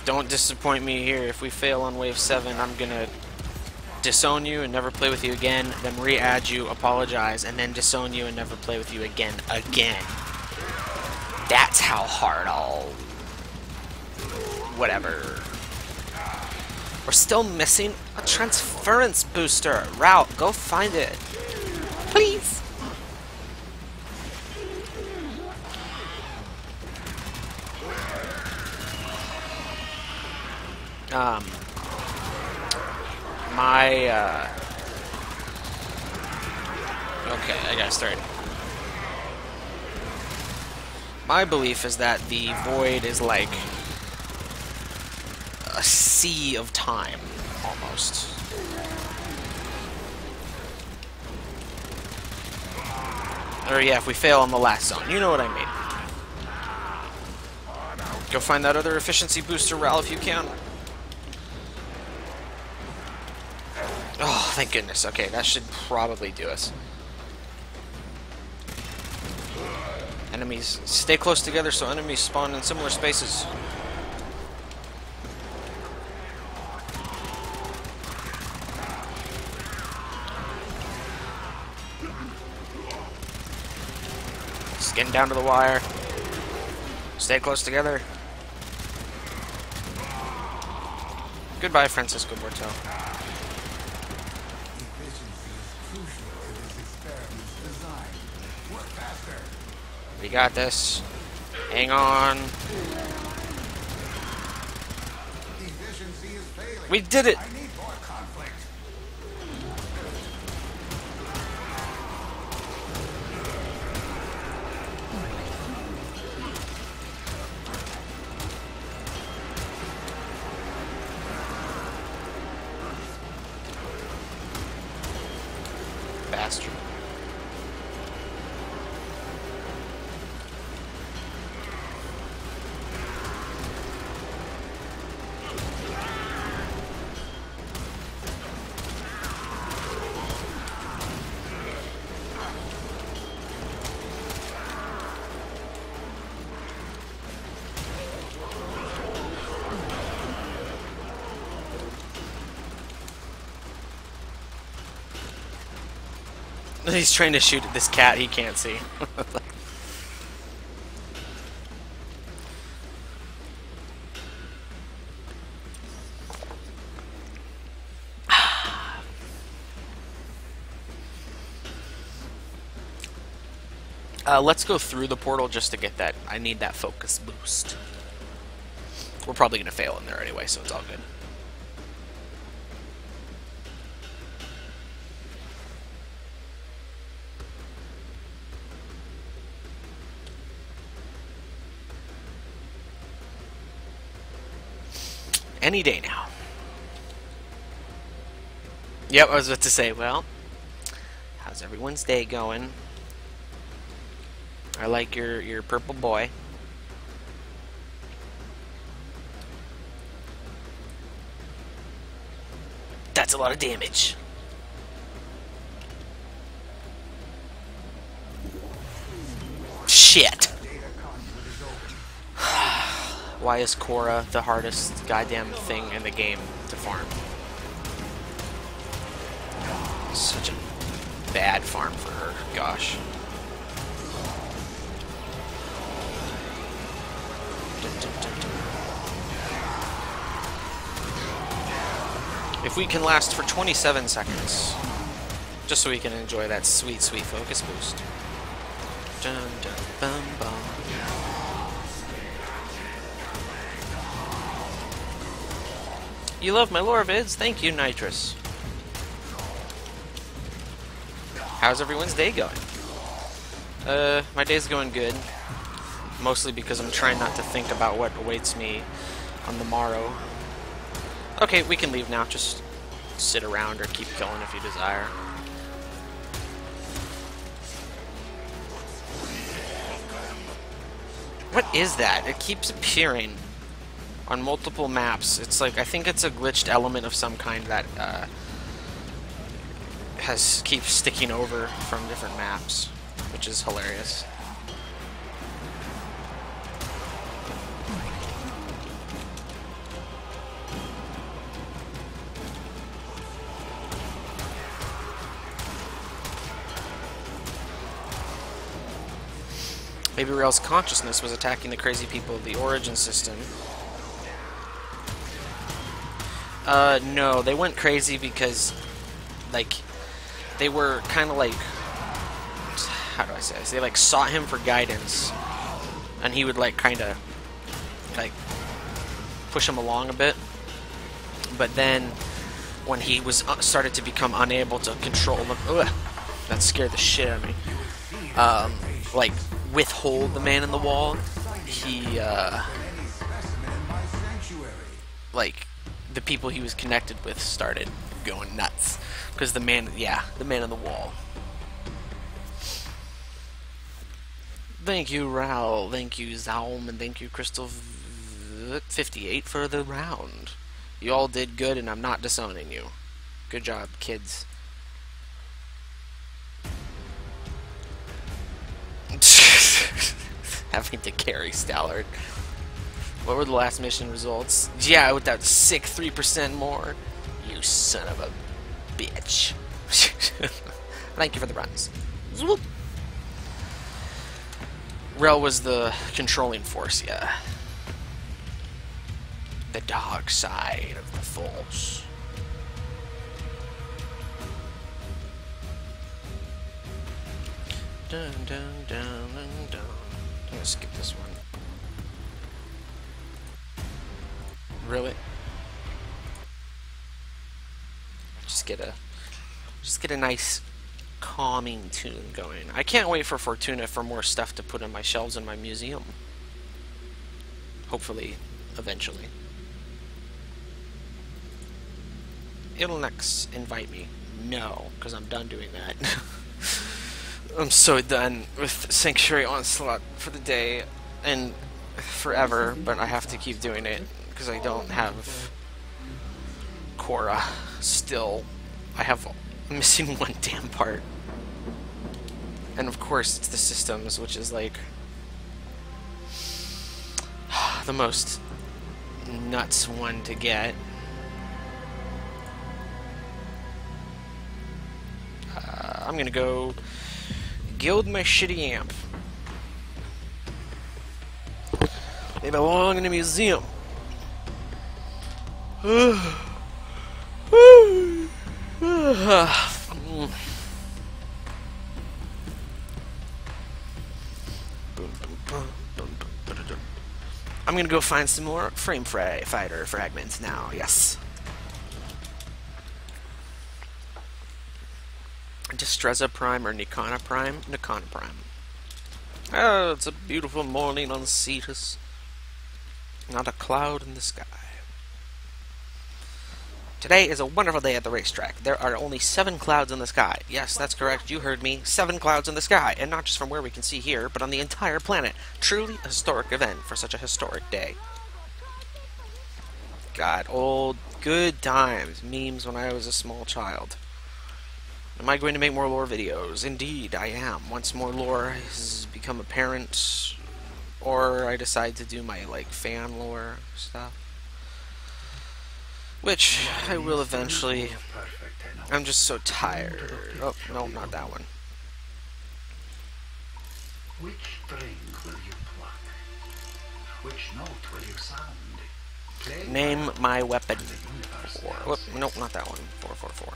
Don't disappoint me here. If we fail on Wave 7, I'm gonna disown you and never play with you again, then re-add you, apologize, and then disown you and never play with you again. That's how hard I'll... Whatever. We're still missing a transference booster. Route, go find it. Please. Okay, I gotta start. My belief is that the void is like a sea of time, almost. Or yeah, if we fail on the last zone, you know what I mean. Go find that other efficiency booster, Ral, if you can. Oh, thank goodness. Okay, that should probably do us. Enemies, stay close together so enemies spawn in similar spaces. Just getting down to the wire. Stay close together. Goodbye, Francisco Borto. We got this. Hang on. We did it! Bastard. He's trying to shoot at this cat he can't see. Let's go through the portal just to get that. I need that focus boost. We're probably going to fail in there anyway, so it's all good. Any day now. Yep, I was about to say, well, how's everyone's day going? I like your purple boy. That's a lot of damage. Shit. Why is Cora the hardest goddamn thing in the game to farm? Such a bad farm for her. Gosh. If we can last for 27 seconds, just so we can enjoy that sweet, sweet focus boost. Dun, dun, bum, bum. You love my lore vids? Thank you, Nitrous. How's everyone's day going? My day's going good. Mostly because I'm trying not to think about what awaits me on the morrow. Okay, we can leave now. Just sit around or keep killing if you desire. What is that? It keeps appearing on multiple maps. It's like, I think it's a glitched element of some kind that keeps sticking over from different maps, which is hilarious. Maybe Rael's consciousness was attacking the crazy people of the Origin system. No, they went crazy because, like, they were kind of like, how do I say this? They, like, sought him for guidance, and he would, like, kind of, like, push him along a bit. But then, when he was started to become unable to control them, that scared the shit out of me. Like, withhold the man in the wall, he, like, the people he was connected with started going nuts. Because the man in the wall. Thank you, Raul. Thank you, Zaum. And thank you, Crystal58 for the round. You all did good, and I'm not disowning you. Good job, kids. Having to carry Stallord. What were the last mission results? Yeah, with that sick 3% more. You son of a bitch. Thank you for the runs. Swoop. Rael was the controlling force, yeah. The dark side of the force. Dun dun dun dun dun. I'm gonna skip this one. Really? Just get a nice calming tune going. I can't wait for Fortuna for more stuff to put on my shelves in my museum. Hopefully, eventually. It'll next invite me. No, because I'm done doing that. I'm so done with Sanctuary Onslaught for the day and forever, but I have to keep doing it because I don't have Cora still. I'm missing one damn part. And of course it's the systems, which is like the most nuts one to get. I'm gonna go gild my shitty amp. They belong in a museum. I'm gonna go find some more fighter fragments now. Yes. Distreza Prime or Nikana Prime? Nikana Prime. Oh, it's a beautiful morning on Cetus. Not a cloud in the sky. Today is a wonderful day at the racetrack. There are only 7 clouds in the sky. Yes, that's correct. You heard me. 7 clouds in the sky. And not just from where we can see here, but on the entire planet. Truly a historic event for such a historic day. God, old good times. Memes when I was a small child. Am I going to make more lore videos? Indeed, I am. Once more lore has become apparent, or I decide to do my, like, fan lore stuff. Which I will eventually. I'm just so tired. Oh, no, not that one. Which string will you pluck? Which note will you sound? Name my weapon. 4. Whoop, nope, not that one. 444.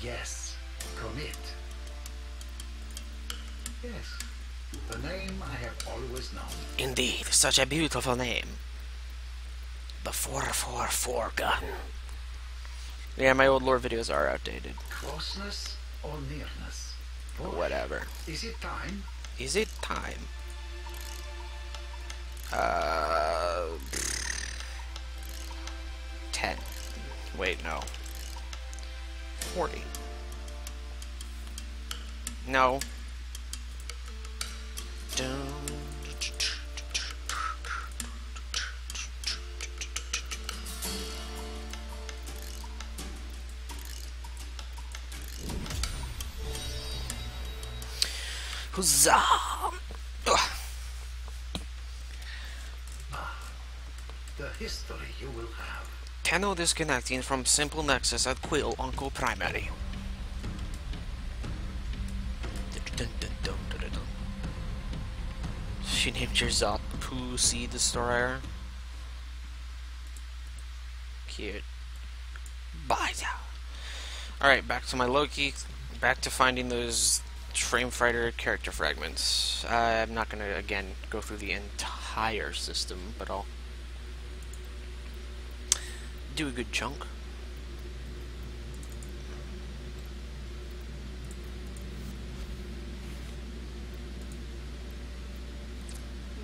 Yes. Commit. Yes. The name I have always known. Indeed, such a beautiful name. The 444 gun. Yeah, my old lore videos are outdated. Closeness or nearness? Whatever. Is it time? Is it time? 10. Wait, no. 40. No. Huzzah! Ugh. The history you will have. Channel disconnecting from Simple Nexus at Quill Uncle Primary. She named your Zot Pussy Destroyer. Cute. Bye now. Alright, back to my Loki. Back to finding those frame fighter character fragments. I'm not gonna, again, go through the entire system, but I'll do a good chunk.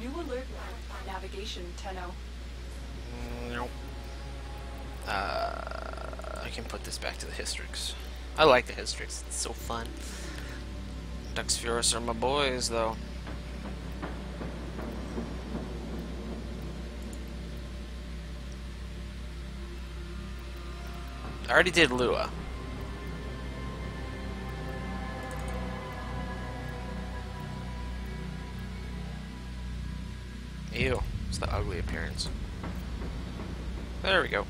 New alert. Navigation 10-0. Nope. I can put this back to the Hystrix. I like the Hystrix. It's so fun. Dux Furus are my boys, though. I already did Lua. Ew, it's the ugly appearance. There we go.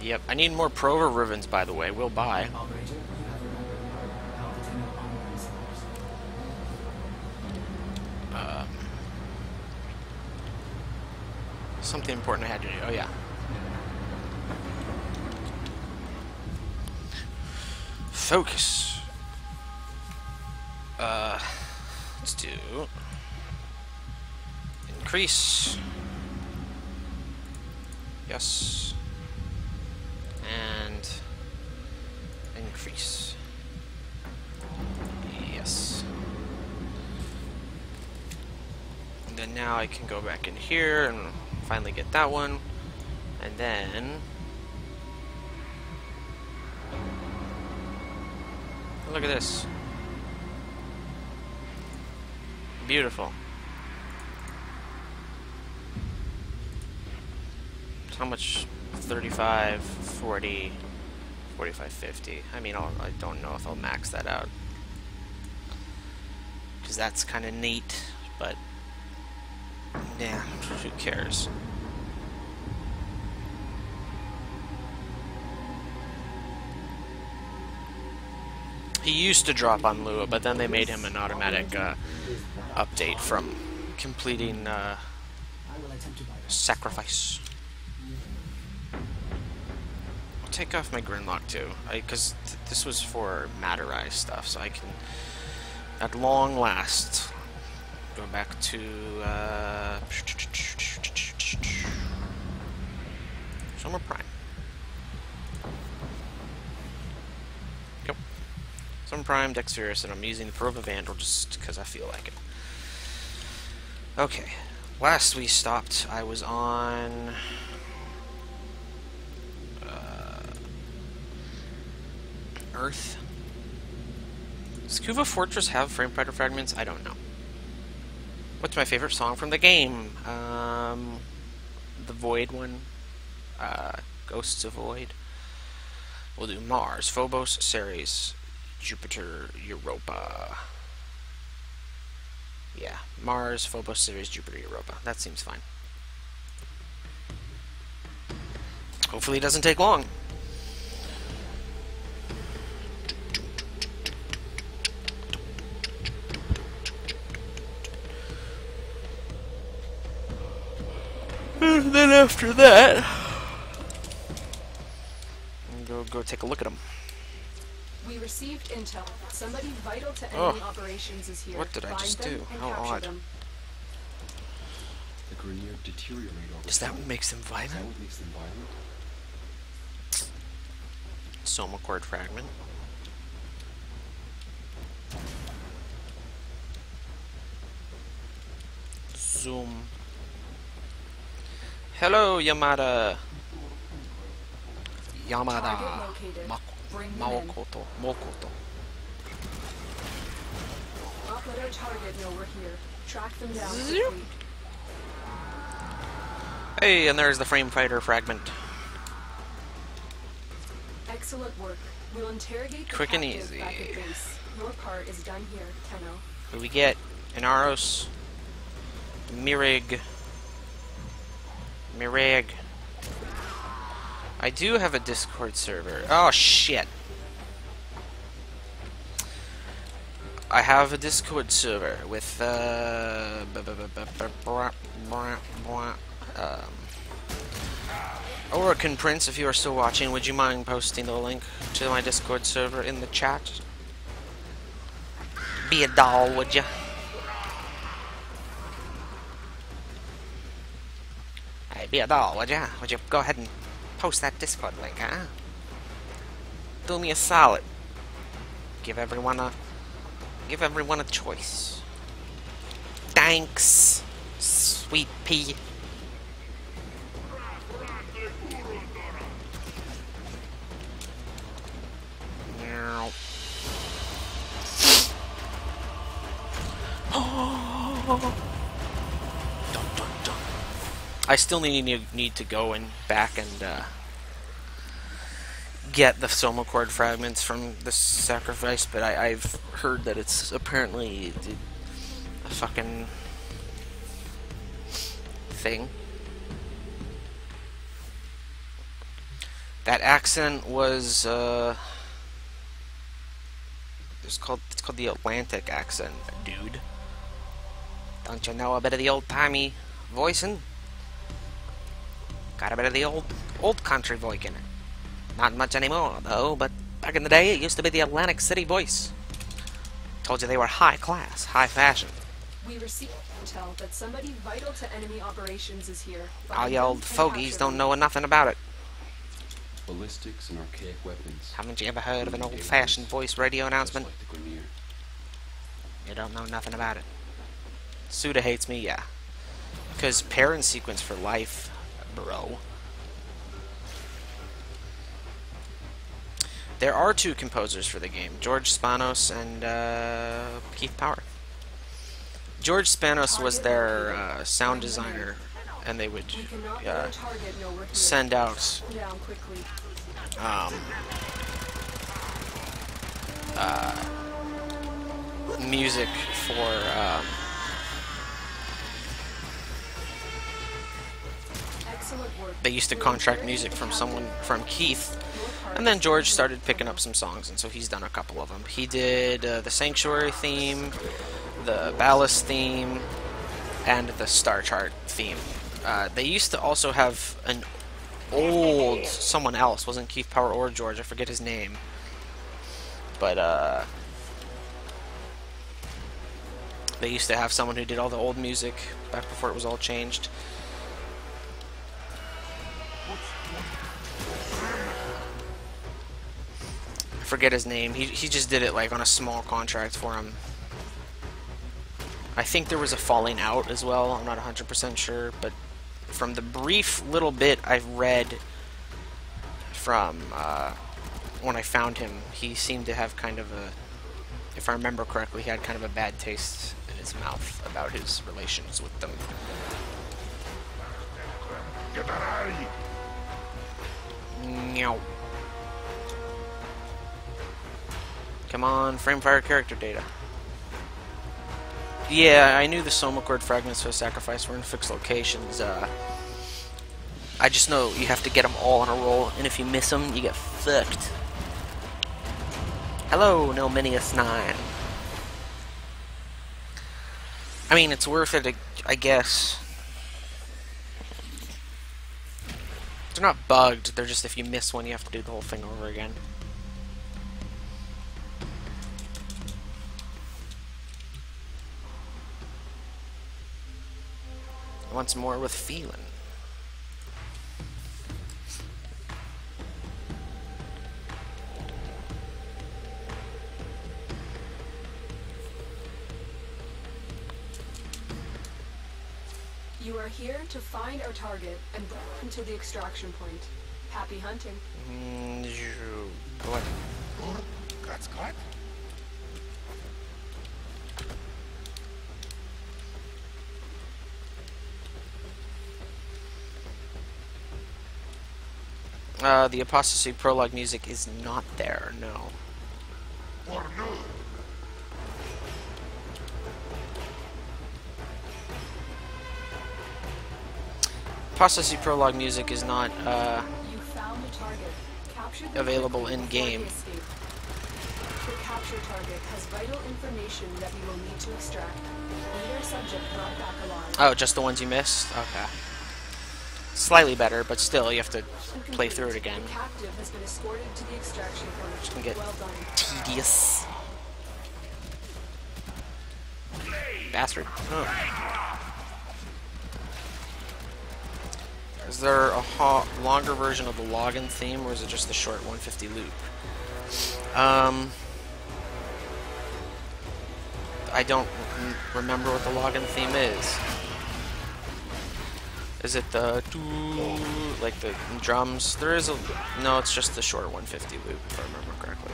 Yep, I need more Prover ribbons, by the way. We'll buy. Operator, you have remembered how the Tenno armor resolves. Something important I had to do. Oh, yeah. Focus. Let's do increase. Yes. And increase. Yes. And then now I can go back in here and finally get that one. And then look at this. Beautiful. How much? 35, 40, 45, 50. I mean, I don't know if I'll max that out. Because that's kind of neat, but yeah, who cares? He used to drop on Lua, but then they made him an automatic update from completing I will attempt to bypass. Sacrifice. I'll take off my Grinlock too, because this was for Matterize stuff, so I can, at long last, go back to Summer Prime. Yep. Summer Prime, Dexterous, and I'm using the Probe of Vandal just because I feel like it. Okay. Last we stopped, I was on Earth. Does Kuva Fortress have frame fighter fragments? I don't know. What's my favorite song from the game? The Void one. Ghosts of Void. We'll do Mars, Phobos, Ceres, Jupiter, Europa. Yeah, Mars, Phobos, Ceres, Jupiter, Europa. That seems fine. Hopefully it doesn't take long. And then after that, go take a look at them. We received intel. Somebody vital to enemy operations is here. What did I just Find do? them and How capture odd. them. The Grenier deteriorate over Is that time. what makes them Is that violent? what makes them violent? Soma Chord Fragment. Zoom. Hello, Yamada. Yamada. Target located. Bring them in. Mokoto. Not let our target know we're here. Track them down Zoop. quickly. Hey, and there's the Frame Fighter Fragment. Excellent work. We'll interrogate the Quick and captive easy. back at base. Your part is done here, Tenno. Who do we get? Inaros. Mirig. I do have a Discord server. Oh, shit. I have a Discord server with, Oracle Prince, if you are still watching, would you mind posting the link to my Discord server in the chat? Be a doll, would you? Hey, be a doll, would ya? Would you go ahead and post that Discord link, huh? Do me a solid. Give everyone a choice. Thanks, sweet pea. Meow. Dun, dun, dun. I still need to go and back and get the Soma Chord fragments from the sacrifice, but I've heard that it's apparently a fucking thing. That accent was it's called the Atlantic accent, dude. Don't you know a bit of the old-timey voicing? Got a bit of the old country voice in it. Not much anymore, though, but back in the day, it used to be the Atlantic City voice. Told you they were high class, high fashion. We received intel that somebody vital to enemy operations is here. All Find you them old and fogies capture don't them. know nothing about it. Ballistics and archaic weapons. Haven't you ever heard of an old-fashioned voice radio announcement? Just like the Grenier. You don't know nothing about it. Suda hates me, yeah. Because parent sequence for life, bro. There are two composers for the game, George Spanos and Keith Power. George Spanos was their sound designer, and they would We cannot let our target know we're here. send out Track them down quickly. music for Excellent work. they used to contract music from someone, from Keith, and then George started picking up some songs, and so he's done a couple of them. He did the Sanctuary theme, the Ballast theme, and the Star Chart theme. They used to also have an old someone else, wasn't Keith Power or George, I forget his name, but They used to have someone who did all the old music back before it was all changed. I forget his name. He just did it like on a small contract for him. I think there was a falling out as well. I'm not 100% sure, but from the brief little bit I've read from when I found him, he seemed to have kind of a, if I remember correctly, he had kind of a bad taste in his mouth about his relations with them. Meow. Come on, Framefire character data. Yeah, I knew the Soma Cord fragments for sacrifice were in fixed locations. I just know you have to get them all on a roll, and if you miss them, you get fucked. Hello, Nelminius 9. I mean, it's worth it, I guess. They're not bugged, they're just if you miss one, you have to do the whole thing over again. Once more with feeling. You are here to find our target and bring him to the extraction point. Happy hunting. What? That's good. The Apostasy prologue music is not there, no. Apostasy prologue music is not You found the target. Capture the available equipment in before game. they escape. The capture target has vital information that we will need to extract. Leader subject brought back alive. Oh, just the ones you missed? Okay. Slightly better, but still, you have to play through it again. The captive has been escorted to the extraction point. It's gonna get Well done. tedious. Bastard. Oh. Is there a longer version of the login theme, or is it just the short 150 loop? I don't remember what the login theme is. Is it the like the drums? There is a no. It's just the short 150 loop, if I remember correctly.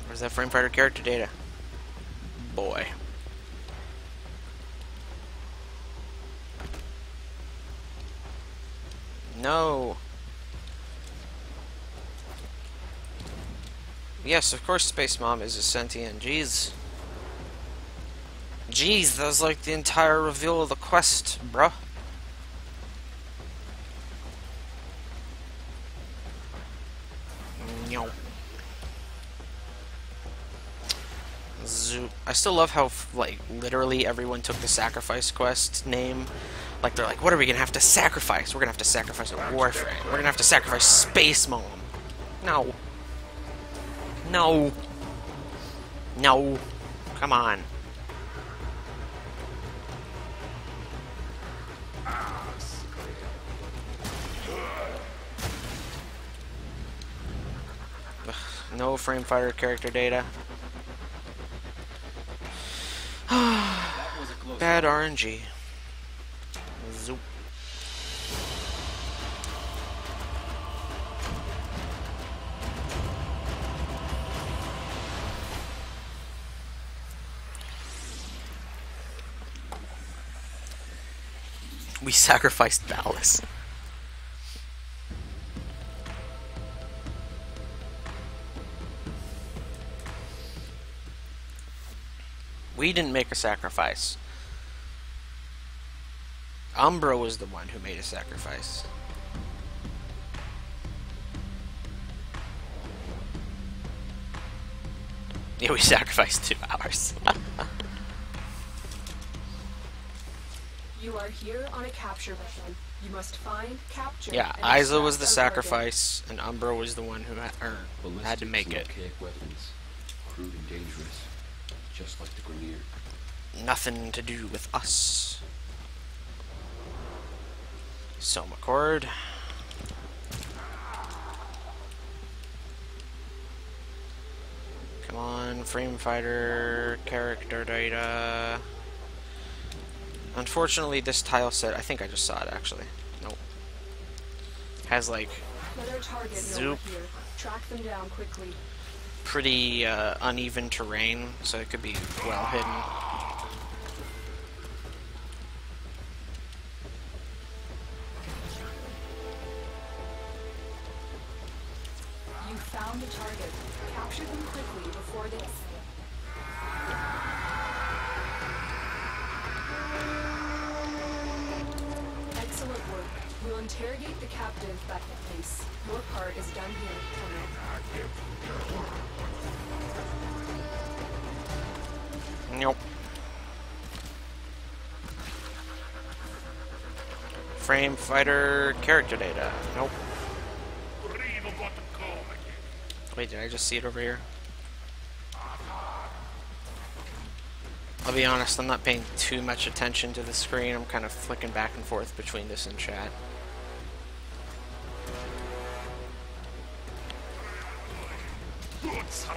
Where's that Framefighter character data? Boy. No. Yes, of course Space Mom is a sentient. Jeez. Jeez, that was like the entire reveal of the quest, bruh. No. Zoop. I still love how, like, literally everyone took the sacrifice quest name. Like, they're like, what are we gonna have to sacrifice? We're gonna have to sacrifice a Warframe. We're gonna have to sacrifice Space Mom. No. No. No. Come on. Ugh, no Framefighter character data. Bad RNG. Zoop. We sacrificed Dallas. We didn't make a sacrifice. Umbra was the one who made a sacrifice. Yeah, we sacrificed 2 hours. You are here on a capture mission. You must find, capture, Yeah, and Isa was the extract our target. sacrifice, and Umbra was the one who had to Ballistics make and it. archaic weapons, crude and dangerous, just like the Grenier. Nothing to do with us. Soma cord. Come on, frame fighter, character data. Unfortunately, this tile set, I think I just saw it actually. Nope. Has like Let our target know Zoop. we're here. Track them down quickly. pretty uneven terrain, so it could be well hidden. You found the target. Capture them quickly before they... Excellent work. We'll interrogate the captive back at base. Your part is done here, Colonel. Nope. Frame fighter character data. Nope. Wait, did I just see it over here? I'll be honest, I'm not paying too much attention to the screen. I'm kind of flicking back and forth between this and chat.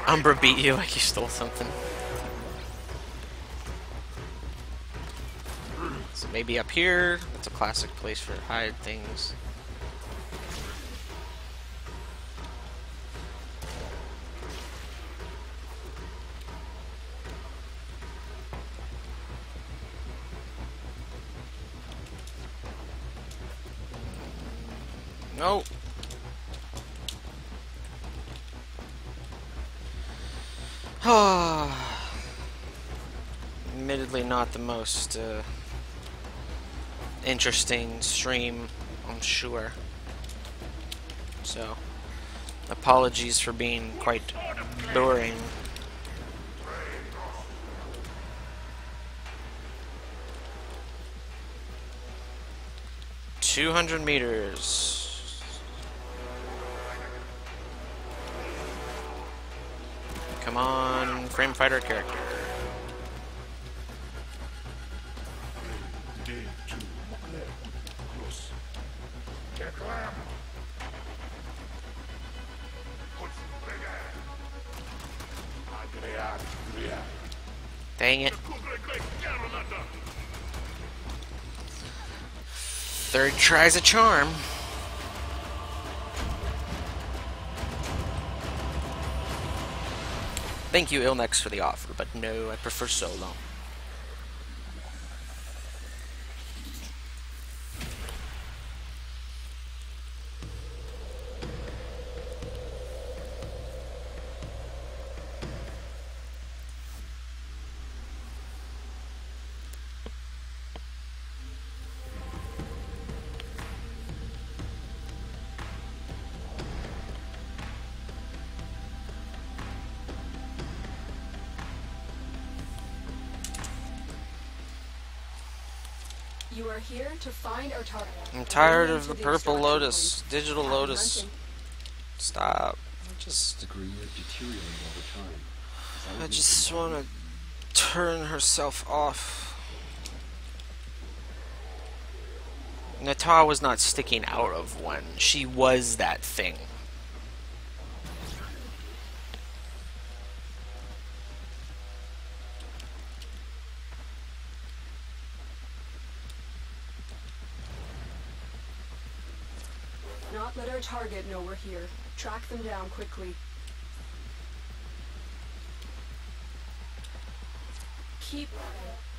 Umbra beat you like you stole something. So maybe up here. That's a classic place for hide things. No. Admittedly not the most interesting stream, I'm sure. So, apologies for being quite boring. $200 meters. Come on, frame fighter character. Dang it. Third try's a charm. Thank you, Ilnex, for the offer, but no, I prefer solo. You are here to find our target. I'm tired Bring of them the to the purple extraction lotus, point. digital Happy lotus. hunting. Stop. Just, The Grenier deteriorate over time. As I was just mentioned, want to turn herself off. Nata was not sticking out of one. She was that thing. Not let our target know we're here. Track them down quickly. Keep...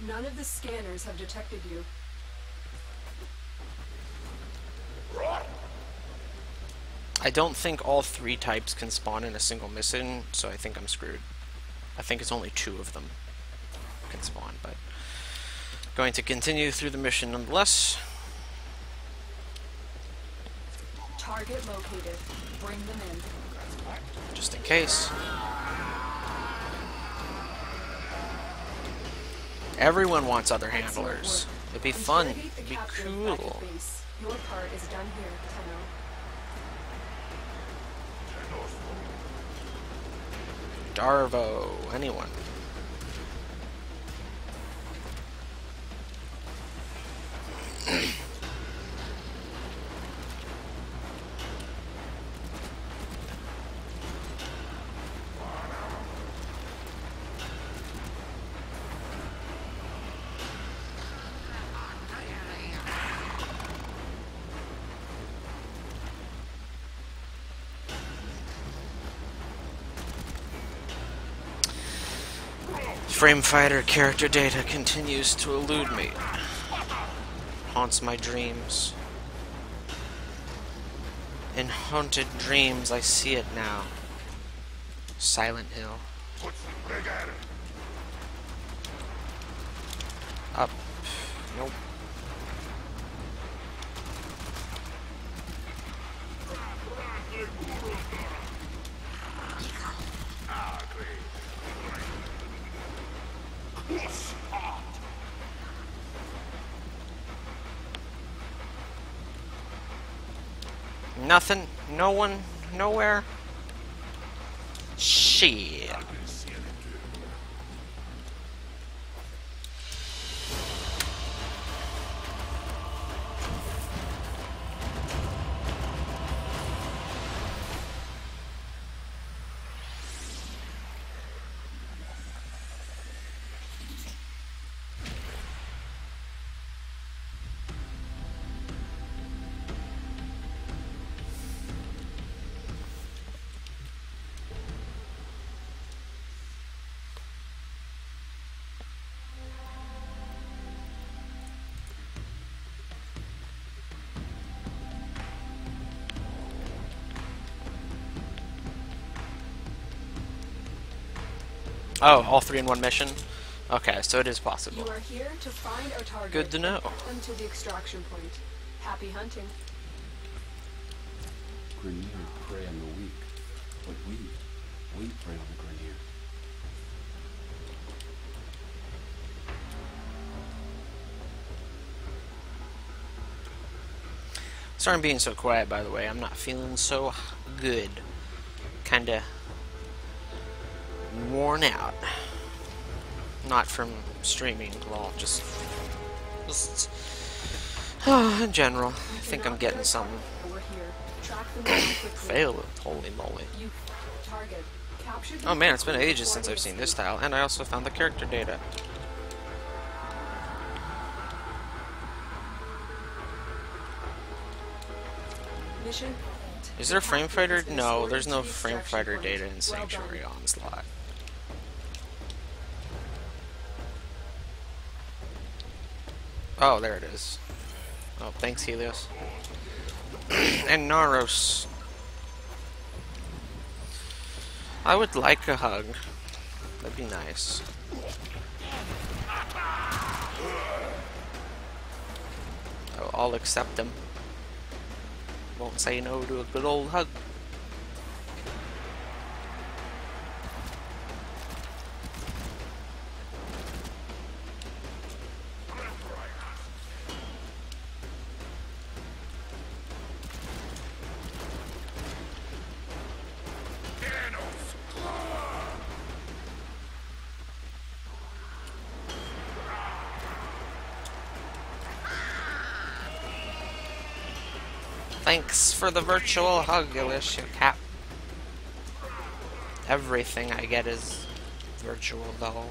None of the scanners have detected you. I don't think all three types can spawn in a single mission, so I think I'm screwed. I think it's only 2 of them can spawn, but going to continue through the mission nonetheless. Target located. Bring them in. Just in case. Everyone wants other Excellent handlers. work. It'd be fun. Interrogate the It'd be captain of cool. Bracket Base. Your part is done here, Tenno. Darvo. Anyone. Frame fighter character data continues to elude me. Haunts my dreams. In haunted dreams, I see it now. Silent Hill. Up. Nope. Nothing. No one. Nowhere. Shit. Oh, all three in one mission? Okay, so it is possible. You are here to find our target. Good to know. And get them to the extraction point. Happy hunting. Grenier prey on the weak, but we prey on the Grenier. Sorry I'm being so quiet, by the way. I'm not feeling so good. Kinda worn out. Not from streaming, well, just in general. I think I'm getting something. We're here. Track them down quickly. Failed. Holy moly. You target. Capture the Oh man, it's been target ages since before I've they seen this escape. tile, and I also found the character data. Mission. Is there a frame fighter? Has been No, escorted there's to no the frame extraction fighter point. data in Well Sanctuary done. Onslaught. Oh, there it is. Oh, thanks, Helios. And Naros. I would like a hug. That'd be nice. Oh, I'll accept them. Won't say no to a good old hug. Thanks for the virtual hug, Alicia Cap. Everything I get is virtual, though.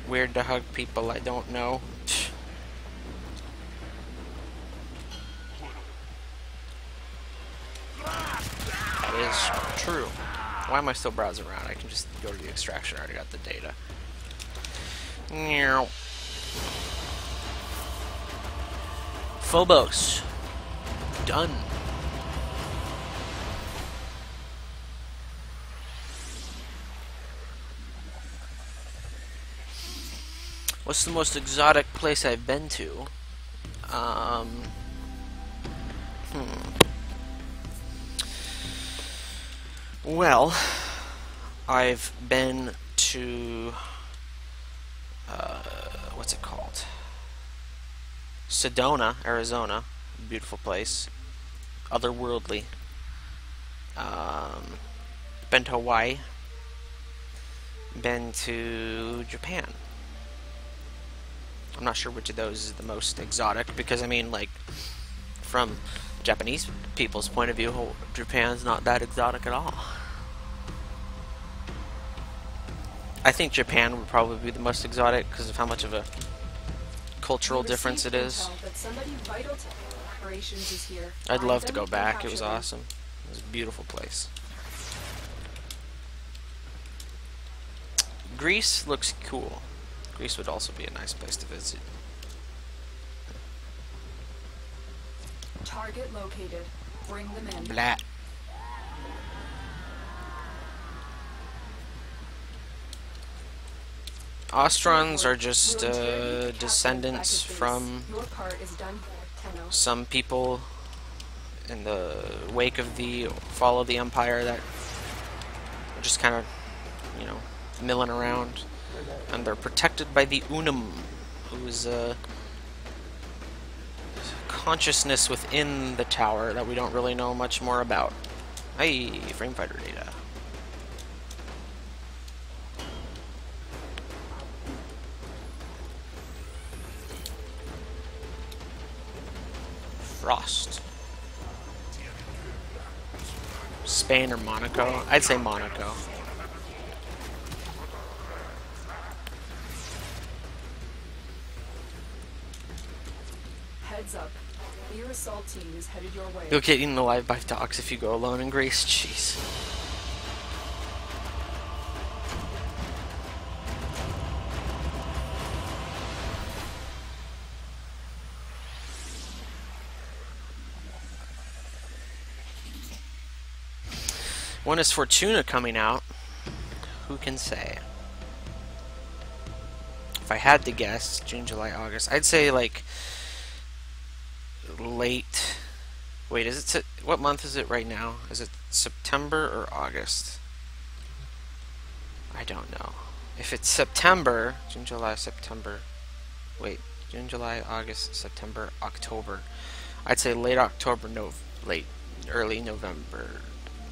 Weird to hug people I don't know. That is true. Why am I still browsing around? I can just go to the extraction. I already got the data. Meow. Phobos. Done. What's the most exotic place I've been to? Well, I've been to what's it called? Sedona, Arizona. Beautiful place. Otherworldly. Been to Hawaii. Been to Japan. I'm not sure which of those is the most exotic, because I mean, like, from Japanese people's point of view, Japan's not that exotic at all. I think Japan would probably be the most exotic because of how much of a cultural difference it is. I'd love to go back. It was awesome. It was a beautiful place. Greece looks cool. Greece would also be a nice place to visit. Target located. Bring them in. Blah. Ostrons are just descendants from some people in the wake of the fall of the Empire that are just kind of, you know, milling around, and they're protected by the Unum, who is a consciousness within the tower that we don't really know much more about. Hey, frame fighter data. Frost. Spain or Monaco? I'd say Monaco. Heads up. Your assault team is headed your way. You'll get eaten alive by dogs if you go alone in Greece. Jeez. When is Fortuna coming out? Who can say? If I had to guess, June, July, August, I'd say like late. Wait, is it what month is it right now? Is it September or August? I don't know. If it's September, June, July, September. Wait, June, July, August, September, October. I'd say late October, early November.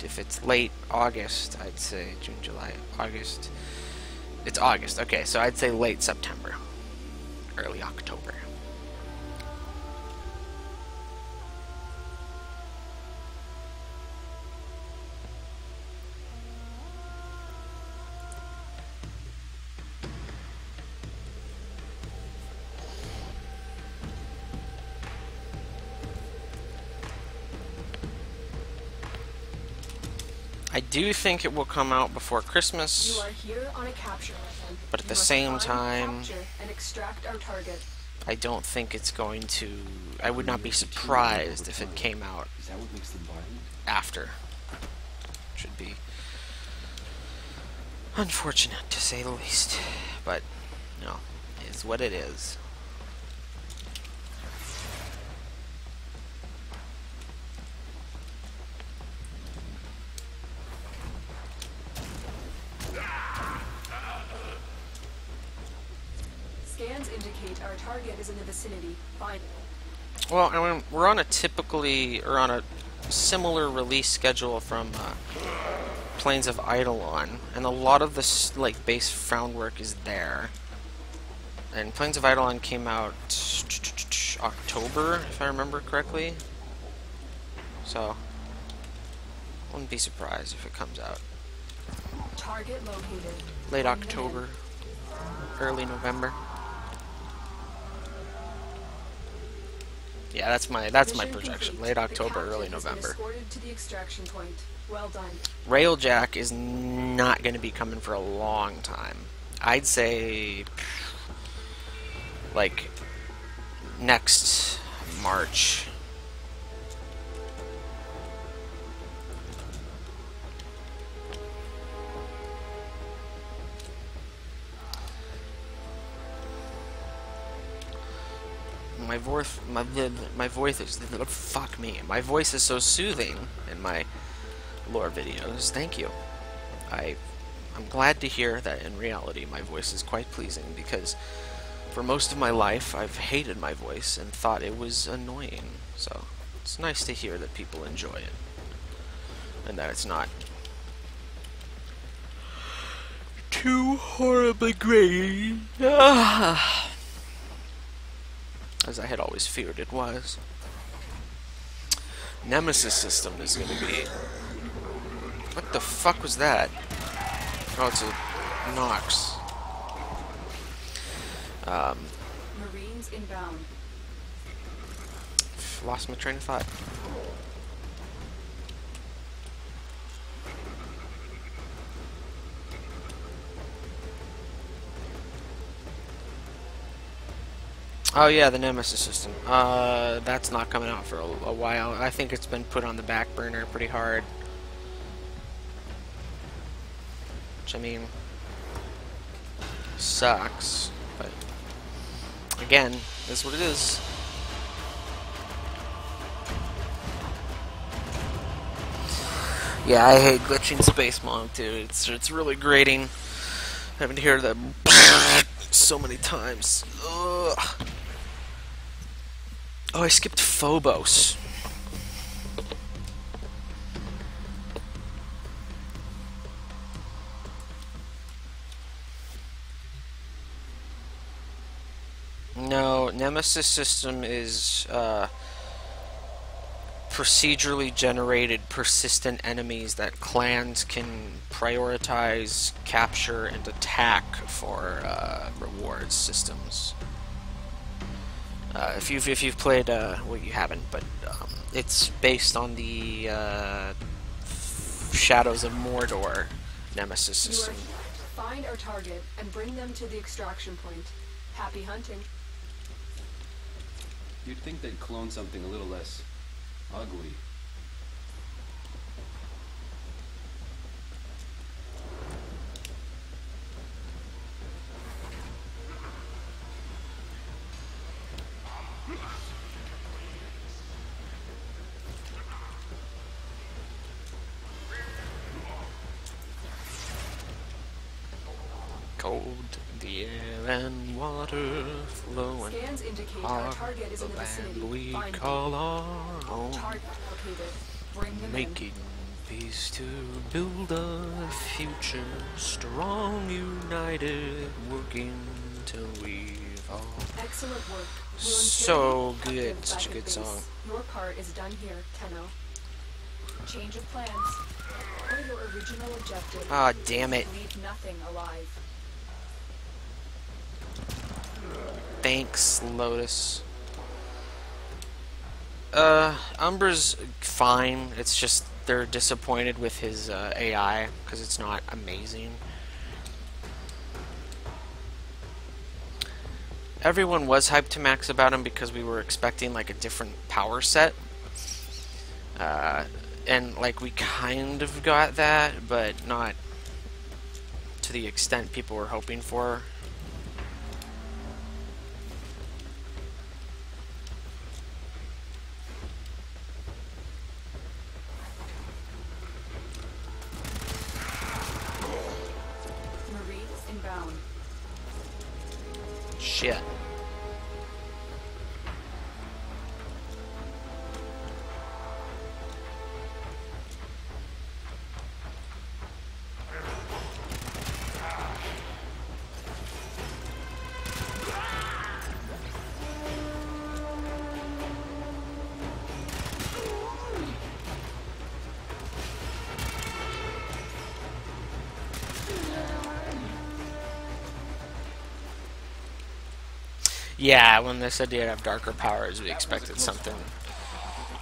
If it's late August, I'd say June, July, August. It's August. Okay, so I'd say late September, early October. I do think it will come out before Christmas. You are here on a capture mission. But at the same time, and extract our target. I don't think it's going to. I would not be surprised if it came out Is that what makes them violent? after. Should be unfortunate to say the least, but no, it's what it is. Scans indicate our target is in the vicinity. Fine. Well, I mean, we're on a similar release schedule from Plains of Eidolon, and a lot of this like base groundwork is there. And Plains of Eidolon came out October, if I remember correctly. So, I wouldn't be surprised if it comes out Target located. late October, early November. Yeah, that's my projection. Complete. Late The October, captive early has been November. escorted to the extraction point. Well done. Railjack is not going to be coming for a long time. I'd say like next March. My voice is fuck me. My voice is so soothing in my lore videos. Thank you. I'm glad to hear that in reality my voice is quite pleasing, because for most of my life I've hated my voice and thought it was annoying. So it's nice to hear that people enjoy it and that it's not too horribly grating, as I had always feared it was. Nemesis system is going to be... What the fuck was that? Oh, it's a Nox. Marines inbound. Lost my train of thought. Oh yeah, the Nemesis system. That's not coming out for a while. I think it's been put on the back burner pretty hard. Which, I mean, sucks. But, again, is what it is. Yeah, I hate glitching Space Monk, dude. It's really grating. Having to hear that so many times. Ugh. Oh, I skipped Phobos. No, Nemesis system is procedurally generated persistent enemies that clans can prioritize, capture, and attack for rewards systems. If you've played, well, you haven't, but it's based on the Shadows of Mordor Nemesis system. Find our target and bring them to the extraction point. Happy hunting. You'd think they'd clone something a little less ugly. Cold, the air and water flowing. Scans indicate our target is in the vicinity. We Find call our own. target located. Bring them Making peace to build a future, strong, united, working till we've all. in. Excellent work. We'll So interrogate the good, such a back good at base. song. Your part is done here, Tenno. Change of plans. Per your original objective. Ah, damn it. Leave nothing alive. Thanks, Lotus. Umbra's fine. It's just they're disappointed with his AI because it's not amazing. Everyone was hyped to max about him because we were expecting like a different power set. And like we kind of got that, but not to the extent people were hoping for. Marines inbound. Shit. Yeah, when they said you'd have darker powers, we expected something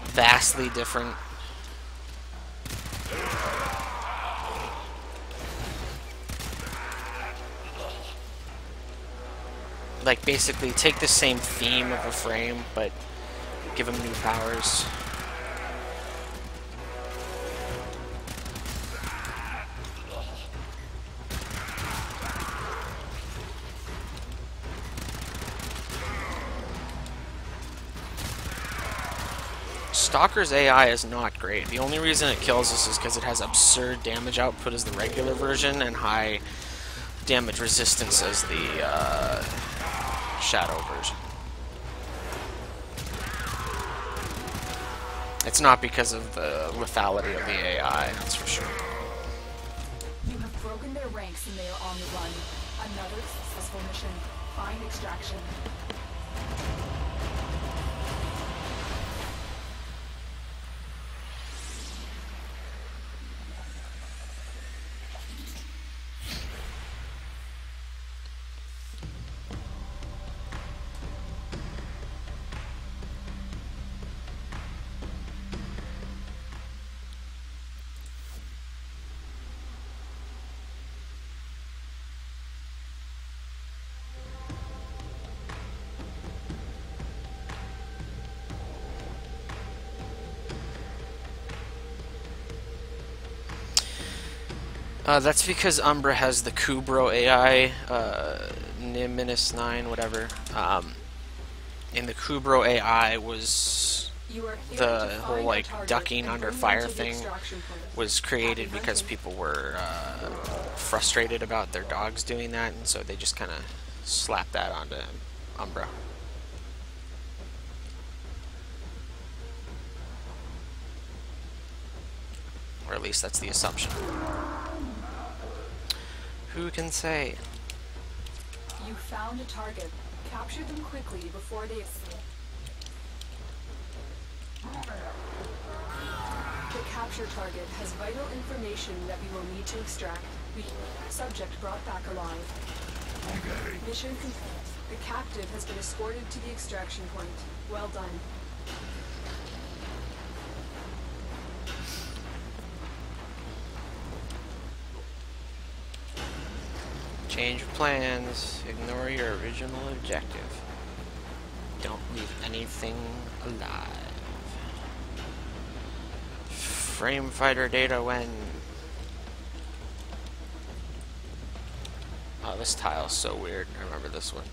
vastly different. Like, basically take the same theme of a frame, but give him new powers. Stalker's AI is not great. The only reason it kills us is because it has absurd damage output as the regular version and high damage resistance as the Shadow version. It's not because of the lethality of the AI, that's for sure. You have broken their ranks and they are on the run. Another successful mission. Find extraction. That's because Umbra has the Kubro AI, Niminus 9, whatever. And the Kubro AI was the whole like ducking under fire thing was created because people were frustrated about their dogs doing that, and so they just kind of slapped that onto Umbra. Or at least that's the assumption. Who can say? You found a target. Capture them quickly before they escape. The capture target has vital information that we will need to extract. Subject brought back alive. Mission complete. The captive has been escorted to the extraction point. Well done. Change of plans. Ignore your original objective. Don't leave anything alive. Frame fighter data when... Oh, this tile's so weird. I remember this one.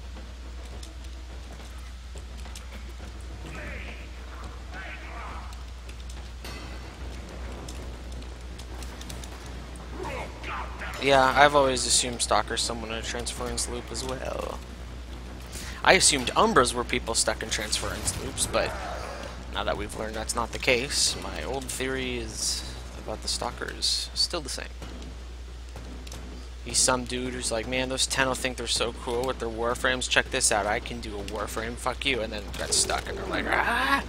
Yeah, I've always assumed Stalker's someone in a transference loop as well. I assumed Umbras were people stuck in transference loops, but now that we've learned that's not the case, my old theory is about the Stalkers still the same. He's some dude who's like, man, those Tenno think they're so cool with their Warframes, check this out, I can do a Warframe, fuck you, and then got stuck and they're like, ah!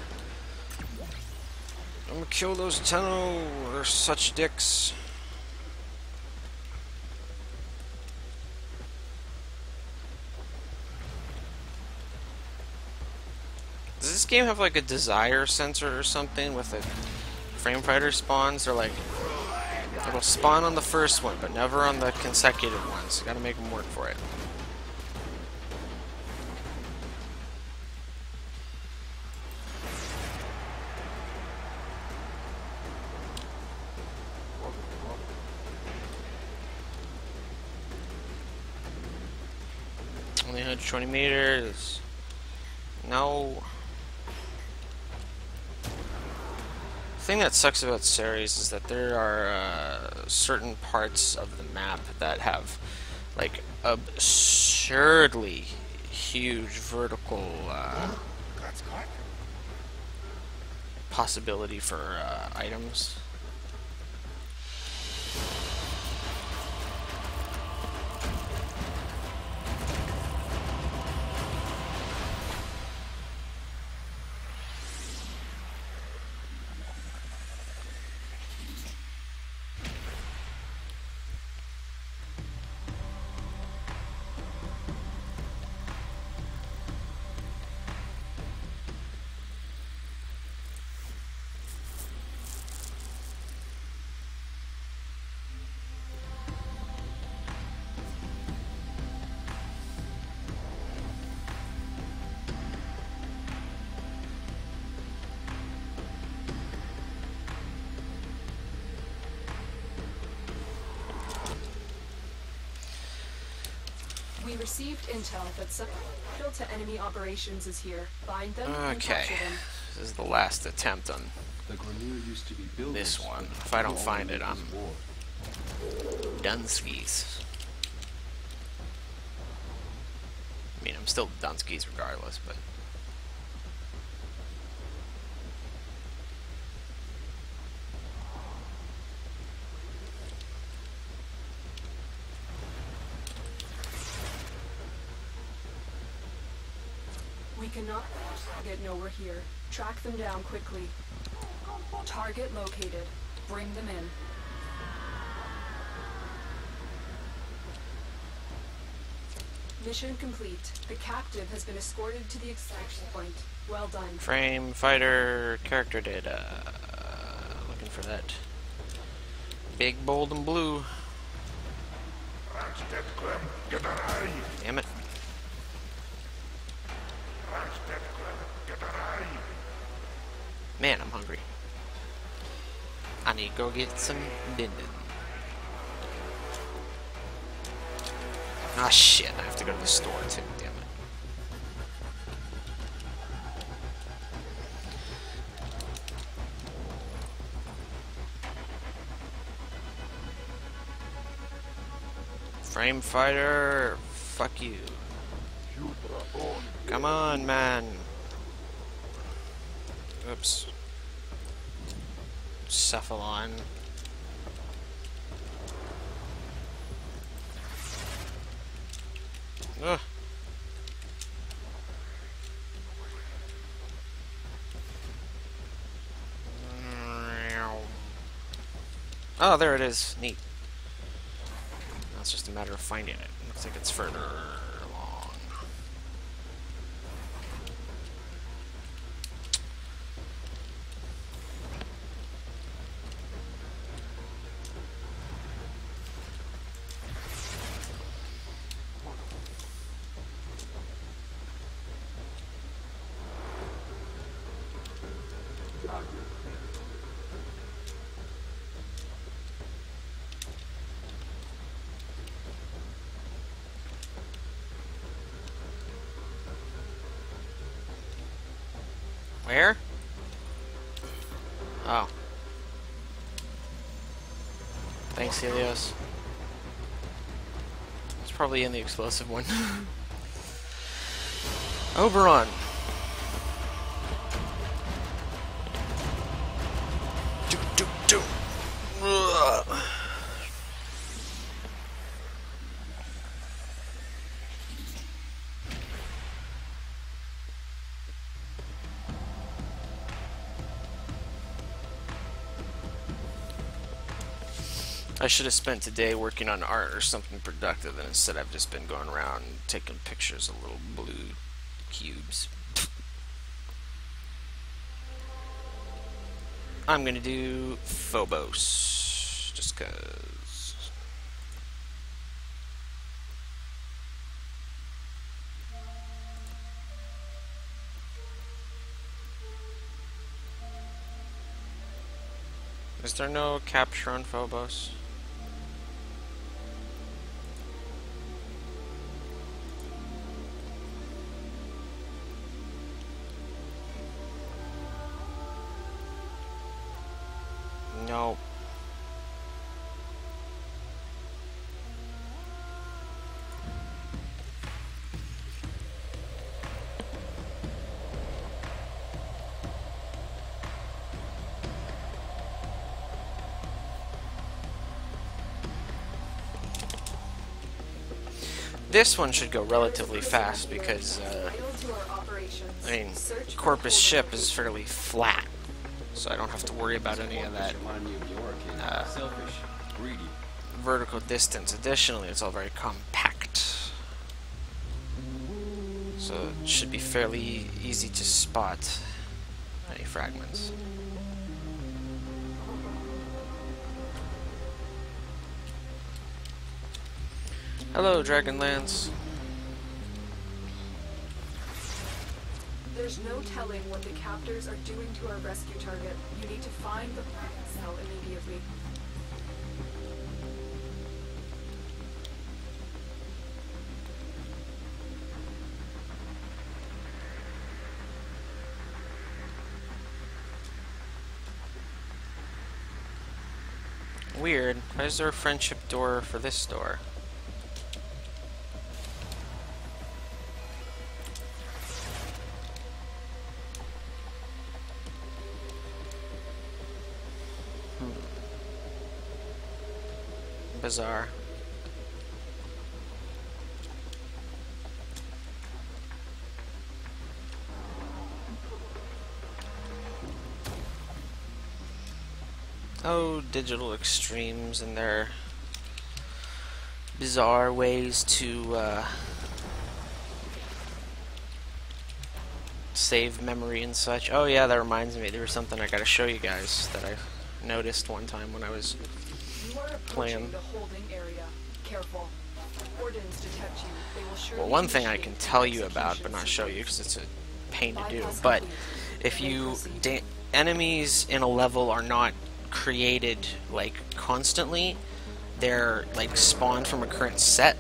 I'm gonna kill those Tenno, they're such dicks. Does this game have like a desire sensor or something with the frame fighter spawns? They're like, it'll spawn on the first one, but never on the consecutive ones. You gotta make them work for it. Only 120 meters. No. The thing that sucks about Ceres is that there are certain parts of the map that have like absurdly huge vertical possibility for items. We received intel that some vital to enemy operations is here. Find them and Okay. capture them. This is the last attempt on The Grenier used to be builders. this one. but If I don't all find they it, did I'm was war. Dunskies. I mean, I'm still Dunskies regardless, but... We cannot know we're here. Track them down quickly. Target located. Bring them in. Mission complete. The captive has been escorted to the extraction point. Well done. Frame, fighter, character data. Looking for that. Big, bold, and blue. Damn it. Man, I'm hungry. I need to go get some din din. Ah, shit. I have to go to the store, too. Damn it. Frame fighter. Fuck you. Come on, man. Oops. Cephalon. Ugh. Oh, there it is. Neat. Now it's just a matter of finding it. Looks like it's further along. Where? Oh. Thanks, Helios. It's probably in the explosive one. Oberon. Do, do, do. Ugh. I should have spent today working on art or something productive, and instead I've just been going around taking pictures of little blue cubes. I'm gonna do Phobos, just cause. Is there no capture on Phobos? No. This one should go relatively fast because, I mean, Corpus ship is fairly flat, so I don't have to worry about any of that Selfish, greedy. vertical distance. Additionally, it's all very compact, so it should be fairly easy to spot any fragments. Hello, Dragonlance. There's no telling what the captors are doing to our rescue target. You need to find the cell immediately. Weird. Why is there a friendship door for this door? Bizarre. Oh, digital extremes and their bizarre ways to save memory and such. Oh yeah, that reminds me, there was something I gotta show you guys that I noticed one time when I was You are approaching the holding area. Careful. Wardens detect you. They will surely well, one thing I initiate can tell you execution about, but not show you because it's a pain to do, Bypass but complete. if May you proceed. enemies in a level are not created like constantly, they're like spawned from a current set.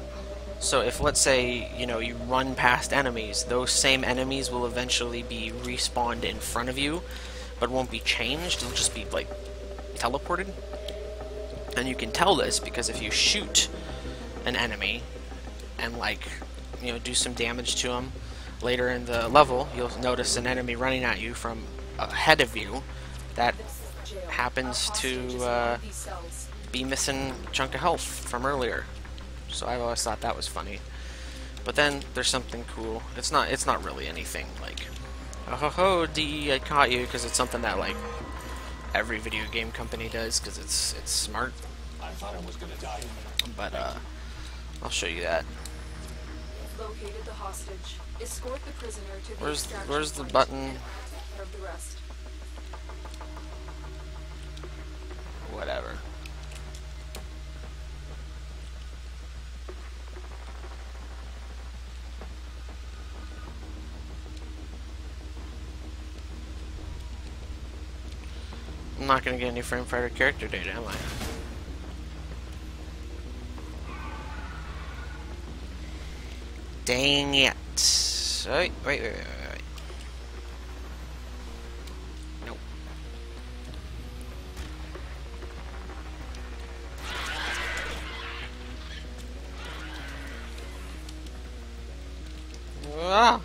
So if, let's say, you know, you run past enemies, those same enemies will eventually be respawned in front of you, but won't be changed. It'll just be like teleported. And you can tell this because if you shoot an enemy and, like, you know, do some damage to them, later in the level you'll notice an enemy running at you from ahead of you that Jail. happens Our hostage is in to one of these cells. be missing a chunk of health from earlier. So I've always thought that was funny. But then there's something cool. It's not really anything like, oh ho ho, D, I caught you, because it's something that like every video game company does because it's smart. I thought I was gonna die. But I'll show you that. Located the hostage. Escort the prisoner to the extraction Where's the point button? and take care of the rest. Whatever. I'm not gonna get any frame fighter character data, am I? Dang it. Wait. Nope. Ah!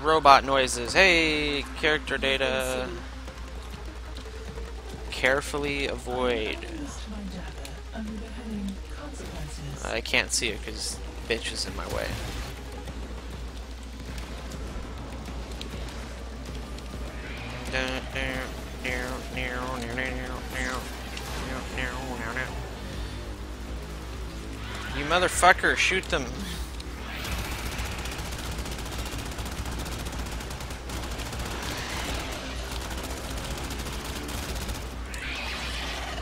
Robot noises. Hey, character data. Carefully avoid. I can't see it because bitch is in my way. You motherfucker, shoot them.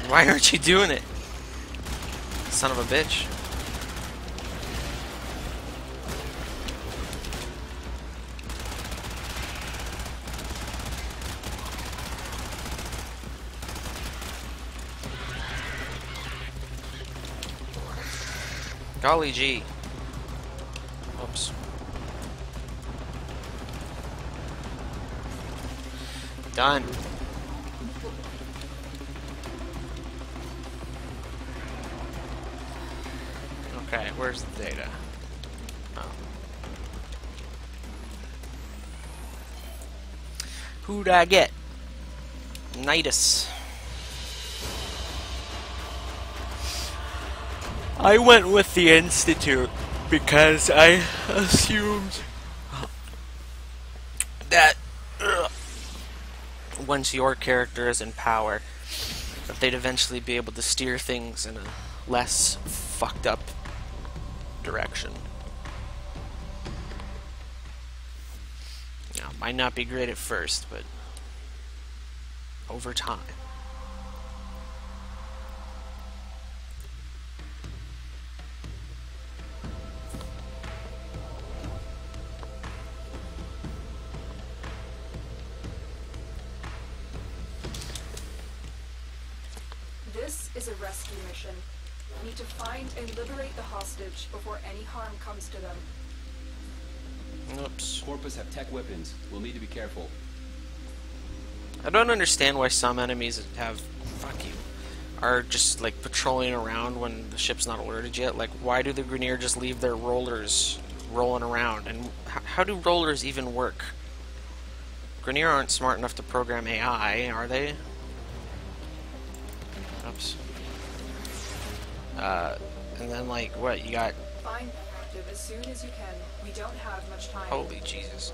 Why aren't you doing it? Son of a bitch. Golly gee. Oops. Done. Okay, where's the data? Oh. Who'd I get? Nidus. I went with the Institute because I assumed that once your character is in power, that they'd eventually be able to steer things in a less fucked up direction. Now, might not be great at first, but over time. This is a rescue mission. Need to find and liberate the hostage before any harm comes to them. Oops. Corpus have tech weapons. We'll need to be careful. I don't understand why some enemies have... Fuck you. Are just, like, patrolling around when the ship's not alerted yet. Like, why do the Grineer just leave their rollers rolling around? And how do rollers even work? Grineer aren't smart enough to program AI, are they? Oops. And then, like, what? You got... Find the captive as soon as you can. We don't have much time. Holy Jesus.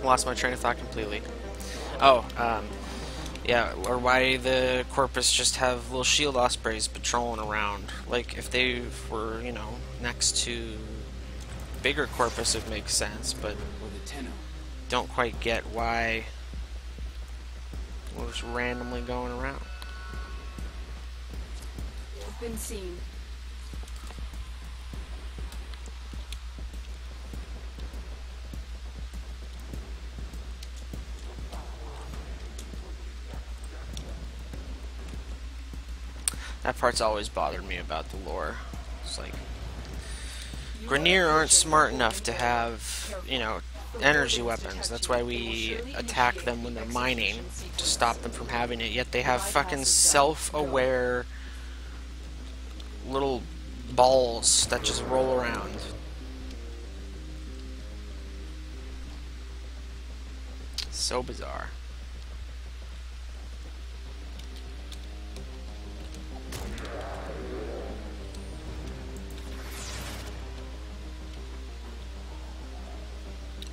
Lost my train of thought completely. Oh, yeah, or why the Corpus just have little shield ospreys patrolling around. Like, if they were, you know, next to bigger Corpus, it makes sense, but Or the Tenno. don't quite get why we're just randomly going around. You've been seen. That part's always bothered me about the lore. It's like, Grineer aren't smart enough to have, you know, energy weapons. That's why we attack them when they're mining, to stop them from having it. Yet they have fucking self-aware little balls that just roll around. So bizarre.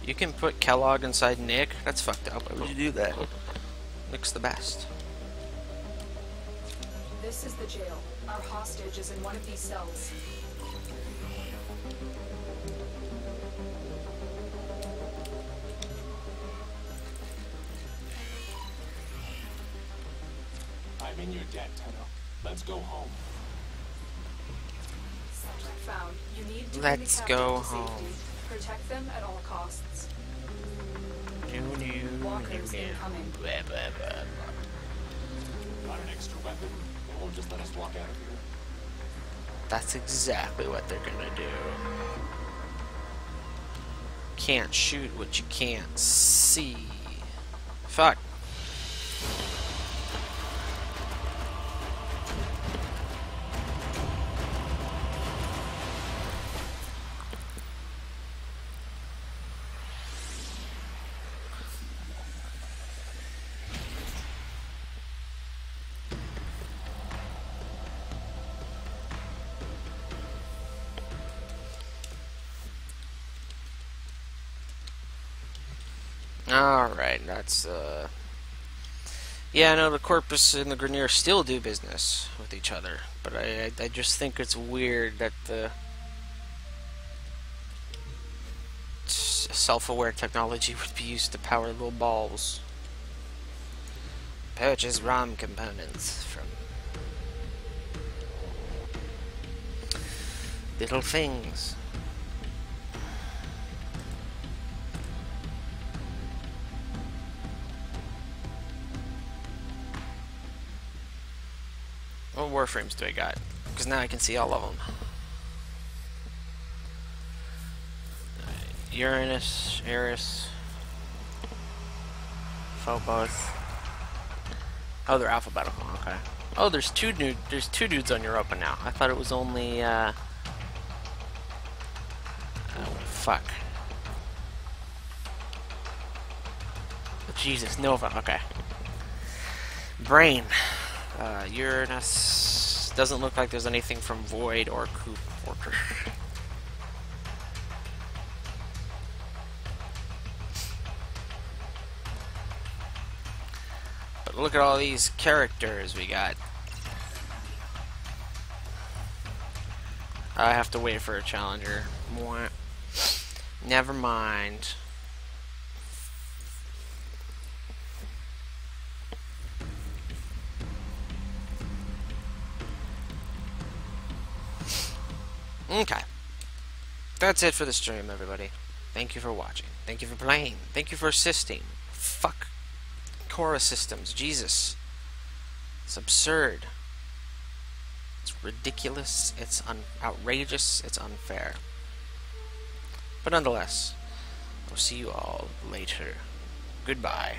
You can put Kellogg inside Nick? That's fucked up. Why would you do that? Nick's the best. This is the jail. Our hostage is in one of these cells. I'm in your debt, Tenno. Let's go home. Subject found. You need to bring Let's the captive go to safety. home. Protect them at all costs. Walkers incoming. Got an extra weapon? They won't just let us walk out of here. That's exactly what they're gonna do. Can't shoot what you can't see. Fuck. Alright, that's, yeah, no, the Corpus and the Grineer still do business with each other, but I just think it's weird that the self-aware technology would be used to power little balls. Purchase ROM components from little things. What Warframes do I got? Because now I can see all of them. Uranus, Eris, Phobos. Oh, they're alphabetical. Okay. Oh, there's two dudes on Europa now. I thought it was only oh, fuck. Jesus, Nova. Okay. Brain. Uranus. Doesn't look like there's anything from Void or Coop Fortress. But look at all these characters we got. I have to wait for a challenger. Mwah. Never mind. Okay. That's it for the stream, everybody. Thank you for watching. Thank you for playing. Thank you for assisting. Fuck chorus systems. Jesus. It's absurd. It's ridiculous. It's outrageous. It's unfair. But nonetheless, I'll see you all later. Goodbye.